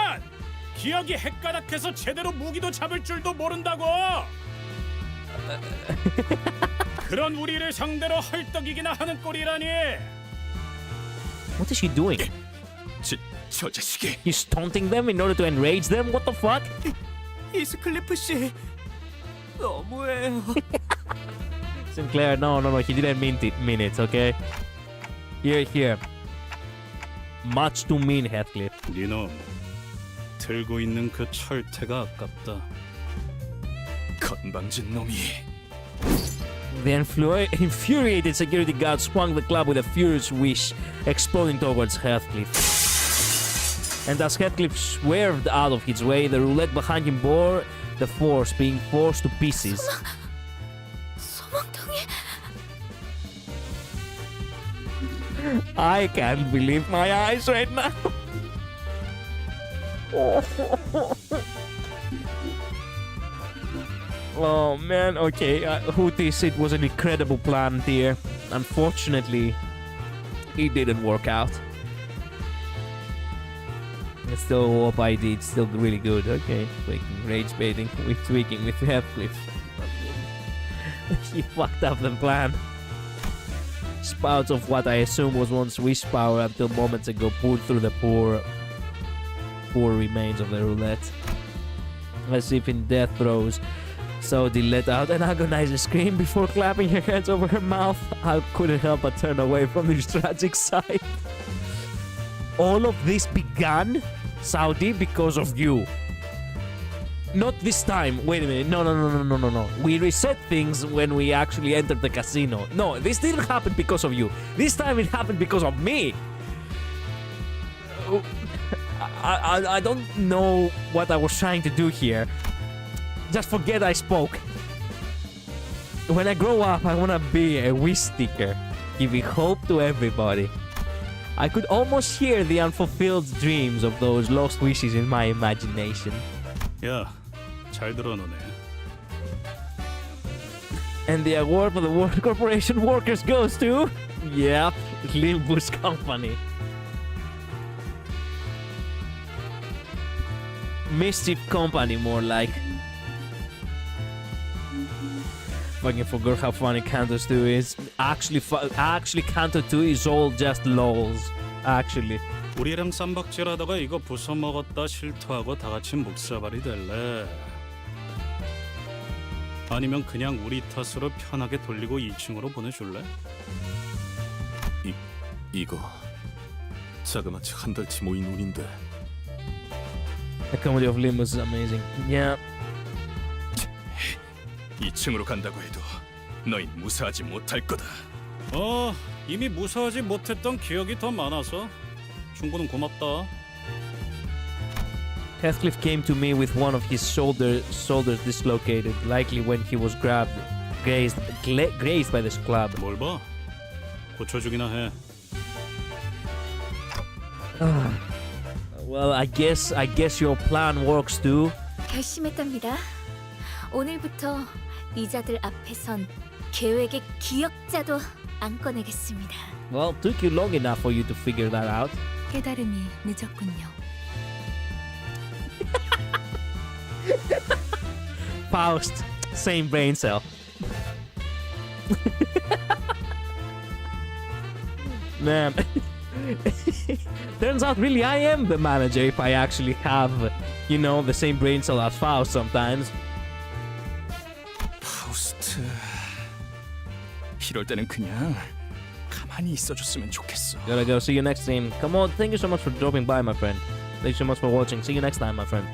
기억이 헷가닥해서 제대로 무기도 잡을 줄도 모른다고. 그런 우리를 상대로 헐떡이기나 하는 꼴이라니. What is he doing? 저 자식이. He's taunting them in order to enrage them? What the fuck? 이스클리프 씨, 너무해요. Sinclair, no, he didn't mean it, okay? Here. Much too mean, Heathcliff. 니놈, 들고 있는 그 철퇴가 아깝다. 건방진 놈이. The infuriated security guard swung the club with a furious wish, exploding towards Heathcliff. And as Heathcliff swerved out of his way, the roulette behind him bore the force, being forced to pieces. 소망통이 I can't believe my eyes right now. Oh man, okay, Houthis, it was an incredible plan here. Unfortunately, it didn't work out. I still hope I did, still really good. Okay, rage baiting, with tweaking with Heathcliff. He fucked up the plan. Spouts of what I assume was once wish power until moments ago pulled through the poor remains of the roulette. As if in death throes, Saudi let out an agonizing scream before clapping her hands over her mouth. I couldn't help but turn away from this tragic sight. All of this began, Saudi, because of you. Not this time. Wait a minute. No. We reset things when we actually entered the casino. No, this didn't happen because of you. This time it happened because of me. I don't know what I was trying to do here. Just forget I spoke. When I grow up, I want to be a wish sticker, giving hope to everybody. I could almost hear the unfulfilled dreams of those lost wishes in my imagination. 야, 잘 들어 너네. And the award for the World Corporation Workers goes to... Yep, Limbus Company. Mischief Company, more like. Fucking forgot how funny Canto 2 is. Actually, Canto 2 is all just lols. Actually. 우리랑 쌈박질하다가 이거 부숴 먹었다 실토하고 다 같이 묵사발이 될래? 아니면 그냥 우리 탓으로 편하게 돌리고 2층으로 보내줄래? 이거 자그마치 한 달치 모인 운인데. The comedy of Limbus is amazing. Yeah. 2층으로 간다고 해도 너희 무사하지 못할 거다. 이미 무사하지 못했던 기억이 더 많아서 충고는 고맙다. Heathcliff came to me with one of his shoulders dislocated, likely when he was grazed by this club. 뭘 봐? 고쳐주기나 해. Well, I guess your plan works too. 결심했답니다. 오늘부터 이자들 앞에선 계획의 기억자도 안 꺼내겠습니다. Well, it took you long enough for you to figure that out. 깨달음이 늦었군요. Faust, same brain cell. Man, turns out really I am the manager if I actually have, you know, the same brain cell as Faust sometimes. 파우스트. 이럴 때는 그냥 가만히 있어줬으면 좋겠어. Gotta go. See you next time. Come on. Thank you so much for dropping by, my friend. Thank you so much for watching. See you next time, my friend.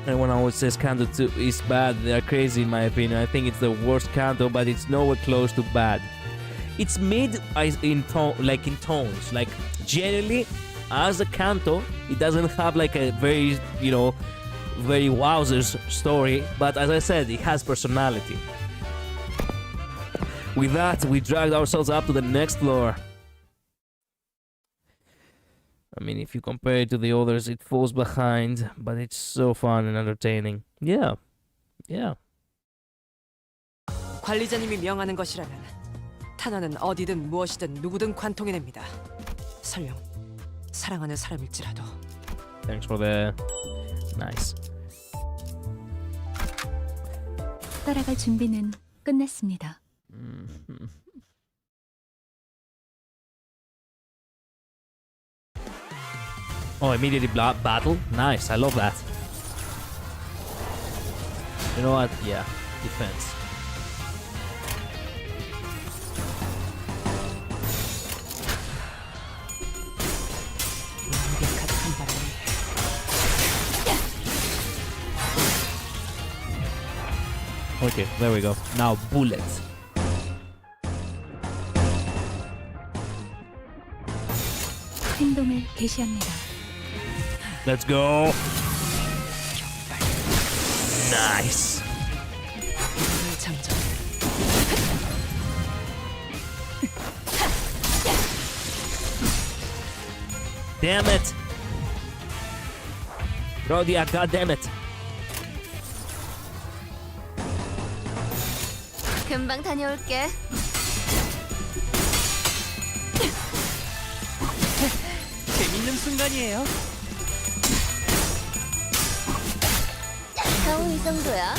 Everyone always says Kanto 2 is bad. They are crazy in my opinion. I think it's the worst Kanto, but it's nowhere close to bad. It's mid in tones. Like generally, as a Kanto, it doesn't have like a very, you know, very wowzers story. But as I said, it has personality. With that, we dragged ourselves up to the next floor. I mean, if you compare it to the others, it falls behind, but it's so fun and entertaining. Yeah. 관리자님이 명하는 것이라면 탄원은 어디든 무엇이든 누구든 관통해냅니다. 설령 사랑하는 사람일지라도. Thanks for the nice. 따라갈 준비는 끝났습니다. Oh, immediately battle? Nice, I love that. You know what? Yeah, defense. Okay, there we go. Now bullets. 행동을 개시합니다. Let's go. Nice. Damn it. Rodia, god damn it. 금방 다녀올게. 재밌는 순간이에요. 겨우 이 정도야.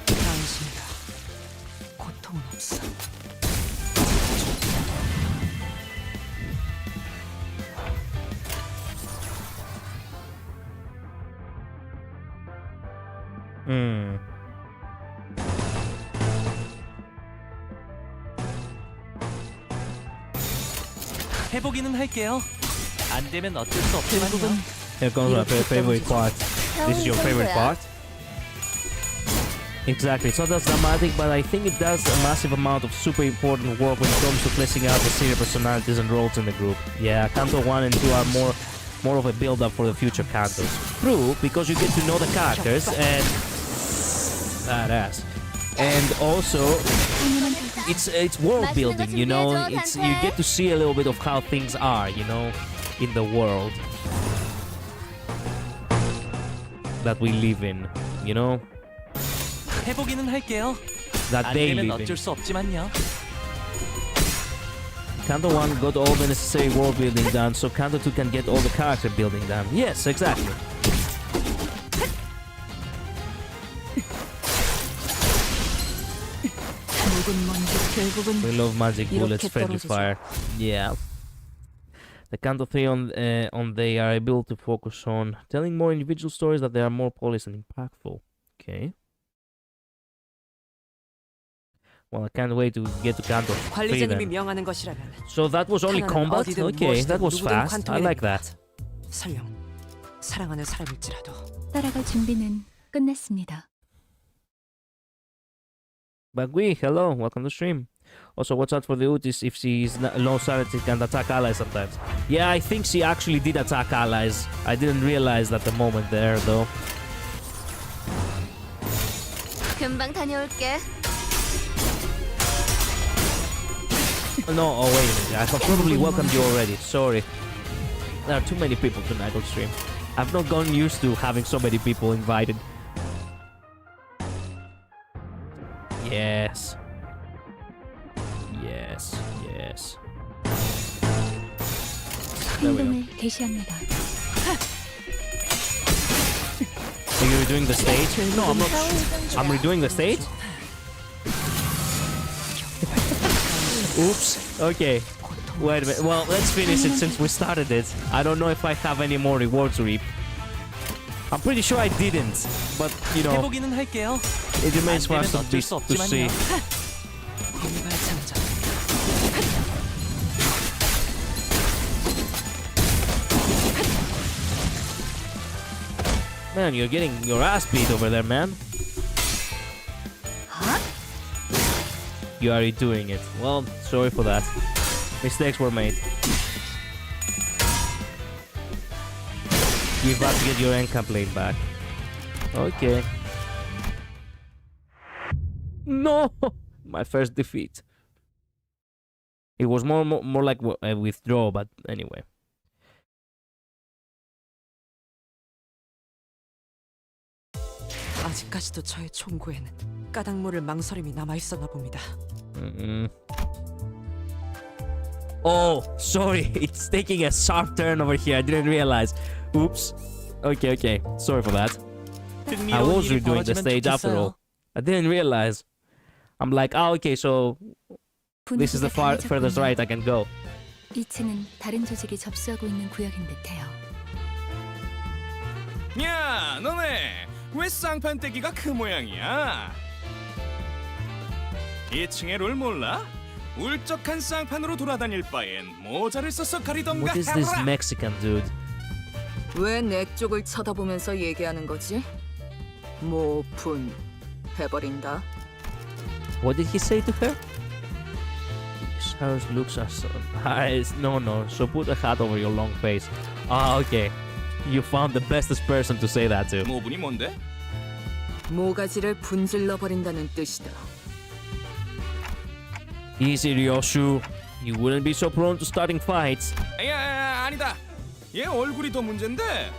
안심이다. 고통은 없어. 해보기는 할게요. 안 되면 어쩔 수 없지만요. Here comes my favorite part. This is your favorite part? Exactly. It's not as dramatic, but I think it does a massive amount of super important work when it comes to fleshing out the senior personalities and roles in the group. Yeah, Canto 1 and 2 are more of a build-up for the future Cantos. True, because you get to know the characters and... Badass. And also, it's world building, you know? You get to see a little bit of how things are, you know, in the world that we live in, you know? 해보기는 할게요. That 안 they 되면 live in. 어쩔 수 없지만요. Canto 1 got all the necessary world building done, so Canto 2 can get all the character building done. Yes, exactly. We love magic bullets, friendly fire. Yeah. The Canto 3 on they are able to focus on telling more individual stories that they are more polished and impactful. Okay. Well, I can't wait to get to Canto 3 관리자님이 then. 명하는 것이라면. So that was only 하나는 combat? 어디든 Okay, that 무엇이든 was 누구든 fast. I 관통해내는 like that. 설령 사랑하는 사람일지라도. 따라갈 준비는 끝났습니다. Bagui, hello, welcome to stream. Also, watch out for the Utis if she's low sanity can attack allies sometimes. Yeah, I think she actually did attack allies. I didn't realize that the moment there, though. 금방 다녀올게. No, oh wait a minute, I have probably welcomed you already, sorry. There are too many people tonight on stream. I've not gotten used to having so many people invited. Yes. Yes, yes. There we go. 행동을 개시합니다. Are you redoing the stage? No, I'm not. I'm redoing the stage? Oops. Okay. Wait a minute. Well, let's finish it since we started it. I don't know if I have any more rewards to reap. I'm pretty sure I didn't, but you know, 해보기는 할게요. it remains for us to see. Man, you're getting your ass beat over there, man. Huh? You are doing it. Well, sorry for that. Mistakes were made. You've got to get your income plane back. Okay. No! My first defeat. It was more like a withdraw, but anyway. 아직까지도 저의 총구에는 까닭 모를 망설임이 남아 있었나 봅니다. Oh, sorry. It's taking a sharp turn over here. I didn't realize. Oops. Okay. Sorry for that. I was redoing the stage after all. I didn't realize. I'm like, oh, okay, so this is the furthest right I can go. 2층은 다른 조직이 접수하고 있는 구역인 듯해요. 야, 너네 왜 쌍판 떼기가 그 모양이야? 2층의 룰 몰라? 울적한 쌍판으로 돌아다닐 바엔 모자를 써서 가리던가 What is this 해라. Mexican dude? 왜 내 쪽을 쳐다보면서 얘기하는 거지? 모분 해버린다. What did he say to her? Her looks are so eyes. No, so put a hat over your long face. Ah, okay. You found the bestest person to say that to. 모분이 뭔데? 모가지를 분질러 버린다는 뜻이다. Easy, Ryosu. You wouldn't be so prone to starting fights. 야, 아니다. 얘 얼굴이 더 문제인데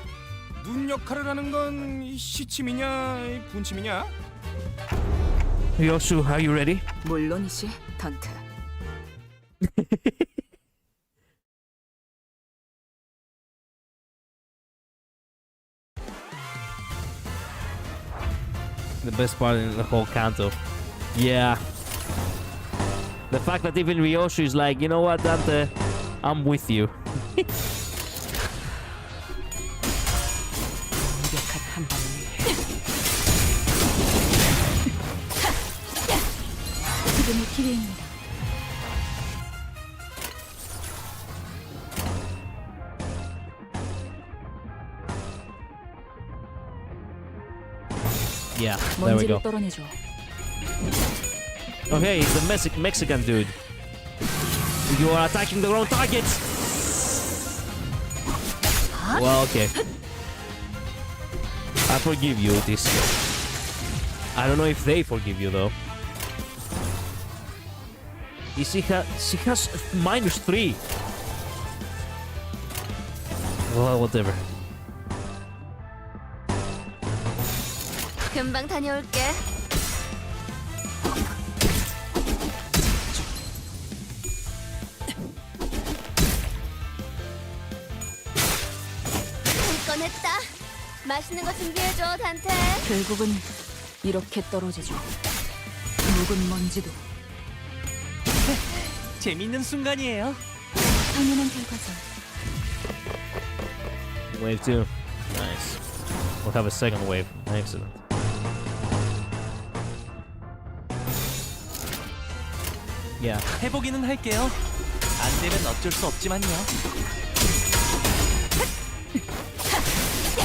눈 역할을 하는 건 시침이냐 분침이냐? Ryosu, are you ready? 물론이지, 단테. The best part in the whole canto. Yeah. The fact that even Ryosu is like, you know what, Dante, I'm with you. 완벽한 한 방을 위해 지금이 기회입니다. Yeah, there we go. 먼지를 떨어내줘. Okay, it's the Mexican dude. You are attacking the wrong target. Well, okay. I forgive you this. I don't know if they forgive you though. She has -3. Well, whatever. 금방 다녀올게. 한 건 했다. 맛있는 거 준비해줘, 단테. 결국은 이렇게 떨어지죠. 묵은 먼지도. 재밌는 순간이에요. 당연한 결과죠. Wave 2. Nice. We'll have a second wave. Excellent. Yeah. 해보기는 할게요. 안 되면 어쩔 수 없지만요.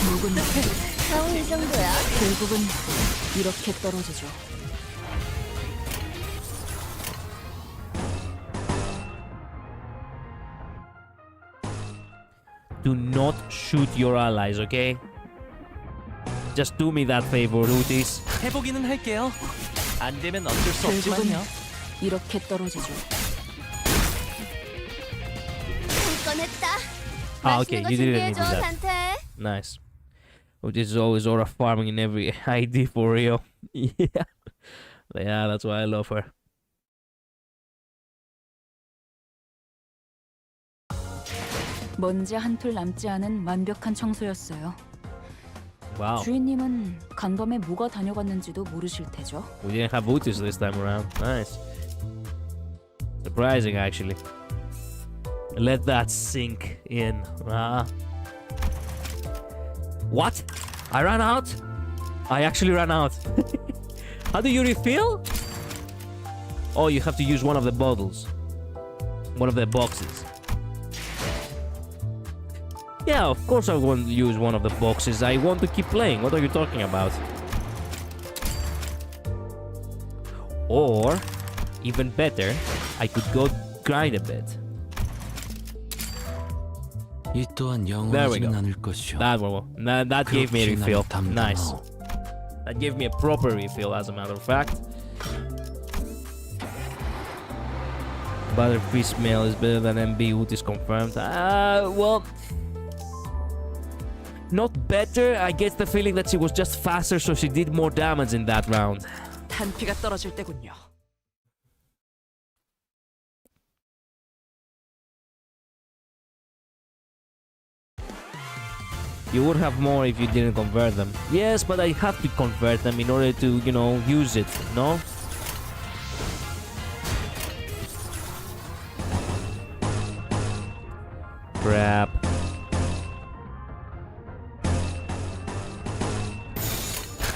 묵은 상황 이 정도야. 결국은 이렇게 떨어지죠. Do not shoot your allies, okay? Just do me that favor, Rutis. 해보기는 할게요. 안 되면 어쩔 수 결국은 없지만요. 이렇게 떨어지죠. 한 건 했다. Ah, okay, 맛있는 거 you didn't need 준비해줘, that. 단테. Nice. Which is always Aura farming in every ID for real. Yeah. Yeah, that's why I love her. 먼지 한 톨 남지 않은 완벽한 청소였어요. Wow. 주인님은 간밤에 뭐가 다녀갔는지도 모르실 테죠. We didn't have Vutis this time around. Nice. Surprising, actually. Let that sink in. What? I ran out? I actually ran out. How do you refill? Oh, you have to use one of the bottles. One of the boxes. Yeah, of course I want to use one of the boxes. I want to keep playing. What are you talking about? Or, even better, I could go grind a bit. 이 또한 There we go. 영원하지는 않을 것이오. That gave me a 그렇게 refill. 나를 Nice. 담당하오. That gave me a proper refill, as a matter of fact. Butterfish smell is better than MB Wood is confirmed. Well, not better. I get the feeling that she was just faster, so she did more damage in that round. 단피가 떨어질 때군요. You would have more if you didn't convert them. Yes, but I have to convert them in order to, you know, use it, no? crap.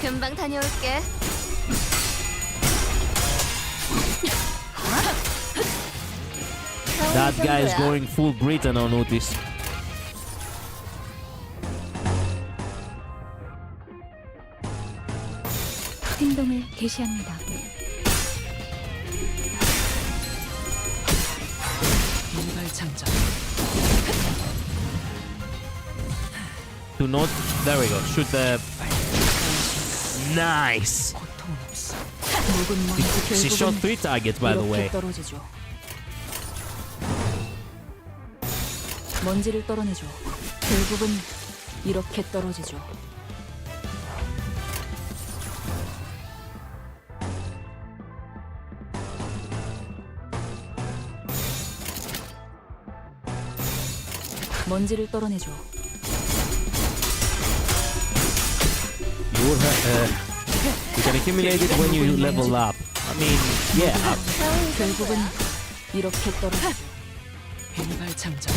금방 다녀올게. That guy is going full Britain on Otis. 행동을 개시합니다. 일발장전. Do not. There we go. Shoot the. Nice. 고통은 없어. 묵은 먼지 She shot 결국은 3 targets, by the 이렇게 way. 떨어지죠. 먼지를 떨어내죠. 결국은 이렇게 떨어지죠. 먼지를 떨어내죠. You can accumulate it when you level up. I mean, yeah. 결국은 이렇게 떨어지죠. 일발장전.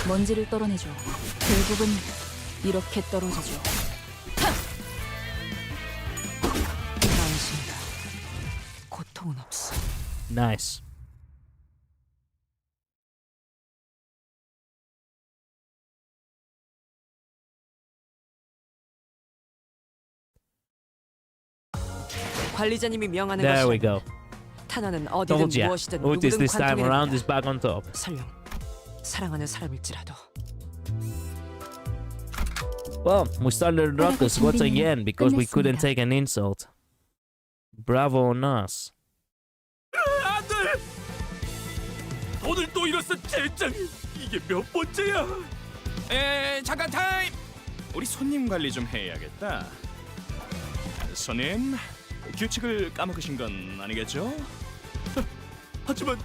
먼지를 떨어내죠. 결국은 이렇게 떨어지죠. 안심이다. 고통은 없어. Nice. 관리자님이 명하는 There we 것이라면 go. 탄원은 Told 어디든 ya. 무엇이든 Otis 누구든 this time 관통해야 around 됩니다. is back on top. 설령 사랑하는 사람일지라도. Well, we started ruckus once again because we couldn't take an insult. Bravo on us. 안돼! 돈을 또 잃었어, 젠장! 이게 몇 번째야? 잠깐 타임! 우리 손님 관리 좀 해야겠다. 손님, 규칙을 까먹으신 건 아니겠죠? 하지만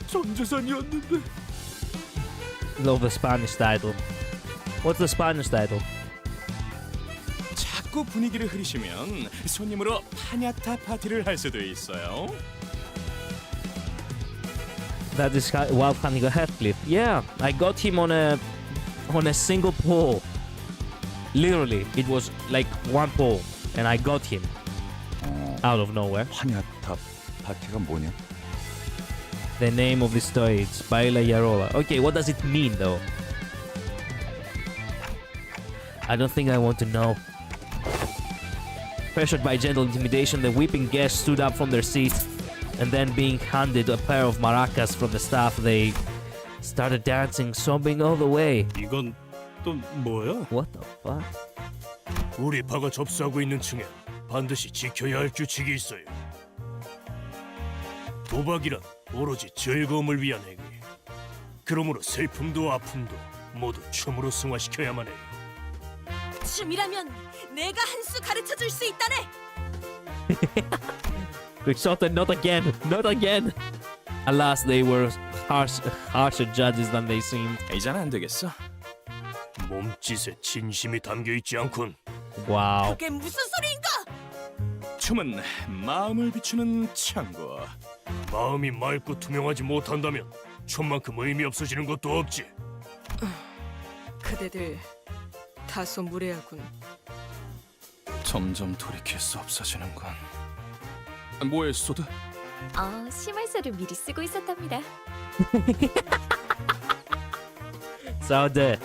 전 재산이었는데. Love the Spanish title. What's the Spanish title? 자꾸 분위기를 흐리시면 손님으로 파냐타 파티를 할 수도 있어요. That is Wild Honey Heathcliff. Yeah, I got him on a single pole. Literally, it was like one pole, and I got him out of nowhere. 파냐타 파티가 뭐냐? The name of the story is Baila Yarola. Okay, what does it mean though? I don't think I want to know. Pressured by gentle intimidation, the weeping guests stood up from their seats, and then being handed a pair of maracas from the staff, they started dancing, sobbing all the way. 이건 또 뭐야? What the fuck? 우리 파가 접수하고 있는 층엔 반드시 지켜야 할 규칙이 있어요. 도박이란 오로지 즐거움을 위한 행위. 그러므로 슬픔도 아픔도 모두 춤으로 승화시켜야만 해요. 춤이라면 내가 한 수 가르쳐 줄 수 있다네. Quixote, not again, not again. Alas, they were harsher judges than they seemed. 이제는 안 되겠어. 몸짓에 진심이 담겨 있지 않군. Wow. 그게 무슨 소리인가? 춤은 마음을 비추는 창고. 마음이 맑고 투명하지 못한다면 춤만큼 의미 없어지는 것도 없지. 그대들 다소 무례하군. 점점 돌이킬 수 없어지는군. 뭐해, 소드? 심할서를 미리 쓰고 있었답니다. So the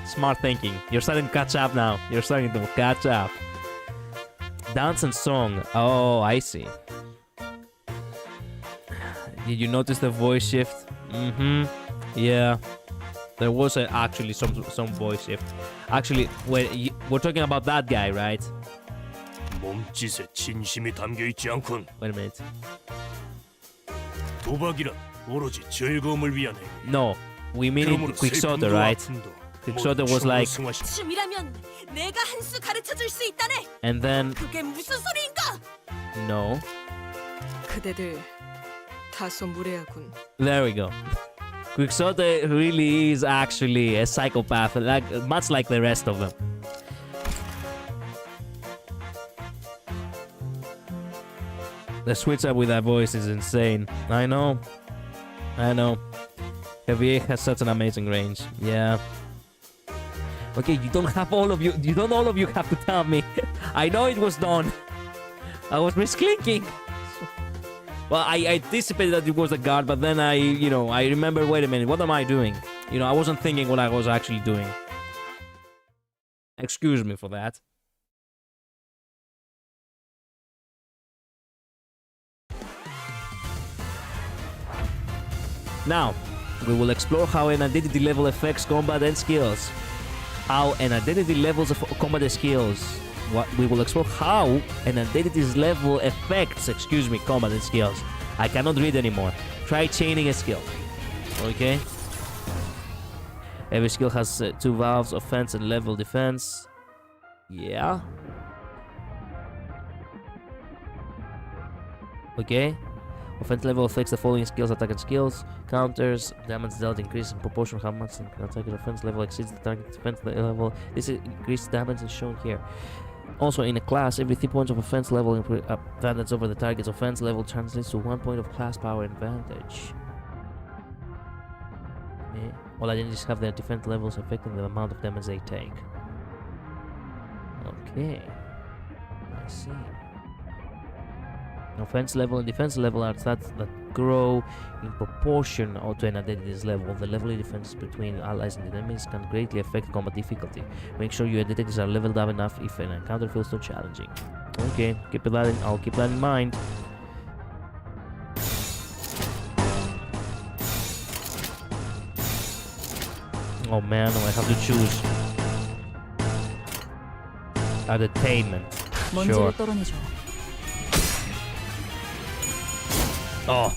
smart thinking. You're starting to catch up now. You're starting to catch up. Dance and song. Oh, I see. Did you notice the voice shift? Mm-hmm. Yeah. There was actually some voice shift. Actually, we're talking about that guy, right? 몸짓에 진심이 담겨 있지 않군. Wait a minute. 도박이란 오로지 즐거움을 위한 행위. No, we mean Quixote, right? Quixote was like, 춤이라면 내가 한 수 가르쳐 줄 수 있다네. and then 그게 무슨 소리인가? no. 그대들 다소 무례하군. There we go. Quixote really is actually a psychopath, like much like the rest of them. The switch up with that voice is insane. I know. Javier has such an amazing range. Yeah. Okay, you don't all of you have to tell me. I know it was done. I was misclicking. Well, I anticipated that it was a guard, but then I remember, wait a minute, what am I doing? I wasn't thinking what I was actually doing. Excuse me for that. Now, we will explore how an identity level affects combat and skills. How an identity levels of combat and skills. We will explore how an identity's level affects, combat and skills. I cannot read anymore. Try chaining a skill. Okay. Every skill has 2 valves, offense and level defense. Yeah. Okay. Offense level affects the following skills: attack and skills, counters, damage dealt increases in proportion how much an attack and offense level exceeds the target defense level. This increased damage is shown here. Also, in a class, every 3 points of offense level advantage over the target's offense level translates to 1 point of class power advantage. Okay. All identities have their defense levels affecting the amount of damage they take. Okay. I see. Offense level and defense level are stats that grow in proportion to an identity's level. The level of defense between allies and enemies can greatly affect combat difficulty. Make sure your identities are leveled up enough if an encounter feels too challenging. Okay, I'll keep that in mind. Oh man, I have to choose. Entertainment. Sure. Oh.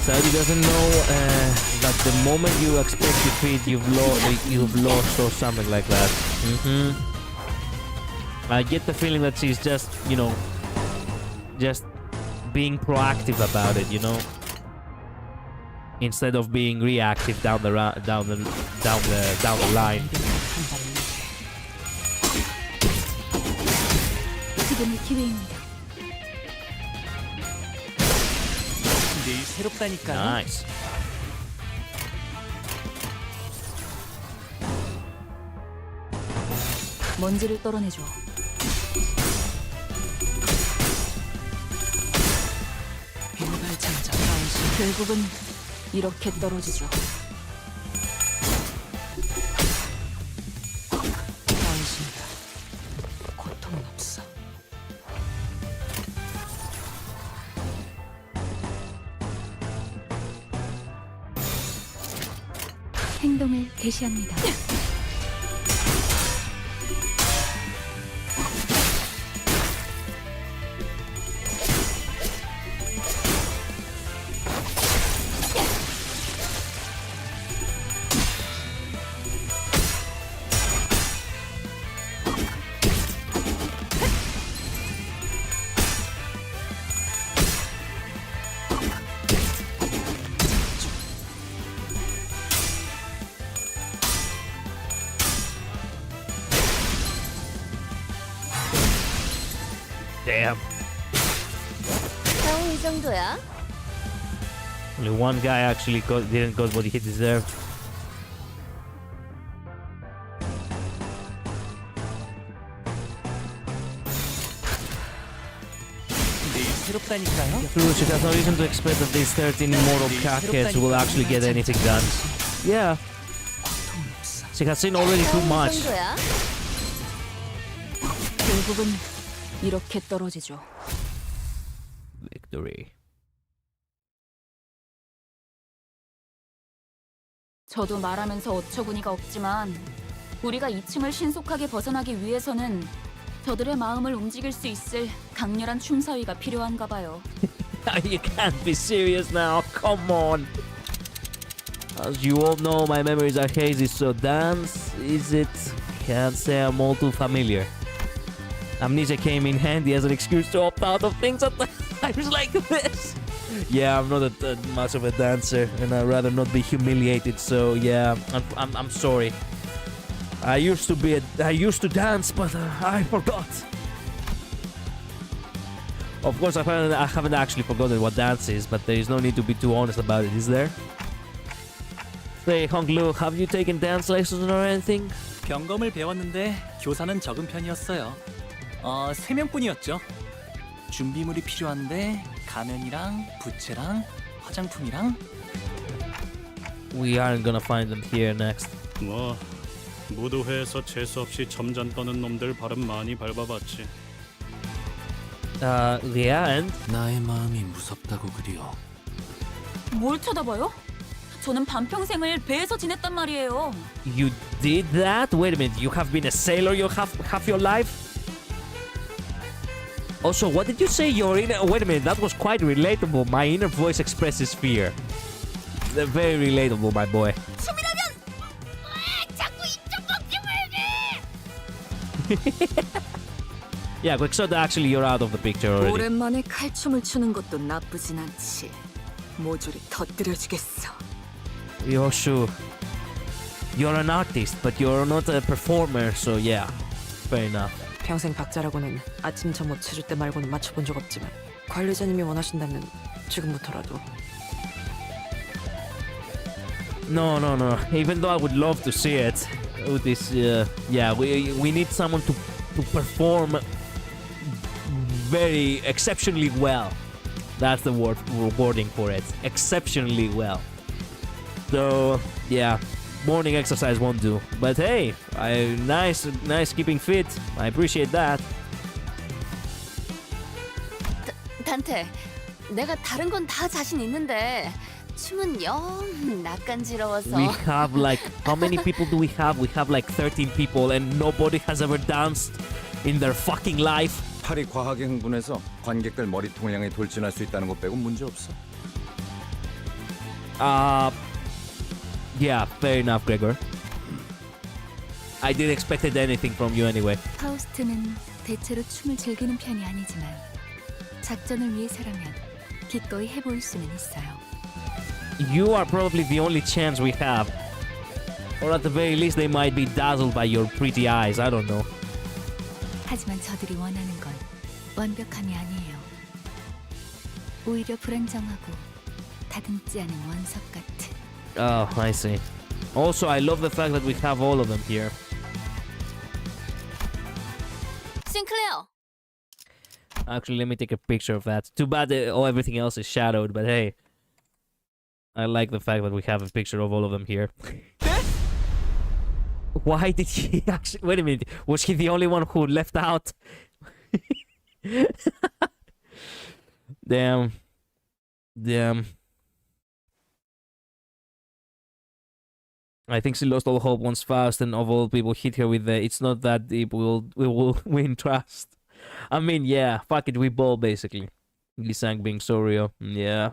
Saudi doesn't know that the moment you expect defeat, you've lost or something like that. I get the feeling that she's just, just being proactive about it, instead of being reactive down the line. 지금이 기회입니다. 늘 새롭다니까요. Nice. 먼지를 떨어내줘. 일발장자 당신 결국은 이렇게 떨어지죠. 당신이다. 고통은 없어. 행동을 개시합니다. Damn. 겨우 이 정도야? Only one guy actually didn't got what he deserved. 늘 새롭다니까요. True, she has no reason to expect that these 13 immortal crackheads will actually get anything done. Yeah. She has seen already too much. 결국은 이렇게 떨어지죠. Victory. 저도 말하면서 어처구니가 없지만 우리가 2층을 신속하게 벗어나기 위해서는 저들의 마음을 움직일 수 있을 강렬한 춤사위가 필요한가 봐요. You can't be serious now, come on. As you all know, my memories are hazy, so dance, is it? Can't say I'm all too familiar. Amnesia came in handy as an excuse to opt out of things at times like this. Yeah, I'm not much of a dancer, and I'd rather not be humiliated. So yeah, I'm sorry. I used to dance, but I forgot. Of course, I haven't actually forgotten what dance is, but there is no need to be too honest about it, is there? Hey, Hong Lu, have you taken dance lessons or anything? 병검을 배웠는데 교사는 적은 편이었어요. 3명뿐이었죠. 준비물이 필요한데 가면이랑 부채랑 화장품이랑. We aren't gonna find them here next. 뭐 무도회에서 재수 없이 점잔 떠는 놈들 발음 많이 밟아봤지. Yeah, and? 나의 마음이 무섭다고 그리워. 뭘 쳐다봐요? 저는 반평생을 배에서 지냈단 말이에요. You did that? Wait a minute, you have been a sailor half your life? Also, what did you say? Wait a minute, that was quite relatable. My inner voice expresses fear. Very relatable, my boy. 자꾸 이쪽 먹지 말게. Yeah, quick shot, actually you're out of the picture already. 오랜만에 칼춤을 추는 것도 나쁘진 않지. 모조리 터뜨려주겠어. Yoshu, you're an artist, but you're not a performer, so yeah, fair enough. 평생 박자라고는 아침 점호 치를 때 말고는 맞춰본 적 없지만 관리자님이 원하신다면 지금부터라도. No. Even though I would love to see it, this, yeah, we need someone to perform very exceptionally well. That's the wording for it. Exceptionally well. So yeah, morning exercise won't do. But hey, nice keeping fit. I appreciate that. 단테, 내가 다른 건 다 자신 있는데 춤은 영 낯간지러워서. We have like, how many people do we have? We have like 13 people and nobody has ever danced in their fucking life. 팔이 과하게 흥분해서 관객들 머리통을 향해 돌진할 수 있다는 것 빼고 문제 없어. Yeah, fair enough, Gregor. I didn't expect anything from you anyway. 파우스트는 대체로 춤을 즐기는 편이 아니지만 작전을 위해서라면 기꺼이 해보일 수는 있어요. You are probably the only chance we have. Or at the very least they might be dazzled by your pretty eyes, I don't know. 하지만 저들이 원하는 건 완벽함이 아니에요. 오히려 불안정하고 다듬지 않은 원석 같은. Oh, I see. Also, I love the fact that we have all of them here. 싱클레어. Actually, let me take a picture of that. Too bad everything else is shadowed, but hey. I like the fact that we have a picture of all of them here. Why did he actually... Wait a minute. Was he the only one who left out? Damn. I think she lost all hope once Faust and of all people hit her with the "it's not that deep, we will win trust." I mean, yeah, fuck it, we ball basically. Lisang being Sorio, yeah.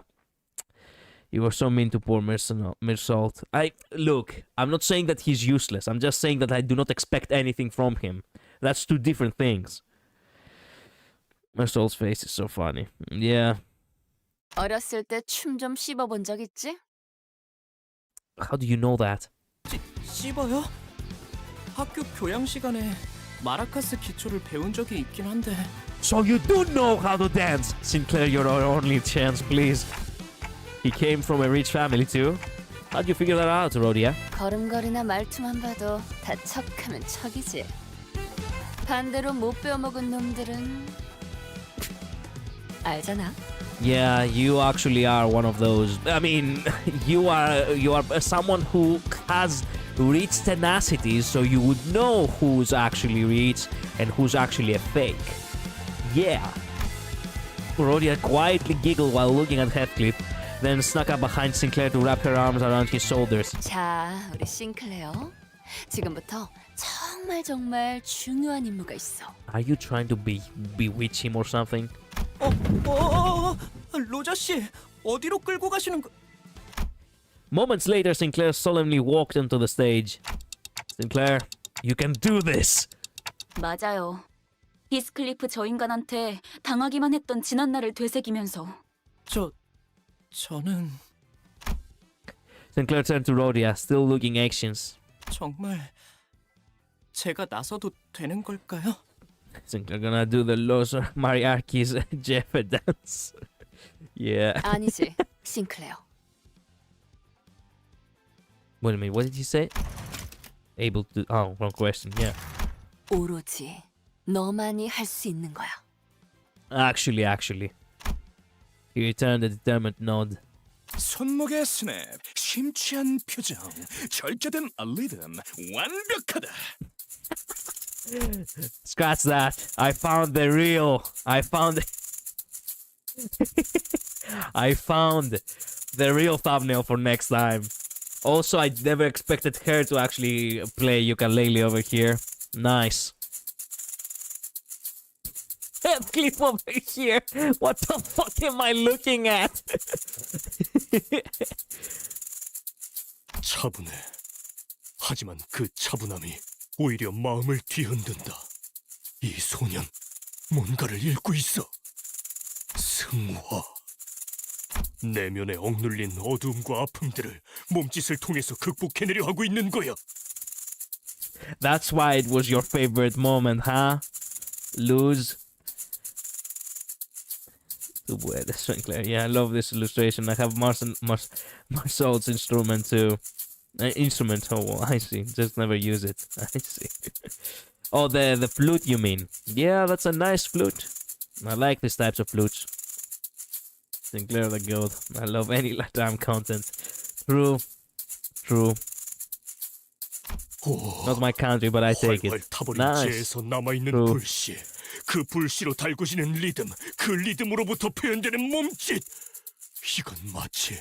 You were so mean to poor Mersalt. Look, I'm not saying that he's useless. I'm just saying that I do not expect anything from him. That's two different things. Mersalt's face is so funny. Yeah. 어렸을 때 춤 좀 씹어본 적 있지? How do you know that? 씹어요? 학교 교양 시간에 마라카스 기초를 배운 적이 있긴 한데. So you do know how to dance! Sinclair, you're our only chance, please. He came from a rich family too. How'd you figure that out, Rhodia? 걸음걸이나 말투만 봐도 다 척하면 척이지. 반대로 못 배워먹은 놈들은 알잖아. Yeah, you actually are one of those. I mean, you are someone who has rich tenacity, so you would know who's actually rich and who's actually a fake. Yeah. Rhodia quietly giggled while looking at Heathcliff, then snuck up behind Sinclair to wrap her arms around his shoulders. 자, 우리 싱클레어. 지금부터 정말 중요한 임무가 있어. Are you trying to bewitch him or something? 로저 씨, 어디로 끌고 가시는 거? Moments later, Sinclair solemnly walked onto the stage. Sinclair, you can do this. 맞아요. 히스클리프 저 인간한테 당하기만 했던 지난날을 되새기면서. 저는 Sinclair turned to Rhodia, still looking anxious. 정말 제가 나서도 되는 걸까요? Sinclair gonna do the Los Mariachis Jeff dance. Yeah. 아니지, 싱클레어. Wait a minute, what did you say? Able to... Oh, wrong question, yeah. 오로지 너만이 할 수 있는 거야. Actually. He returned a determined nod. 손목의 스냅, 심취한 표정, 절제된 리듬, 완벽하다. Scratch that. I found the real thumbnail for next time. Also, I never expected her to actually play ukulele over here. Nice. That clip over here. What the fuck am I looking at? 차분해. 하지만 그 차분함이 오히려 마음을 뒤흔든다. 이 소년 뭔가를 읽고 있어. 승화. 내면에 억눌린 어두움과 아픔들을 몸짓을 통해서 극복해내려 하고 있는 거야. That's why it was your favorite moment, huh? Lose. Too bad, Sinclair. Yeah, I love this illustration. I have Marcel's instrument too. Instrument. Oh, well, I see. Just never use it. I see. Oh, the flute, you mean? Yeah, that's a nice flute. I like these types of flutes. Sinclair the goat. I love any Latam content. True. Not my country, but I take it. Nice. True. 불씨. 그 불씨로 달구지는 리듬, 그 리듬으로부터 표현되는 몸짓. 이건 마치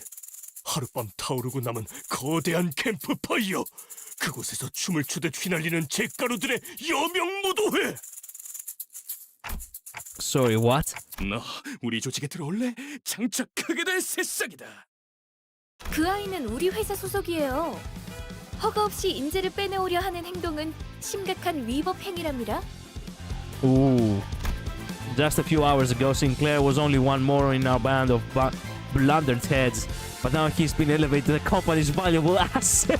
하룻밤 타오르고 남은 거대한 캠프파이어. 그곳에서 춤을 추듯 휘날리는 잿가루들의 여명무도회. Sorry, what? 너 우리 조직에 들어올래? 장착하게 될 새싹이다. 그 아이는 우리 회사 소속이에요. 허가 없이 인재를 빼내오려 하는 행동은 심각한 위법 행위랍니다. Ooh. Just a few hours ago, Sinclair was only one more in our band of blundered heads, but now he's been elevated to the company's valuable asset.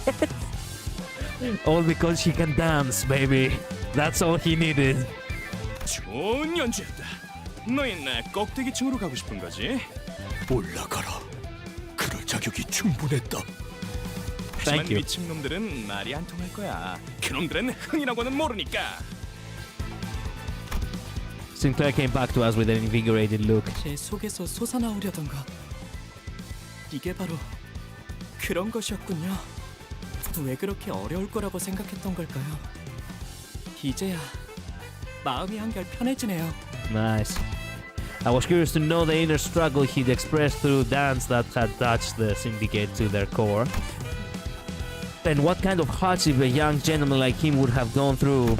All because he can dance, baby. That's all he needed. 좋은 연주였다. 너희 나 껍데기층으로 가고 싶은 거지? 올라가라. 그럴 자격이 충분했다. 하지만 미친 놈들은 말이 안 통할 거야. 그놈들은 흥이라고는 모르니까. Sinclair came back to us with an invigorated look. 제 속에서 솟아나오려던가. 이게 바로 그런 것이었군요. 왜 그렇게 어려울 거라고 생각했던 걸까요? 이제야 마음이 한결 편해지네요. Nice. I was curious to know the inner struggle he'd expressed through dance that had touched the syndicate to their core. And what kind of hardship a young gentleman like him would have gone through.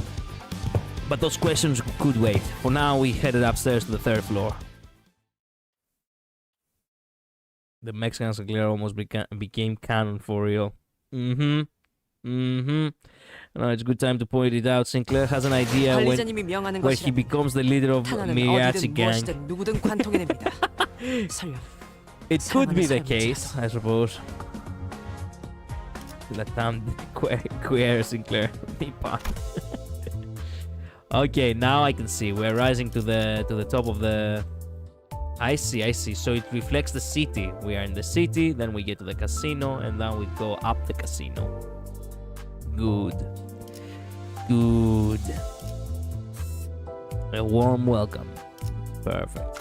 But those questions could wait. For now, we headed upstairs to the third floor. The Mexican Sinclair almost became canon for real. Now it's a good time to point it out. Sinclair has an idea where he becomes the leader of Mariachi gang. It could be the case, I suppose. Latam queer Sinclair. Okay, now I can see. We're rising to the top of the... I see. So it reflects the city. We are in the city, then we get to the casino, and then we go up the casino. Good. A warm welcome. Perfect.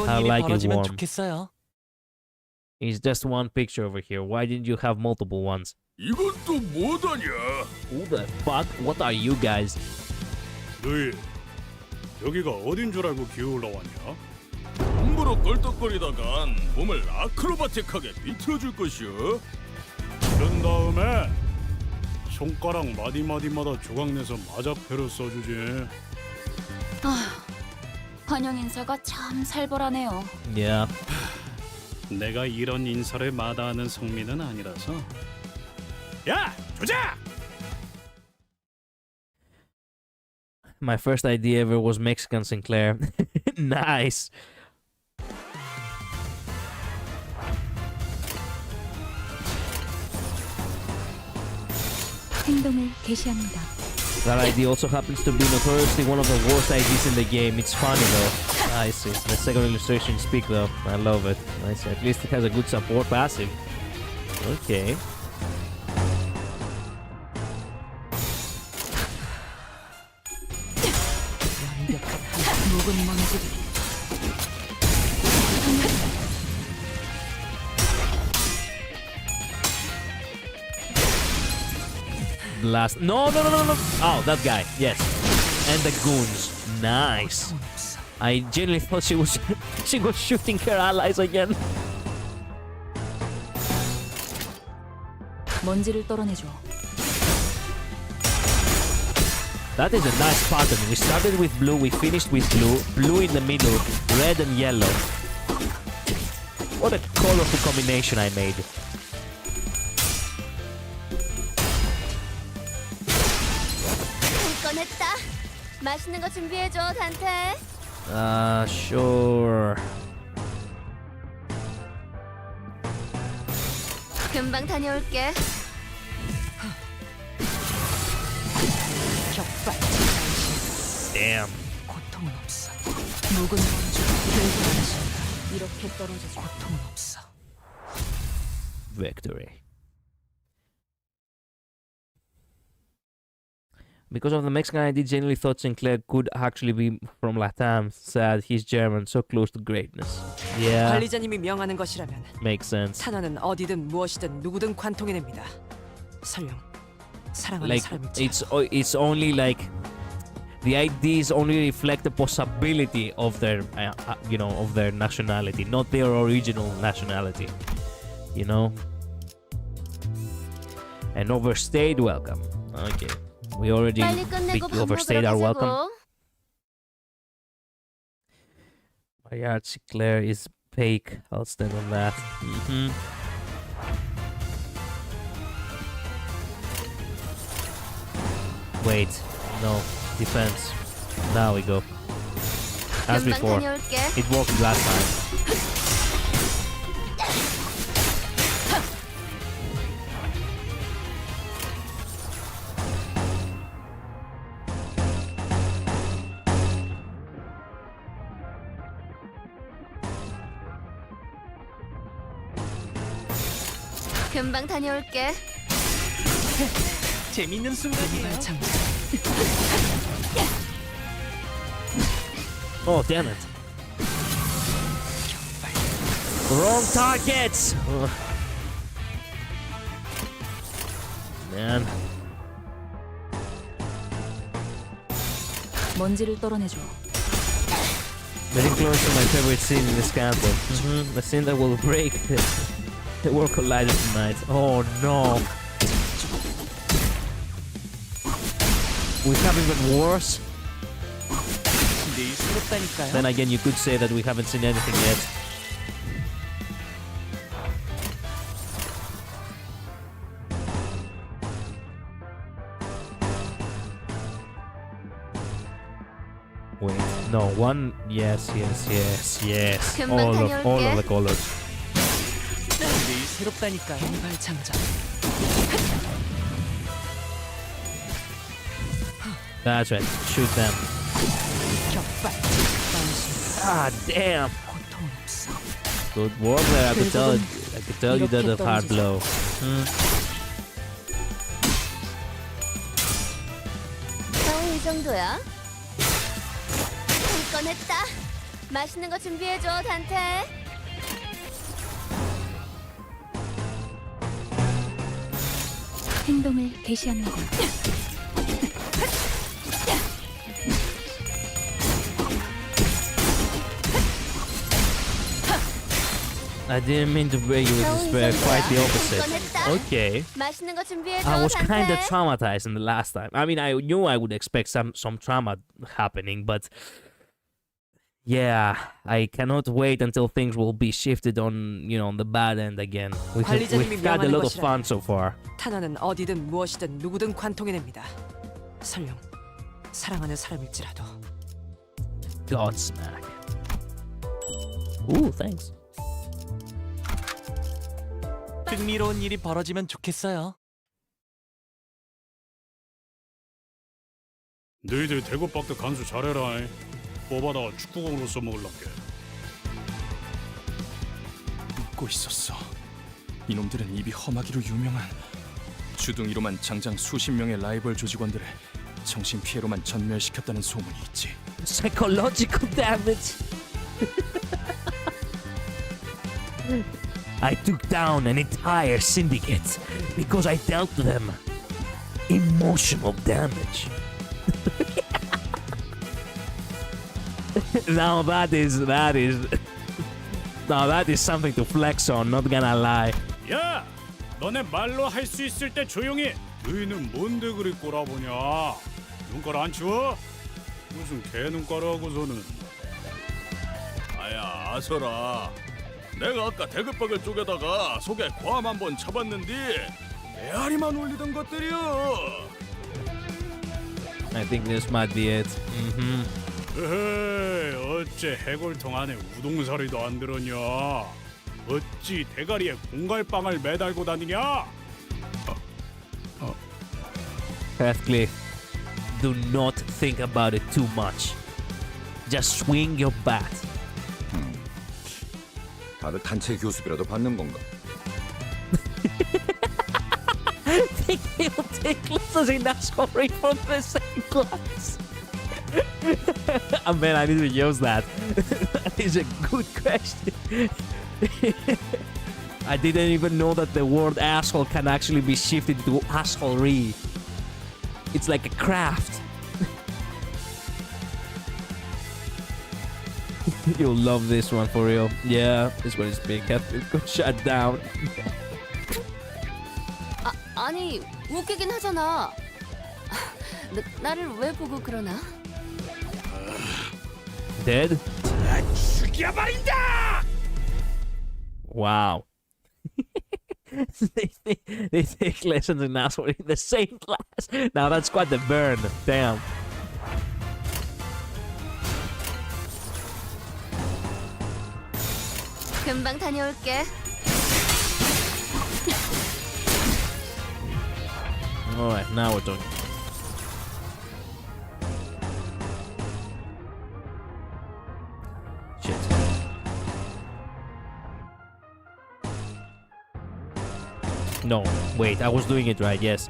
I like it warm. 좋겠어요. It's just one picture over here. Why didn't you have multiple ones? 이건 또 뭐다냐? Who the fuck? What are you guys? 너희 여기가 어딘 줄 알고 기어올라 왔냐? 함부로 껄떡거리다간 몸을 아크로바틱하게 비틀어줄 것이오. 그런 다음에 손가락 마디마디마다 조각내서 마자표로 써주지. 환영 인사가 참 살벌하네요. Yeah. 내가 이런 인사를 마다하는 성민은 아니라서. 야, 조작! My first idea ever was Mexican Sinclair. Nice. 행동을 개시합니다. That idea also happens to be notoriously one of the worst ideas in the game. It's funny though. I see. The second illustration speak though. I love it. I see. At least it has a good support passive. Okay. 묵은 먼지들이 Blast. No. Oh, that guy. Yes. And the goons. Nice. I genuinely thought she was shooting her allies again. 먼지를 떨어내줘. That is a nice pattern. We started with blue, we finished with blue, blue in the middle, red and yellow. What a colorful combination I made. 꺼냈다. 맛있는 거 준비해줘, 단테. Sure. 금방 다녀올게. 격발. Damn. 고통은 없어. 묵은 먼지 결국은 순간 이렇게 떨어져줘. 고통은 없어. Victory. Because of the Mexican ID, genuinely thought Sinclair could actually be from Latam. Sad, he's German, so close to greatness. Yeah, 관리자님이 명하는 것이라면 makes sense. 탄원은 어디든 무엇이든 누구든 관통해냅니다. 설령 사랑하는 Like 사람일지라도. it's only like the IDs only reflect the possibility of their of their nationality, not their original nationality. You know. And overstayed welcome. Okay. We already 빨리 끝내고 밥 overstayed 먹으러 our welcome. 가자고. Bayard Sinclair is fake. I'll stand on that. Wait, no. Defense. Now we go. As 금방 before. 다녀올게. It worked last time. 금방 다녀올게. 재밌는 순간이에요. Oh, damn it. Wrong targets! Ugh. Man. 먼지를 떨어내줘. Getting close to my favorite scene in this campaign. The scene that will break the world collider tonight. Oh no. We have even worse. Then again, you could say that we haven't seen anything yet. Wait, no, one, yes. All of the colors. 새롭다니까. 왼발 장작. That's right, shoot them. 격발. Ah, damn. 고통은 없어. Good work there. I could tell you did a hard blow. 이 정도야? 꺼냈다. 맛있는 거 준비해줘, 단테. 행동을 개시합니다. I didn't mean to break you with despair, quite the opposite. Okay. 맛있는 거 준비해줘, I was kind of 단테. traumatized in the last time. I mean, I knew I would expect some trauma happening, but yeah, I cannot wait until things will be shifted on, on the bad end again. We've had a lot of fun so far. 탄원은 어디든 무엇이든 누구든 관통해냅니다. 설령 사랑하는 사람일지라도. Godsmack. Ooh, thanks. 흥미로운 일이 벌어지면 좋겠어요. 너희들 대구박도 간수 잘해라. 뽑아다가 축구공으로 써먹을란게. 웃고 있었어. 이놈들은 입이 험하기로 유명한 주둥이로만 장장 수십 명의 라이벌 조직원들을 정신 피해로만 전멸시켰다는 소문이 있지. Psychological damage. I took down an entire syndicate because I dealt them emotional damage. Now that is something to flex on, not gonna lie. 야, 너네 말로 할 수 있을 때 조용히. 너희는 뭔데 그리 꼬라보냐? 눈깔 안 치워? 무슨 개 눈깔하고서는. 아야 아서라. 내가 아까 대급박을 쪼개다가 속에 괌 한번 잡았는데 메아리만 올리던 것들이여. I think this might be it. 에헤이, 어째 해골통 안에 우동사리도 안 들었냐? 어찌 대가리에 공갈빵을 매달고 다니냐? Heathcliff, do not think about it too much. Just swing your bat. 다들 단체 교습이라도 받는 건가? Think he'll take lessons in that story from the same class. I mean, I need to use that. That is a good question. I didn't even know that the word asshole can actually be shifted to assholery. It's like a craft. You'll love this one for real. Yeah, this one is being kept shut down. 아니 웃기긴 하잖아. 나를 왜 보고 그러나? Dead? 죽여버린다! Wow. they take lessons in asshole in the same class. Now that's quite the burn. Damn. 금방 다녀올게. Alright, now we're talking. Shit. No, wait, I was doing it right, yes.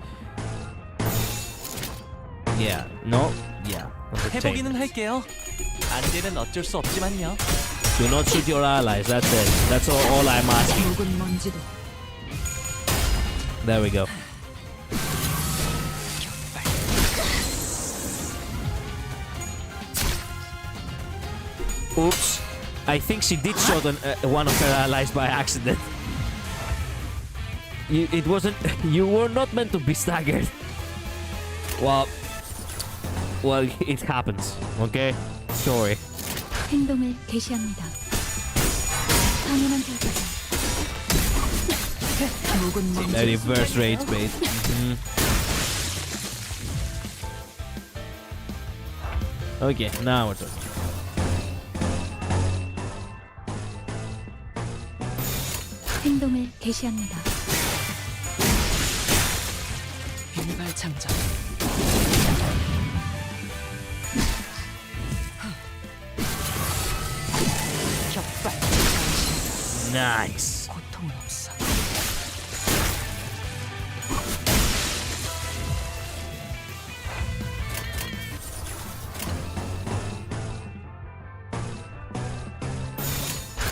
Yeah, no, yeah. 해보기는 할게요. 안 되면 어쩔 수 없지만요. Do not shoot your allies, that's it. That's all I'm asking. There we go. Oops. I think she did shot one of her allies by accident. It wasn't... You were not meant to be staggered. Well, it happens, okay? Sorry. 행동을 개시합니다. 당연한 결과죠. The reverse rage bait. Okay, now we're talking. 행동을 개시합니다. 일발 장전. 격발. Nice. 고통은 없어.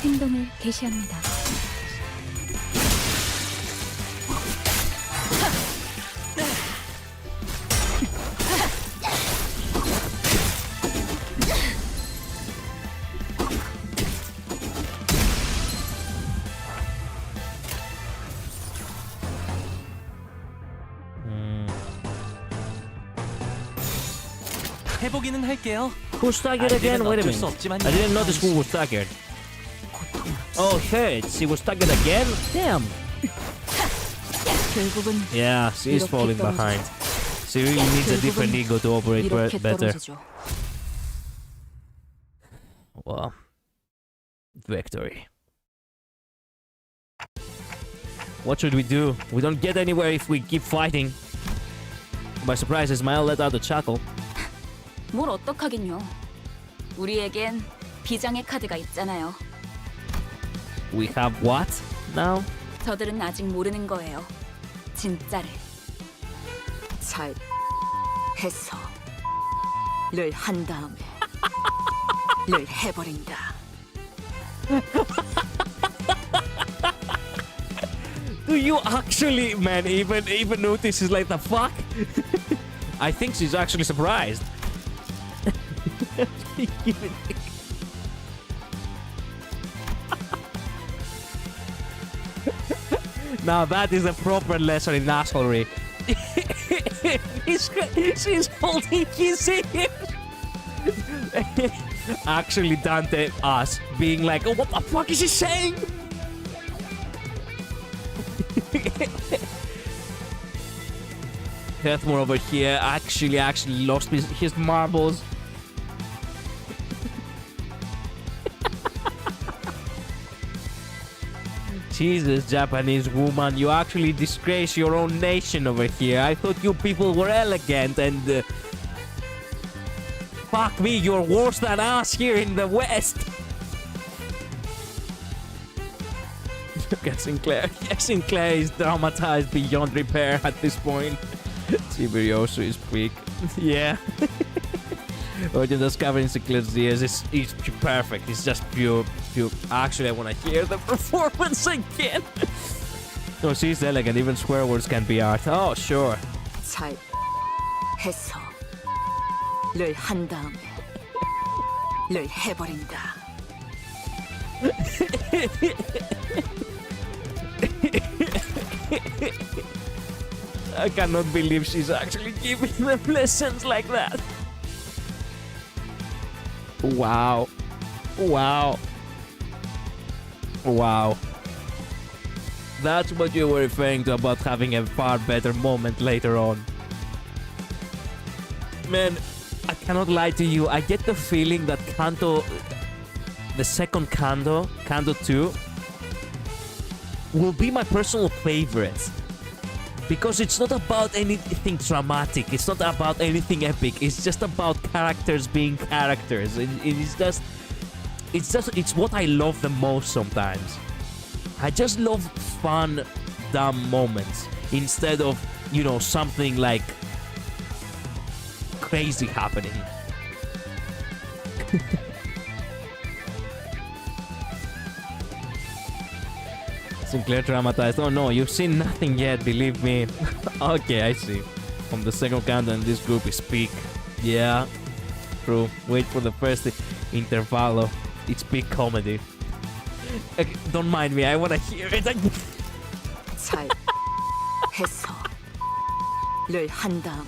행동을 개시합니다. 해보기는 할게요. Who staggered again? Wait a 어쩔 수 minute. 없지만요. I didn't notice who was staggered. Oh shit, she was staggered again? Damn. 결국은 Yeah, she's falling behind. She really needs a different ego to operate better. Well, victory. What should we do? We don't get anywhere if we keep fighting. By surprise, Ismael let out a chuckle. 뭘 어떡하긴요. 우리에겐 비장의 카드가 있잖아요. We have what now? 저들은 아직 모르는 거예요. 진짜를. 잘 해서 를 한 다음에 를 해버린다. Do you actually, man, even notice is like the fuck? I think she's actually surprised. Now that is a proper lesson in assholery. She's holding his ears. Actually, Dante, us being like, oh, what the fuck is he saying? Deathmore over here actually lost his marbles. Jesus, Japanese woman, you actually disgrace your own nation over here. I thought you people were elegant and... fuck me, you're worse than us here in the West. Look at Sinclair. Yeah, Sinclair is traumatized beyond repair at this point. Tiberioso is weak. Yeah. Urgent discovering Sinclair's ears is perfect. It's just pure. Actually, I want to hear the performance again. No, she's elegant. Even swear words can be art. Oh, sure. 잘 해서 를 한 다음에 를 해버린다. I cannot believe she's actually giving them lessons like that. Wow. Wow. Wow. That's what you were referring to about having a far better moment later on. Man, I cannot lie to you. I get the feeling that Kanto, the second Kanto, Kanto 2, will be my personal favorite. Because it's not about anything dramatic. It's not about anything epic. It's just about characters being characters. It's what I love the most sometimes. I just love fun, dumb moments instead of, you know, something like crazy happening. Sinclair traumatized. Oh no, you've seen nothing yet, believe me. Okay, I see. From the second countdown, this group is peak. Yeah, true. Wait for the first intervallo. It's peak comedy. Okay, don't mind me, I wanna hear it again. 잘 해서 를 한 다음에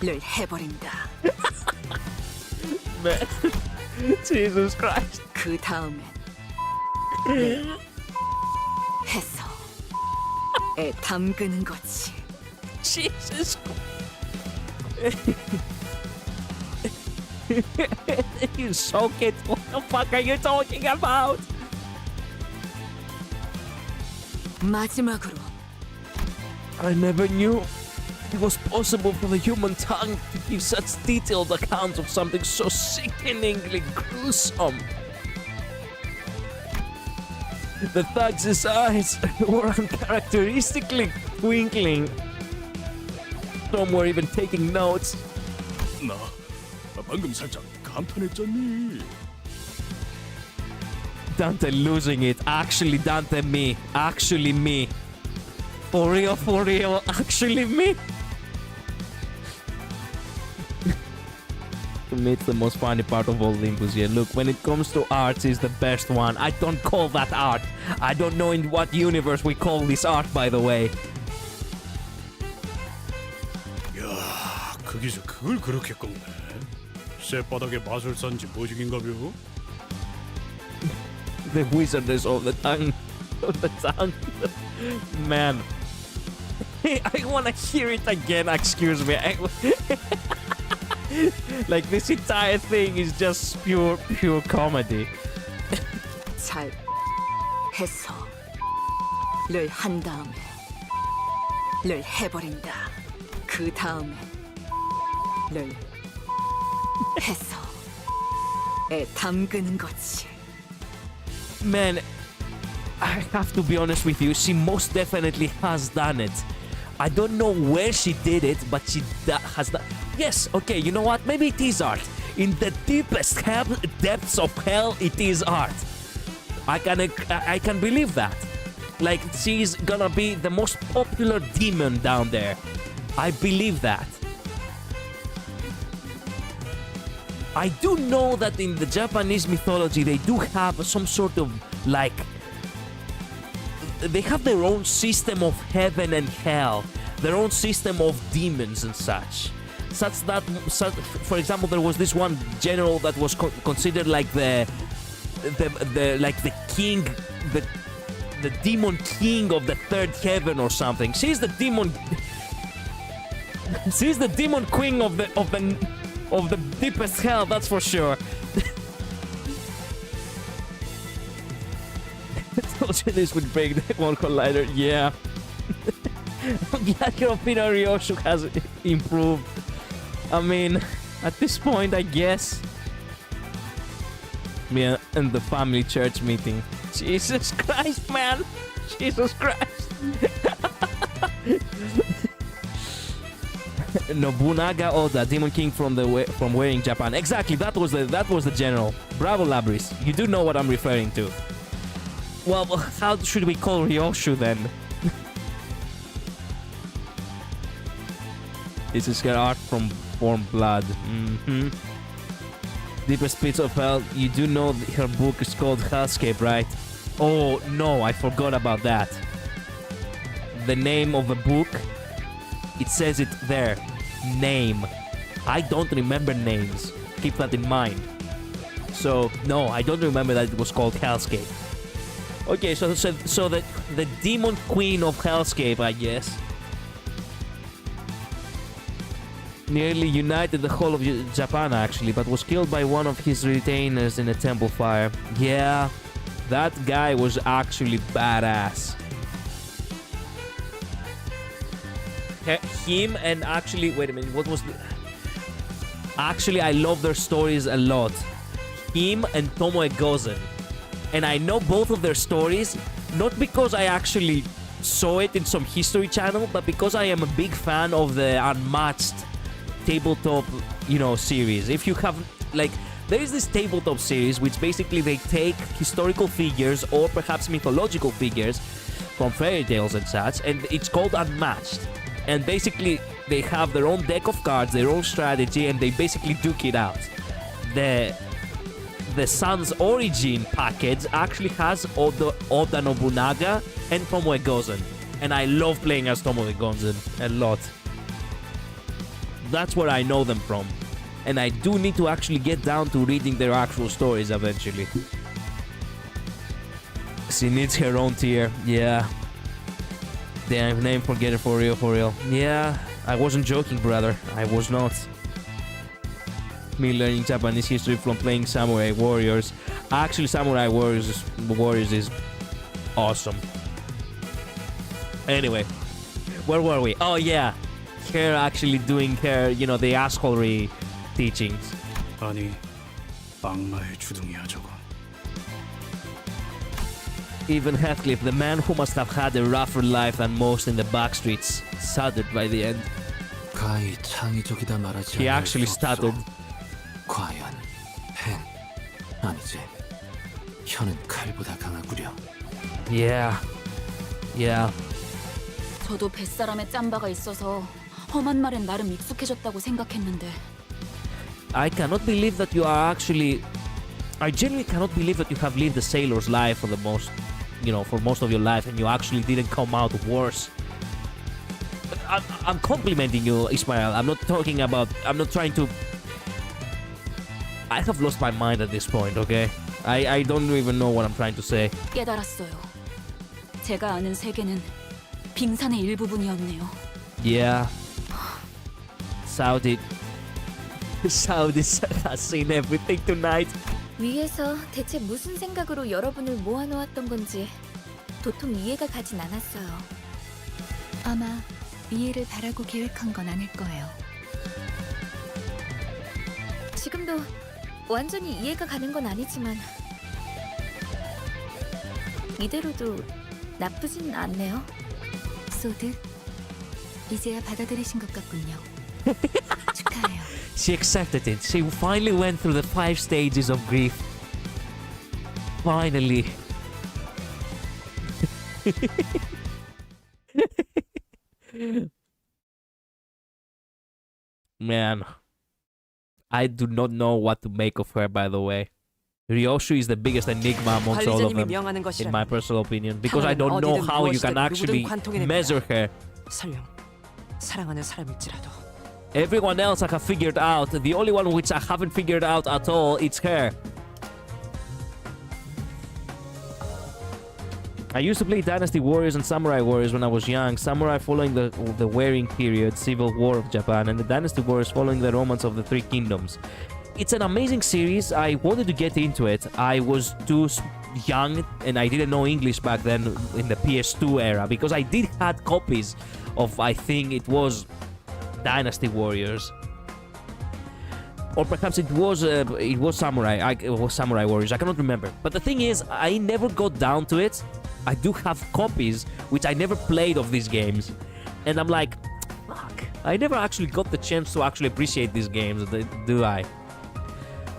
를 해버린다. Man, Jesus Christ. 그 다음엔 를 해서 애 담그는 거지. Jesus. You soak it. What the fuck are you talking about? 마지막으로 I never knew it was possible for the human tongue to give such detailed accounts of something so sickeningly gruesome. The thug's eyes were uncharacteristically twinkling. Some were even taking notes. 나 방금 살짝 감탄했잖니. Dante losing it. Actually, Dante, me. Actually, me. For real, actually me. To me, it's the most funny part of all Limbus here. Look, when it comes to art, it's the best one. I don't call that art. I don't know in what universe we call this art, by the way. 야, 거기서 그걸 그렇게 꺾네. 쇳바닥에 마술사인지 뭐지긴가벼? The wizardness of the tongue. Of the tongue. Man. I wanna hear it again, excuse me. Like, this entire thing is just pure comedy. 잘 해서 를 한 다음에 를 해버린다. 그 다음엔 를 해서 애 담그는 거지. Man, I have to be honest with you, she most definitely has done it. I don't know where she did it, but she has done. Yes, okay, you know what? Maybe it is art. In the deepest depths of hell, it is art. I can believe that. Like, she's gonna be the most popular demon down there. I believe that. I do know that in the Japanese mythology, they do have some sort of, like, they have their own system of heaven and hell, their own system of demons and such. For example, there was this one general that was considered like the king, the demon king of the third heaven or something. She's the demon queen of the deepest hell, that's for sure. I told you this would break the one collider. Yeah. I'm glad your opinion on Ryoshu has improved. I mean, at this point, I guess. Me and the family church meeting. Jesus Christ, man! Jesus Christ! Nobunaga Oda, Demon King from Wearing Japan. Exactly, that was the general. Bravo, Labris. You do know what I'm referring to. Well, how should we call Ryoshu then? This is her art from Warm Blood. Deepest Pits of Hell. You do know her book is called Hellscape, right? Oh, no, I forgot about that. The name of the book, it says it there. Name. I don't remember names. Keep that in mind. So, no, I don't remember that it was called Hellscape. Okay, so the demon queen of Hellscape, I guess. Nearly united the whole of Japan, actually, but was killed by one of his retainers in a temple fire. Yeah, that guy was actually badass. Him and actually, wait a minute, what was the... Actually, I love their stories a lot. Him and Tomoe Gozen. And I know both of their stories, not because I actually saw it in some history channel, but because I am a big fan of the Unmatched tabletop, series. If you have, like, there is this tabletop series which basically they take historical figures or perhaps mythological figures from fairy tales and such, and it's called Unmatched. And basically they have their own deck of cards, their own strategy, and they basically duke it out. The Sun's Origin package actually has Oda Nobunaga and Tomoe Gozen, and I love playing as Tomoe Gozen a lot. That's where I know them from. And I do need to actually get down to reading their actual stories eventually. She needs her own tier. Yeah. Damn, name forgetter for real. Yeah, I wasn't joking, brother. I was not. Me learning Japanese history from playing Samurai Warriors. Actually, Samurai Warriors is awesome. Anyway, where were we? Oh yeah. Her actually doing her, the assholery teachings. 아니, 악마의 주둥이야 저거. Even Heathcliff, the man who must have had a rougher life than most in the back streets, stuttered by the end. 가히 창의적이다 말하지. He actually stuttered. 과연 펜 아니지. 혀는 칼보다 강하구려. Yeah. 저도 뱃사람에 짬바가 있어서 험한 말엔 나름 익숙해졌다고 생각했는데. I cannot believe that you are actually... I genuinely cannot believe that you have lived a sailor's life for the most... for most of your life, and you actually didn't come out worse. I'm complimenting you, Ismael. I'm not trying to... I have lost my mind at this point, okay? I don't even know what I'm trying to say. 깨달았어요. 제가 아는 세계는 빙산의 일부분이었네요. Yeah. Saudi has seen everything tonight. 위에서 대체 무슨 생각으로 여러분을 모아놓았던 건지 도통 이해가 가진 않았어요. 아마 이해를 바라고 계획한 건 아닐 거예요. 지금도 완전히 이해가 가는 건 아니지만 이대로도 나쁘진 않네요. 소드, 이제야 받아들이신 것 같군요. 축하해요. She accepted it. She finally went through the 5 stages of grief. Finally. Man, I do not know what to make of her, by the way. Ryoshu is the biggest enigma amongst all of them, in my personal opinion, because I don't know how you can actually measure her. 설령 사랑하는 사람일지라도. Everyone else I have figured out. The only one which I haven't figured out at all, it's her. I used to play Dynasty Warriors and Samurai Warriors when I was young. Samurai following the Warring period, Civil War of Japan, and the Dynasty Warriors following the Romance of the Three Kingdoms. It's an amazing series. I wanted to get into it. I was too young and I didn't know English back then in the PS2 era, because I did had copies of, I think it was Dynasty Warriors, or perhaps it was Samurai. It was Samurai Warriors. I cannot remember. But the thing is, I never got down to it. I do have copies which I never played of these games, and I'm like, fuck, I never actually got the chance to actually appreciate these games, do I?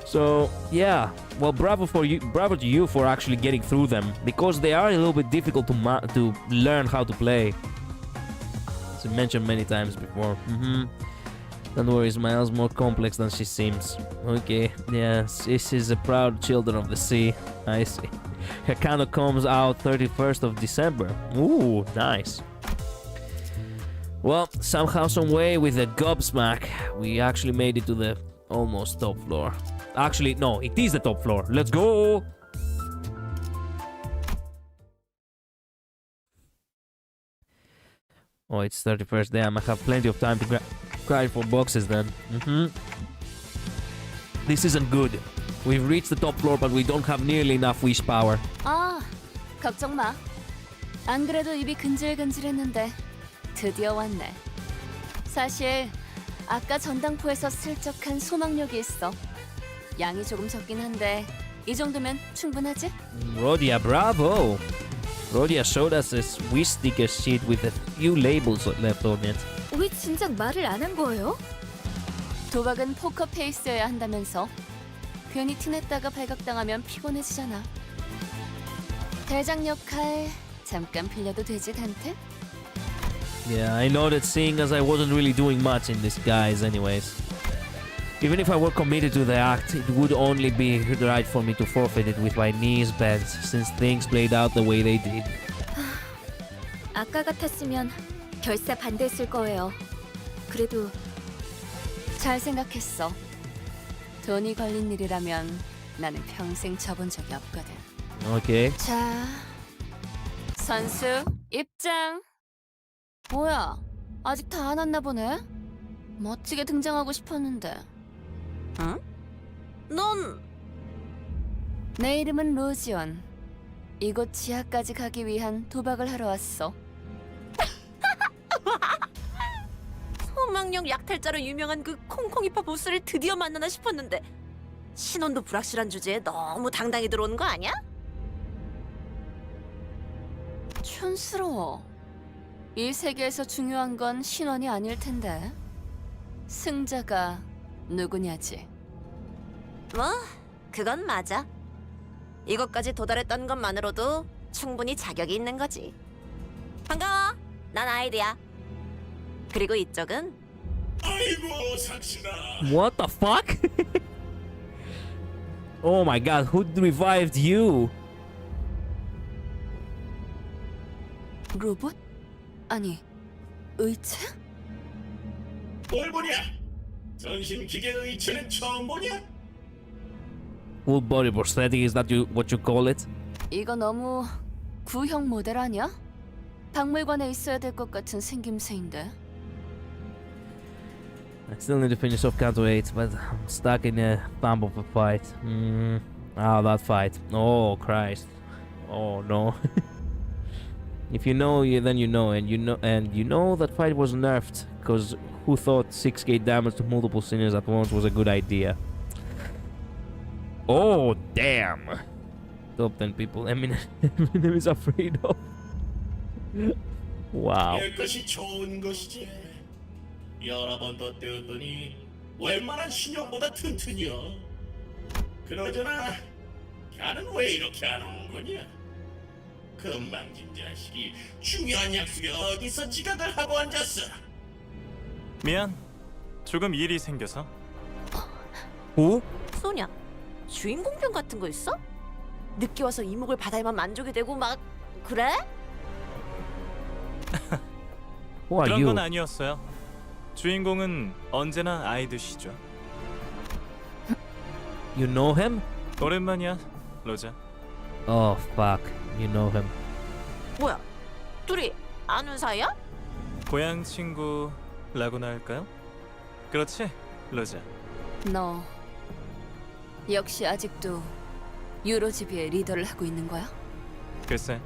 So yeah, well, bravo to you for actually getting through them, because they are a little bit difficult to learn how to play. As I mentioned many times before. Don't worry, Smile's more complex than she seems. Okay, yes, this is a proud children of the sea. I see. Her candle comes out 31st of December. Ooh, nice. Well, somehow, some way, with a gobsmack, we actually made it to the almost top floor. Actually, no, it is the top floor. Let's go! Oh, it's 31st. Damn, I have plenty of time to grind for boxes then. This isn't good. We've reached the top floor, but we don't have nearly enough wish power. 아, 걱정 마. 안 그래도 입이 근질근질했는데 드디어 왔네. 사실 아까 전당포에서 슬쩍 한 소망력이 있어. 양이 조금 적긴 한데 이 정도면 충분하지? Rodia, bravo! Rodia showed us a wish sticker sheet with a few labels left on it. 왜 진작 말을 안 한 거예요? 도박은 포커 페이스여야 한다면서. 괜히 티냈다가 발각당하면 피곤해지잖아. 대장 역할 잠깐 빌려도 되지, 단테? Yeah, I know that, seeing as I wasn't really doing much in disguise anyways. Even if I were committed to the act, it would only be right for me to forfeit it with my knees bent, since things played out the way they did. 아까 같았으면 결사 반대했을 거예요. 그래도 잘 생각했어. 돈이 걸린 일이라면 나는 평생 져본 적이 없거든. Okay. 자, 선수 입장. 뭐야, 아직 다 안 왔나 보네? 멋지게 등장하고 싶었는데. 응? 넌... 내 이름은 로지온. 이곳 지하까지 가기 위한 도박을 하러 왔어. 소망력 약탈자로 유명한 그 콩콩이파 보스를 드디어 만나나 싶었는데 신원도 불확실한 주제에 너무 당당히 들어오는 거 아니야? 촌스러워. 이 세계에서 중요한 건 신원이 아닐 텐데. 승자가 누구냐지. 뭐, 그건 맞아. 이것까지 도달했다는 것만으로도 충분히 자격이 있는 거지. 반가워. 난 아이드야. 그리고 이쪽은 아이고 삭신아. What the fuck? Oh my god, who revived you? 로봇? 아니, 의체? 뭘 보냐? 전신 기계 의체는 처음 보냐? Full body prosthetic, is that what you call it? 이거 너무 구형 모델 아니야? 박물관에 있어야 될 것 같은 생김새인데. I still need to finish off Canto 8, but I'm stuck in a thumb of a fight. Ah, that fight. Oh, Christ. Oh, no. If you know, then you know, and you know that fight was nerfed, because who thought 6k damage to multiple seniors at once was a good idea? Oh, damn. Top 10 people Eminem is afraid of. Wow. 것이 좋은 것이지. 여러 번 더 떼었더니 웬만한 신용보다 튼튼이여. 그러잖아. 걔는 왜 이렇게 안 오는 거냐? 건방진 자식이 중요한 약속에 어디서 지각을 하고 앉았어. 미안. 조금 일이 생겨서. 오? 소냐, 주인공병 같은 거 있어? 늦게 와서 이목을 받아야만 만족이 되고 막 그래? Who are 그런 you? 건 아니었어요. 주인공은 언제나 아이드시죠. You know him? 오랜만이야, 로자. Oh, fuck. You know him. 뭐야, 둘이 아는 사이야? 고향 친구라고나 할까요? 그렇지, 로자. 너 역시 아직도 유로지비의 리더를 하고 있는 거야? 글쎄,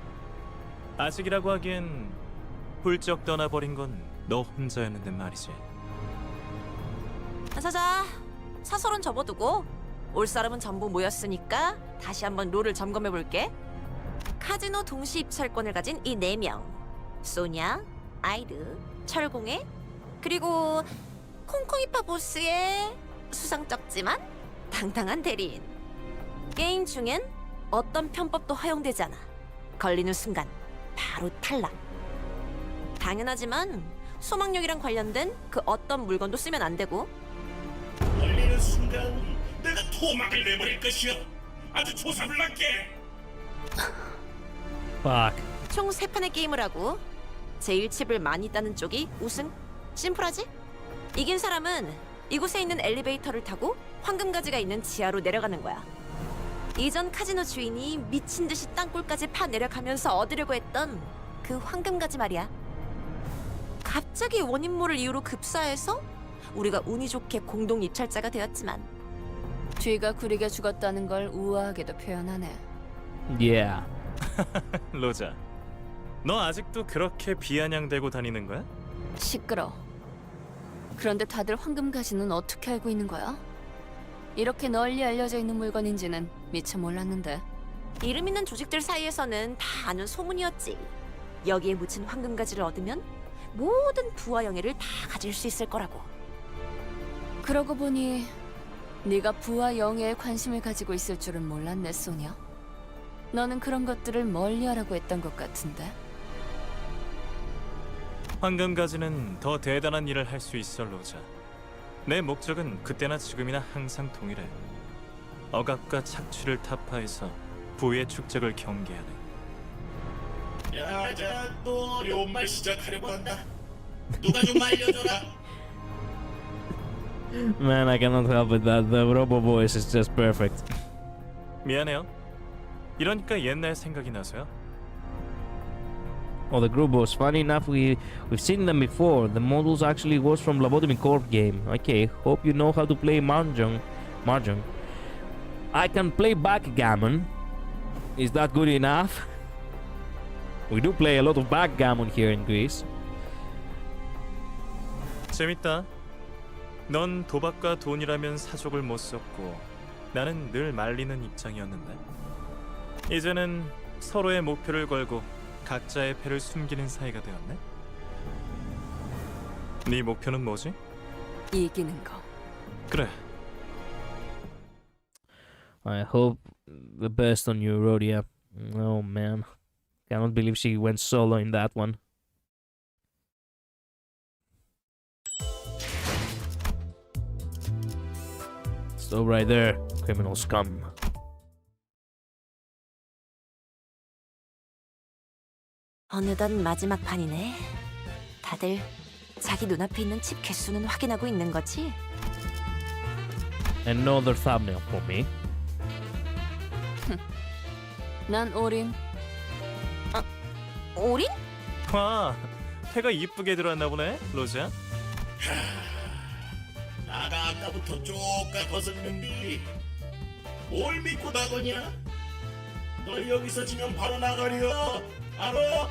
아직이라고 하기엔 훌쩍 떠나버린 건 너 혼자였는데 말이지. 자자, 사설은 접어두고 올 사람은 전부 모였으니까 다시 한번 롤을 점검해볼게. 카지노 동시 입찰권을 가진 이 4명, 소냐, 아이드, 철공해, 그리고 콩콩이파 보스의 수상쩍지만 당당한 대리인. 게임 중엔 어떤 편법도 허용되지 않아. 걸리는 순간 바로 탈락. 당연하지만 소망력이랑 관련된 그 어떤 물건도 쓰면 안 되고. 걸리는 순간 내가 토막을 내버릴 것이여. 아주 조사불납게. Fuck. 총 3판의 게임을 하고 제일 칩을 많이 따는 쪽이 우승. 심플하지? 이긴 사람은 이곳에 있는 엘리베이터를 타고 황금가지가 있는 지하로 내려가는 거야. 이전 카지노 주인이 미친 듯이 땅굴까지 파 내려가면서 얻으려고 했던 그 황금가지 말이야. 갑자기 원인 모를 이유로 급사해서 우리가 운이 좋게 공동 입찰자가 되었지만 쥐가 구리게 죽었다는 걸 우아하게도 표현하네. Yeah. 로자, 너 아직도 그렇게 비아냥대고 다니는 거야? 시끄러. 그런데 다들 황금가지는 어떻게 알고 있는 거야? 이렇게 널리 알려져 있는 물건인지는 미처 몰랐는데. 이름 있는 조직들 사이에서는 다 아는 소문이었지. 여기에 묻힌 황금가지를 얻으면 모든 부와 영예를 다 가질 수 있을 거라고. 그러고 보니 네가 부와 영예에 관심을 가지고 있을 줄은 몰랐네, 소냐. 너는 그런 것들을 멀리하라고 했던 것 같은데. 황금가지는 더 대단한 일을 할 수 있어, 로자. 내 목적은 그때나 지금이나 항상 동일해. 억압과 착취를 타파해서 부의 축적을 경계하는. 야, 또 어려운 말 시작하려고 한다. 누가 좀 알려줘라. Man, I cannot help it. That the robo voice is just perfect. 미안해요. 이러니까 옛날 생각이 나서요. Oh, the group boss. Funny enough, we've seen them before. The models actually was from Lobotomy Corp game. Okay, hope you know how to play mahjong. I can play backgammon. Is that good enough? We do play a lot of backgammon here in Greece. 재밌다. 넌 도박과 돈이라면 사족을 못 썼고 나는 늘 말리는 입장이었는데 이제는 서로의 목표를 걸고 각자의 패를 숨기는 사이가 되었네. 네 목표는 뭐지? 이기는 거. 그래. I hope the best on you, Rhodia. Oh man, cannot believe she went solo in that one. Stop right there, criminal scum. 어느덧 마지막 판이네. 다들 자기 눈앞에 있는 칩 개수는 확인하고 있는 거지? Another thumbnail for me. 난 올인. 올인? 와, 패가 이쁘게 들어왔나 보네, 로자. 나가 아까부터 쪼까 벗었는데 뭘 믿고 나거냐? 너 여기서 지면 바로 나가려. 알아?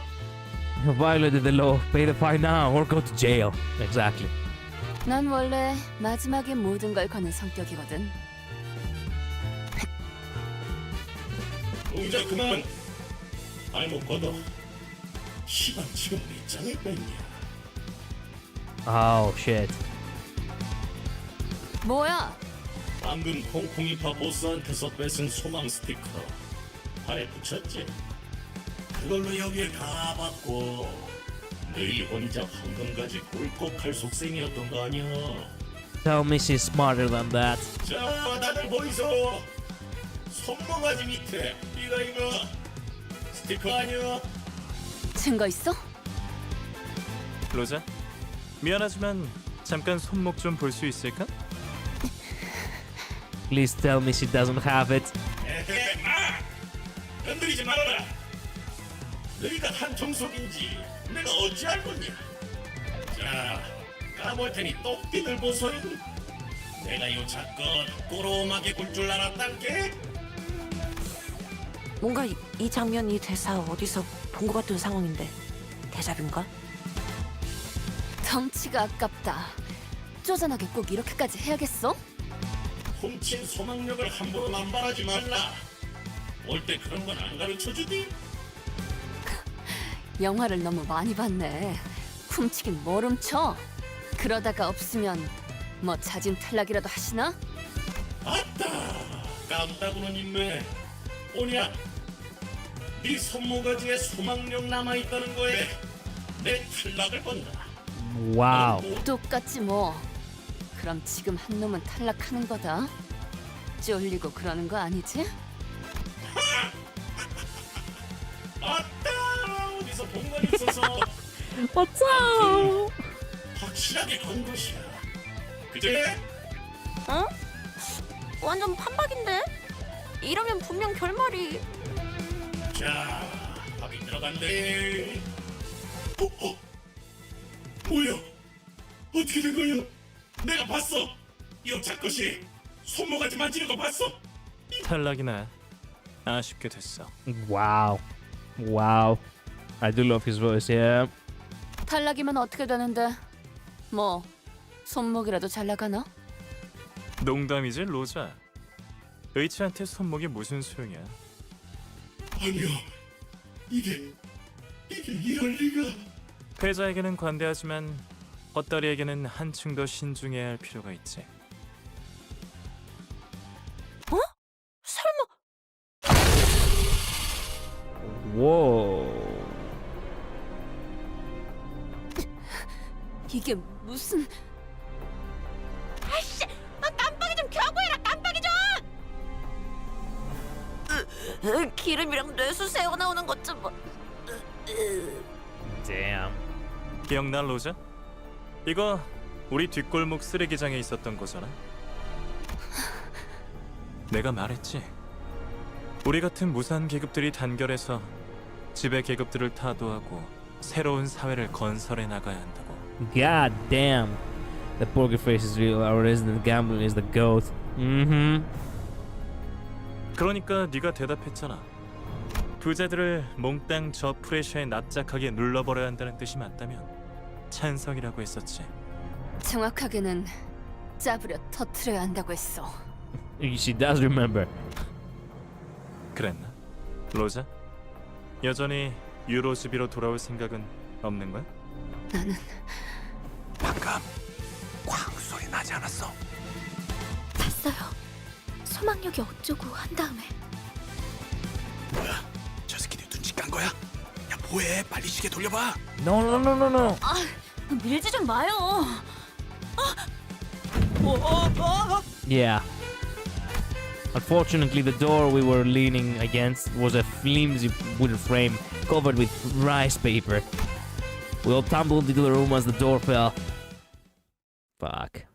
You violated the law. Pay the fine now or go to jail. Exactly. 난 원래 마지막에 모든 걸 거는 성격이거든. 동작 그만. 발목 걷어. 시방 지금 몇 장을 뺐냐? Oh shit. 뭐야? 방금 콩콩이파 보스한테서 뺏은 소망 스티커 발에 붙였지? 그걸로 여기에 다 받고 너희 혼자 황금가지 꿀꺽할 속셈이었던 거 아니야? Tell me she's smarter than that. 자, 다들 보이소? 손모가지 밑에 이거 스티커 아니야? 증거 있어? 로자, 미안하지만 잠깐 손목 좀 볼 수 있을까? Please tell me she doesn't have it. 건드리지 말아라. 너희가 한 정석인지 내가 어찌 알겠냐? 자, 까볼 테니 똑띠들 보소요. 내가 요 작것 꼬로마게 굴 줄 알았단께? 뭔가 이 장면, 이 대사 어디서 본 것 같은 상황인데 데자뷰인가? 덩치가 아깝다. 쪼잔하게 꼭 이렇게까지 해야겠어? 훔친 소망력을 함부로 남발하지 말라. 올 때 그런 건 안 가르쳐주디? 영화를 너무 많이 봤네. 훔치긴 뭘 훔쳐? 그러다가 없으면 뭐 자진 탈락이라도 하시나? 아따, 깜다구는 인매. 오냐? 네 손모가지에 소망력 남아있다는 거에 내 탈락을 본다. Wow. 똑같지 뭐. 그럼 지금 한 놈은 탈락하는 거다. 쫄리고 그러는 거 아니지? 아따, 어디서 본 건 있어서 What's up? 확실하게 건 것이야. 그제? 어? 완전 판박인데? 이러면 분명 결말이... 자, 확인 들어간대. 뭐야? 어떻게 된 거야? 내가 봤어. 여자 것이 손모가지 만지는 거 봤어? 탈락이나 아쉽게 됐어. Wow. Wow. I do love his voice, yeah. 탈락이면 어떻게 되는데? 뭐 손목이라도 잘 나가나? 농담이지 로자. 의치한테 손목이 무슨 소용이야? 아니요. 이게 이럴 리가. 패자에게는 관대하지만 헛다리에게는 한층 더 신중해야 할 필요가 있지. 어? 설마... Whoa. 이게 무슨... 아이씨! 깜빡이 좀 켜고 해라! 깜빡이 좀! 기름이랑 뇌수 새어나오는 것 좀... Damn. 기억나 로자? 이거 우리 뒷골목 쓰레기장에 있었던 거잖아. 내가 말했지. 우리 같은 무산 계급들이 단결해서 지배 계급들을 타도하고 새로운 사회를 건설해 나가야 한다고. God damn. The poker face is real. Our resident gambler is the goat. Mm-hmm. 그러니까 네가 대답했잖아. 부자들을 몽땅 저 프레셔에 납작하게 눌러버려야 한다는 뜻이 맞다면 찬성이라고 했었지. 정확하게는 짜부려 터트려야 한다고 했어. She does remember. 그랬나? 로자? 여전히 유로즈비로 돌아올 생각은 없는 거야? 나는 방금 쾅 소리 나지 않았어? 됐어요. 소망력이 어쩌고 한 다음에 뭐야? 저 새끼들 눈치 깐 거야? 야 뭐해? 빨리 시계 돌려봐. No, no, no, no, no. 아, 밀지 좀 마요. Yeah. Unfortunately, the door we were leaning against was a flimsy wooden frame covered with rice paper. We all tumbled into the room as the door fell. Fuck.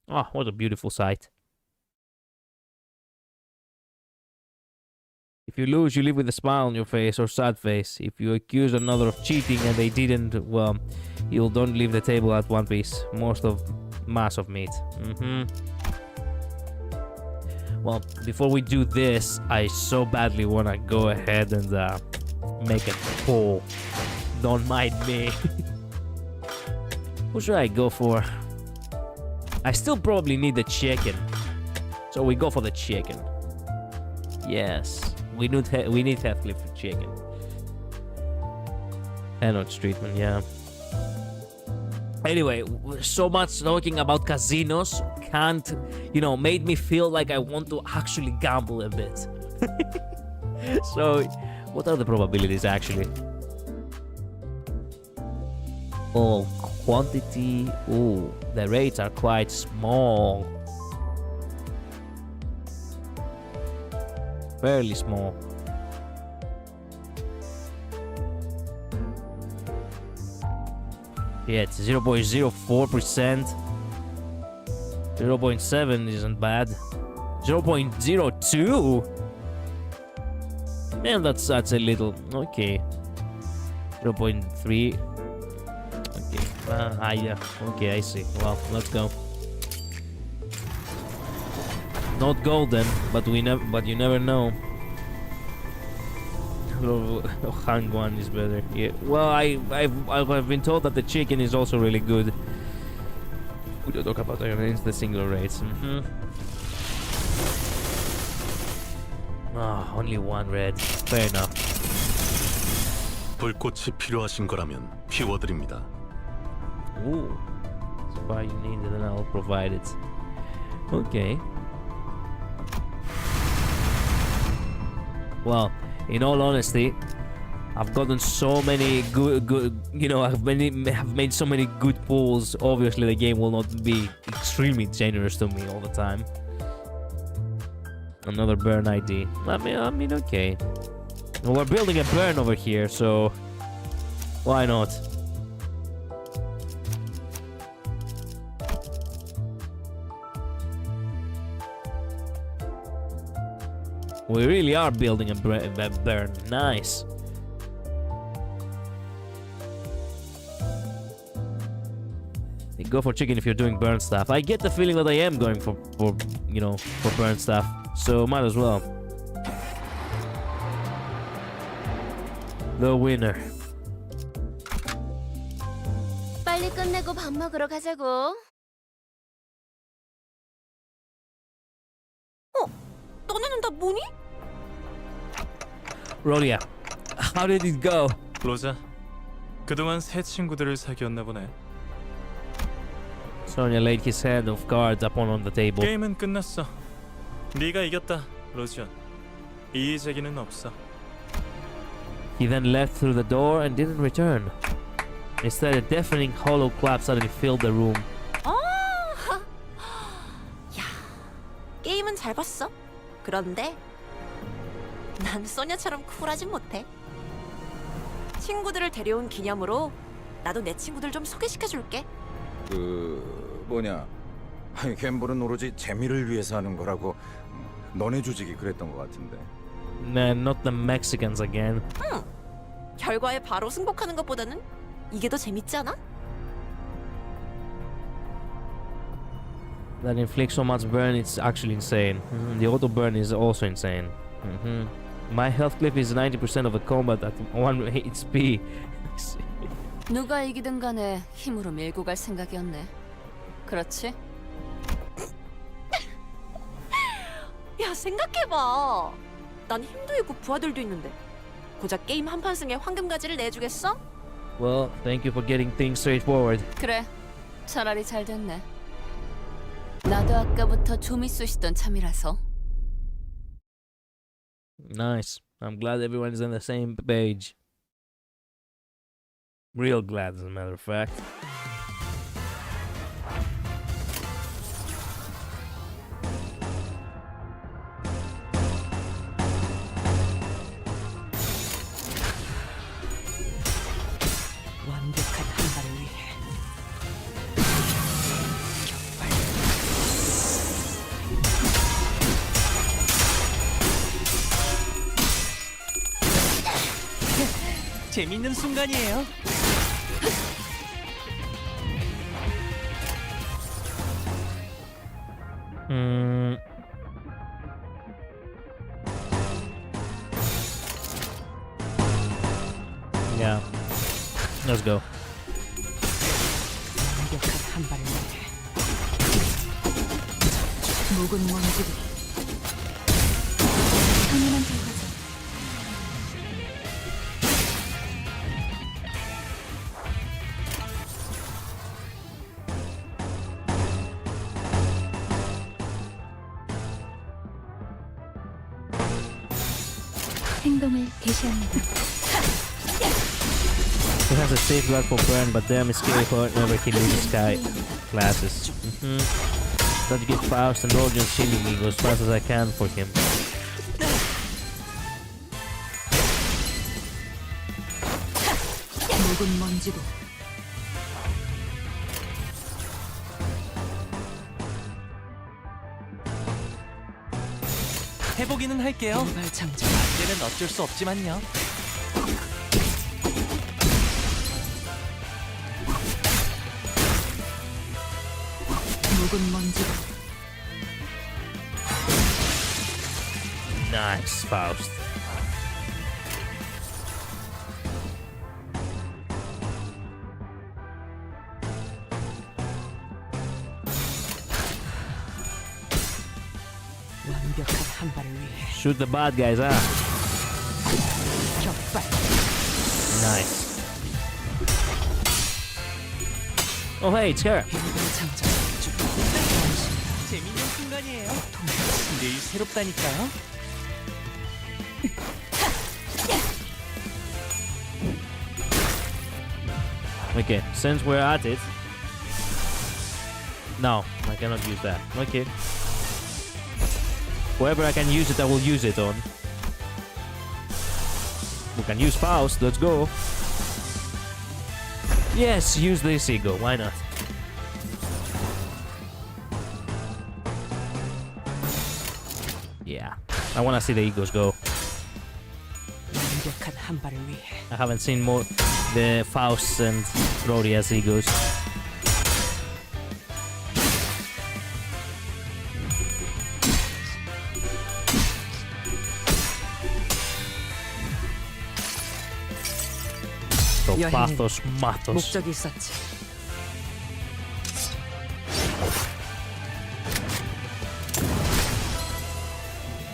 Oh, what a beautiful sight. If you lose, you live with a smile on your face or sad face. If you accuse another of cheating and they didn't, well, you don't leave the table at one piece. Mass of meat. Well, before we do this, I so badly want to go ahead and make a poll. Don't mind me. Who should I go for? I still probably need the chicken. So we go for the chicken. Yes. We need Heathcliff chicken. Enoch treatment, yeah. Anyway, so much talking about casinos can't, made me feel like I want to actually gamble a bit. So, what are the probabilities actually? Oh, quantity. Oh, the rates are quite small. Fairly small. Yeah, it's 0.04%. 0.7 isn't bad. 0.02? Man, that's a little... Okay. 0.3. Okay. Yeah. Okay, I see. Well, let's go. Not golden, but you never know. Hung one is better. Yeah. Well, I've been told that the chicken is also really good. We don't talk about the single rates. Only one red. Fair enough. 불꽃이 필요하신 거라면 피워드립니다. Ooh. That's why you need it, and I'll provide it. Okay. Well, in all honesty, I've gotten so many good, have made so many good pulls. Obviously, the game will not be extremely generous to me all the time. Another burn ID. I mean, okay. Well, we're building a burn over here, so why not? We really are building a burn. Nice. You go for chicken if you're doing burn stuff. I get the feeling that I am going for burn stuff. So might as well. The winner. 빨리 끝내고 밥 먹으러 가자고. 너네는 다 뭐니? Rolia, how did it go? 로자, 그동안 새 친구들을 사귀었나 보네. Sonia laid his hand of cards upon on the table. 게임은 끝났어. 네가 이겼다, 로지언. 이의 제기는 없어. He then left through the door and didn't return. Instead, a deafening hollow clap suddenly filled the room. 야, 게임은 잘 봤어. 그런데 난 소녀처럼 쿨하진 못해. 친구들을 데려온 기념으로 나도 내 친구들 좀 소개시켜줄게. 갬블은 오로지 재미를 위해서 하는 거라고 너네 조직이 그랬던 것 같은데. Man, not the Mexicans again. 결과에 바로 승복하는 것보다는 이게 더 재밌지 않아? That inflicts so much burn, it's actually insane. The auto burn is also insane. My health clip is 90% of the combat at 1 HP. 누가 이기든 간에 힘으로 밀고 갈 생각이었네. 그렇지? 야, 생각해봐. 난 힘도 있고 부하들도 있는데 고작 게임 한판 승에 황금가지를 내주겠어? Well, thank you for getting things straightforward. 그래, 차라리 잘 됐네. 나도 아까부터 좀이 쑤시던 참이라서. Nice. I'm glad everyone is on the same page. Real glad, as a matter of fact. 완벽한 한발을 위해 재밌는 순간이에요. Yeah. Let's go. 완벽한 한발을 위해 묵은 먼지들. 당연한 결과죠. 행동을 개시합니다. He has a safeguard for burn, but damn is scary for whenever he loses sky classes. Try to get Faust and Rodion shielding me as fast as I can for him. 묵은 먼지도 해보기는 할게요. 장전. 안되는 어쩔 수 없지만요. 묵은 먼지도 Nice, Faust. 완벽한 한 발을 위해 Shoot the bad guys, huh? 격발. Nice. Oh, hey, it's her. 장전. 재밌는 순간이에요. 늘 새롭다니까요. Okay, since we're at it. No, I cannot use that. Okay. Wherever I can use it, I will use it on. We can use Faust, let's go. Yes, use this ego, why not? Yeah, I wanna see the egos go. 완벽한 한 발을 위해 I haven't seen more the Faust and Rodia's egos. So 여행에는 pathos, mathos. 목적이 있었지.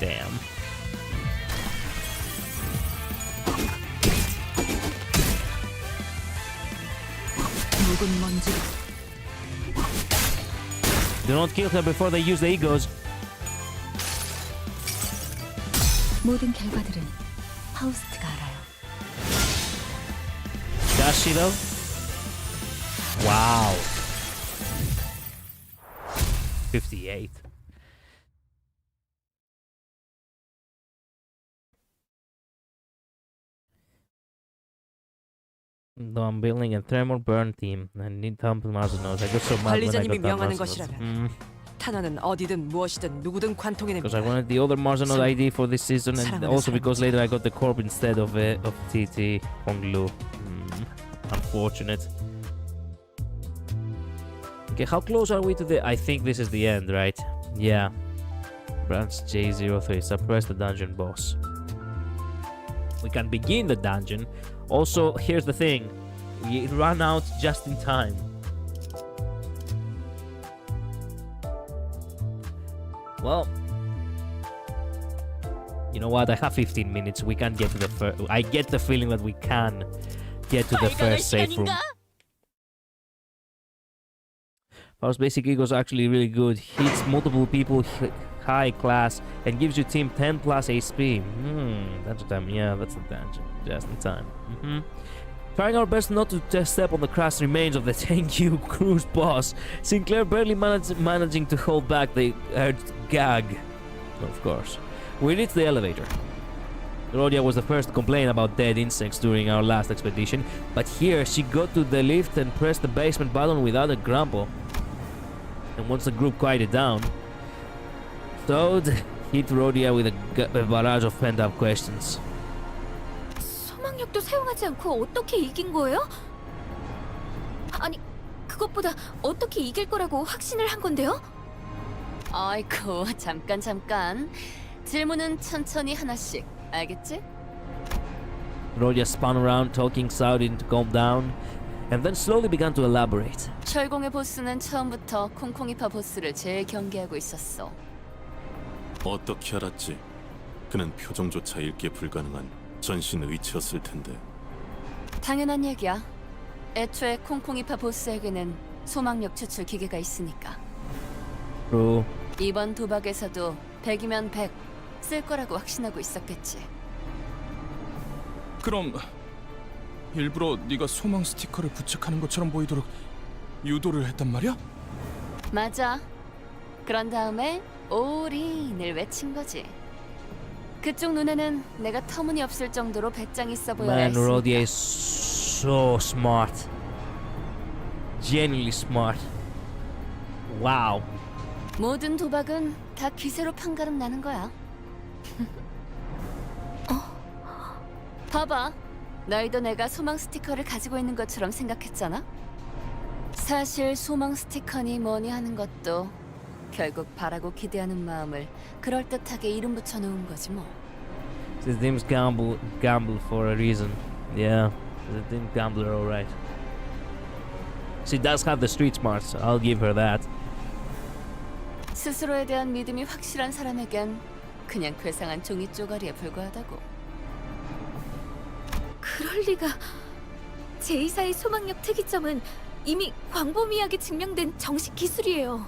Damn. 묵은 먼지도 Do not kill her before they use the egos. 모든 결과들은 파우스트가 알아요. Does she though? Wow. 58. No, I'm building a thermal burn team. I need temple Marzinos. I got so mad when I 관리자님이 got that 명하는 Marzinos. 것이라면 탄원은 어디든 무엇이든 누구든 Because I 관통해냅니다. wanted the other Marzinos ID for this season, and 사랑하는 also 사람. because later I got the Corp instead of TT Honglu. Unfortunate. Okay, how close are we to the... I think this is the end, right? Yeah. Branch J03. Suppress the dungeon boss. We can begin the dungeon. Also, here's the thing. We run out just in time. Well, you know what? I have 15 minutes. We can get to the first... I get the feeling that we can get to the first safe room. Faust's basic ego is actually really good. Hits multiple people high class and gives your team 10 plus HP. Dungeon time. Yeah, that's the dungeon. Just in time. Trying our best not to step on the crushed remains of the thank you cruise boss. Sinclair barely managing to hold back the urged gag. Of course. We reached the elevator. Rodia was the first to complain about dead insects during our last expedition, but here she got to the lift and pressed the basement button without a grumble. And once the group quieted down, Toad hit Rodia with a barrage of pent-up questions. 소망력도 사용하지 않고 어떻게 이긴 거예요? 아니, 그것보다 어떻게 이길 거라고 확신을 한 건데요? 아이고, 잠깐. 질문은 천천히 하나씩, 알겠지? Rodia spun around, talking Saudi to calm down, and then slowly began to elaborate. 철공의 보스는 처음부터 콩콩이파 보스를 제일 경계하고 있었어. 어떻게 알았지? 그는 표정조차 읽기 불가능한 전신 의치였을 텐데. 당연한 얘기야. 애초에 콩콩이파 보스에게는 소망력 추출 기계가 있으니까. True. 이번 도박에서도 100이면 100 쓸 거라고 확신하고 있었겠지. 그럼 일부러 네가 소망 스티커를 부착하는 것처럼 보이도록 유도를 했단 말이야? 맞아. 그런 다음에 올인을 외친 거지. 그쪽 눈에는 내가 터무니없을 정도로 배짱 있어 보여야 Man, 했으니까. Rhodia is so smart. Genuinely smart. Wow. 모든 도박은 다 기세로 판가름 나는 거야. 봐봐. 너희도 내가 소망 스티커를 가지고 있는 것처럼 생각했잖아? 사실 소망 스티커니 뭐니 하는 것도 결국 바라고 기대하는 마음을 그럴듯하게 이름 붙여놓은 거지 뭐. His name's Gamble for a reason. Yeah, the name Gambler, alright. She does have the street smarts, I'll give her that. 스스로에 대한 믿음이 확실한 사람에겐 그냥 괴상한 종이 쪼가리에 불과하다고. 그럴 리가. 제2사의 소망력 특이점은 이미 광범위하게 증명된 정식 기술이에요.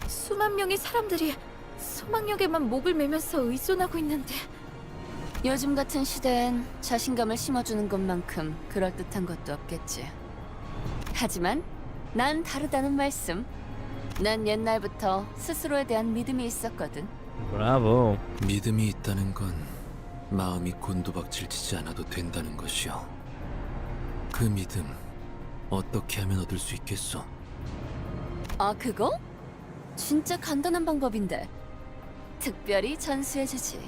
수만 명의 사람들이 소망력에만 목을 매면서 의존하고 있는데. 요즘 같은 시대엔 자신감을 심어주는 것만큼 그럴듯한 것도 없겠지. 하지만 난 다르다는 말씀. 난 옛날부터 스스로에 대한 믿음이 있었거든. Bravo. 믿음이 있다는 건 마음이 곤두박질 치지 않아도 된다는 것이요. 그 믿음 어떻게 하면 얻을 수 있겠어? 아, 그거? 진짜 간단한 방법인데. 특별히 전수해주지.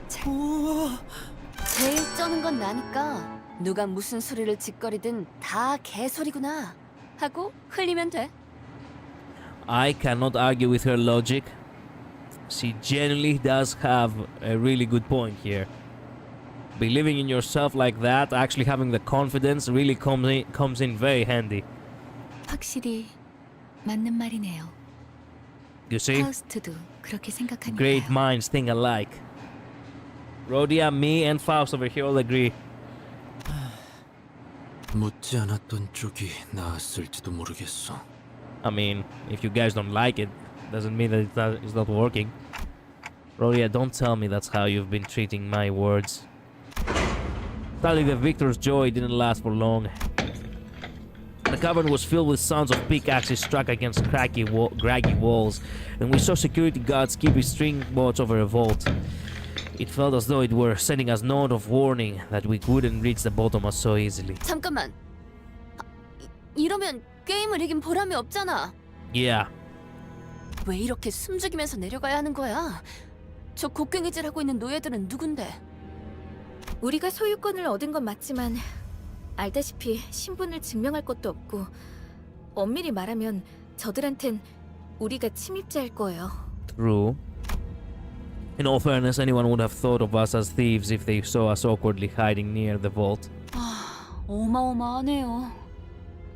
제일 쩌는 건 나니까 누가 무슨 소리를 짓거리든 다 개소리구나 하고 흘리면 돼. I cannot argue with her logic. She genuinely does have a really good point here. Believing in yourself like that, actually having the confidence, really comes in very handy. 확실히 맞는 말이네요. You see? 파우스트도 그렇게 생각하니까요. Great minds think alike. Rhodia, me, and Faust over here all agree. 묻지 않았던 쪽이 나았을지도 모르겠어. I mean, if you guys don't like it, doesn't mean that it's not working. Rhodia, don't tell me that's how you've been treating my words. Sadly, the victor's joy didn't last for long. The cavern was filled with sounds of pickaxes struck against craggy walls, and we saw security guards keeping string watch over a vault. It felt as though it were sending us note of warning that we wouldn't reach the bottom so easily. 잠깐만. 이러면 게임을 이긴 보람이 없잖아. Yeah. 왜 이렇게 숨죽이면서 내려가야 하는 거야? 저 곡괭이질하고 있는 노예들은 누군데? 우리가 소유권을 얻은 건 맞지만 알다시피 신분을 증명할 것도 없고 엄밀히 말하면 저들한텐 우리가 침입자일 거예요. True. In all fairness, anyone would have thought of us as thieves if they saw us awkwardly hiding near the vault. 어마어마하네요.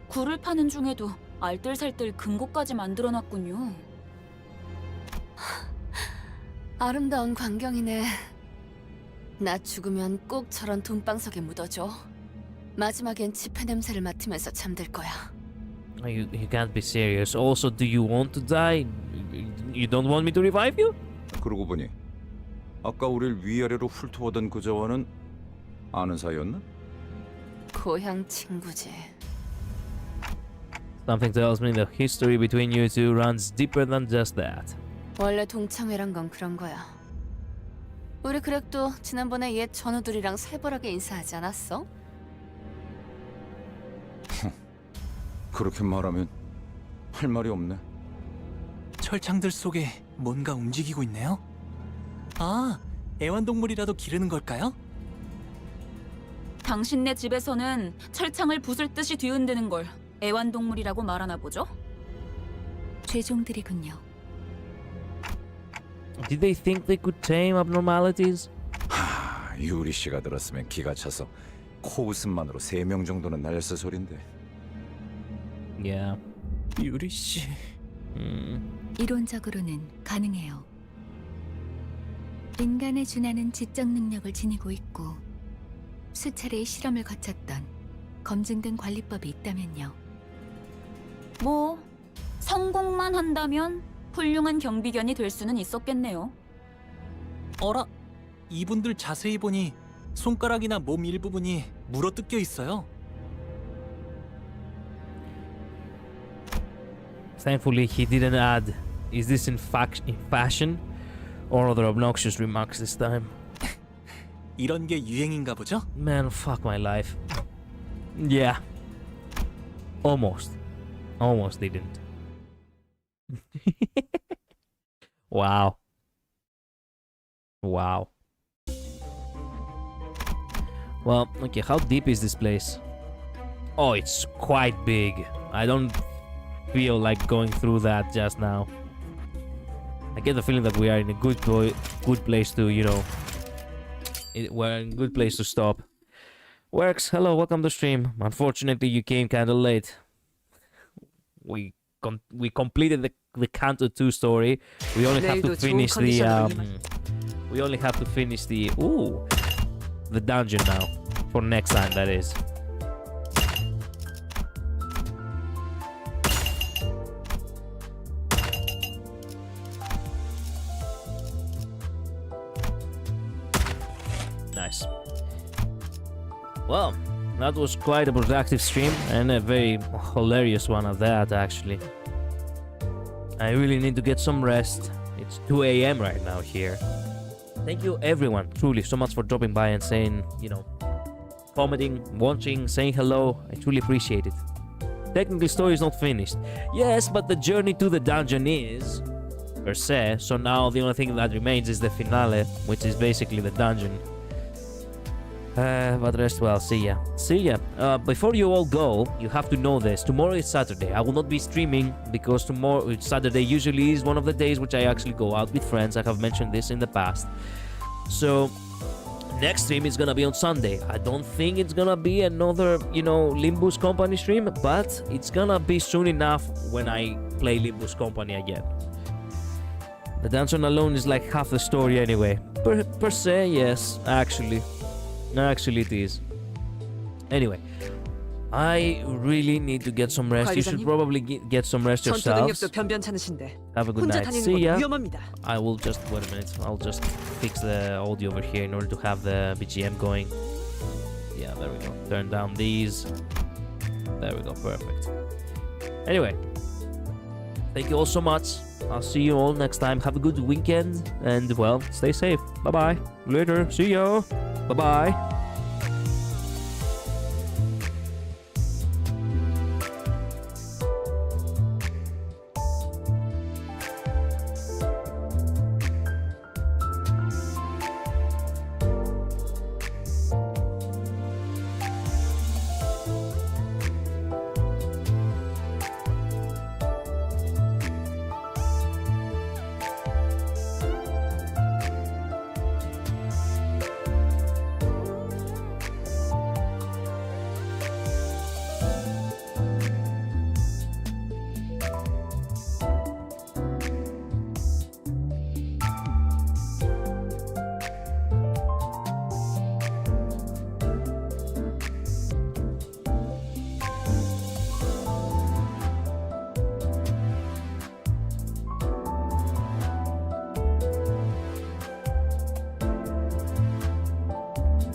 굴을 파는 중에도 알뜰살뜰 금고까지 만들어놨군요. 아름다운 광경이네. 나 죽으면 꼭 저런 돈방석에 묻어줘. 마지막엔 지폐 냄새를 맡으면서 잠들 거야. You can't be serious. Also, do you want to die? You don't want me to revive you? 그러고 보니 아까 우릴 위아래로 훑어보던 그자와는 아는 사이였나? 고향 친구지. Something tells me the history between you two runs deeper than just that. 원래 동창회란 건 그런 거야. 우리 그렉도 지난번에 옛 전우들이랑 살벌하게 인사하지 않았어? 그렇게 말하면 할 말이 없네. 철창들 속에 뭔가 움직이고 있네요. 아, 애완동물이라도 기르는 걸까요? 당신네 집에서는 철창을 부술 듯이 뒤흔드는 걸 애완동물이라고 말하나 보죠? 죄종들이군요. Did they think they could tame abnormalities? 유리 씨가 들었으면 기가 차서 코웃음만으로 3명 정도는 날렸을 소린데. Yeah. 유리 씨. 이론적으로는 가능해요. 인간에 준하는 지적 능력을 지니고 있고 수차례의 실험을 거쳤던 검증된 관리법이 있다면요. 뭐 성공만 한다면 훌륭한 경비견이 될 수는 있었겠네요. 어라, 이분들 자세히 보니 손가락이나 몸 일부분이 물어뜯겨 있어요. Thankfully, he didn't add, "Is this in fashion?" or other obnoxious remarks this time. 이런 게 유행인가 보죠? Man, fuck my life. Yeah. Almost didn't. Wow. Well, okay, how deep is this place? Oh, it's quite big. I don't feel like going through that just now. I get the feeling that we are in a good place to, you know, we're in a good place to stop. Works, hello, welcome to stream. Unfortunately, you came kind of late. We completed the Canto 2 story. We only have to finish the dungeon now. For next time, that is. Nice. Well, that was quite a productive stream and a very hilarious one at that, actually. I really need to get some rest. It's 2 a.m. right now here. Thank you everyone, truly, so much for dropping by and saying, you know, commenting, watching, saying hello. I truly appreciate it. Technically, story is not finished. Yes, but the journey to the dungeon is, per se, so now the only thing that remains is the finale, which is basically the dungeon. But rest well, see ya. Before you all go, you have to know this. Tomorrow is Saturday. I will not be streaming because tomorrow, Saturday usually is one of the days which I actually go out with friends. I have mentioned this in the past. So, next stream is gonna be on Sunday. I don't think it's gonna be another, you know, Limbus Company stream, but it's gonna be soon enough when I play Limbus Company again. The dungeon alone is like half the story anyway. Per se, yes, actually it is. Anyway, I really need to get some rest. You should probably get some rest yourselves. Have a good night. See ya. I will just wait a minute. I'll just fix the audio over here in order to have the BGM going. Yeah, there we go. Turn down these. There we go. Perfect. Anyway, thank you all so much. I'll see you all next time. Have a good weekend and, well, stay safe. Bye bye. Later. See ya. Bye bye.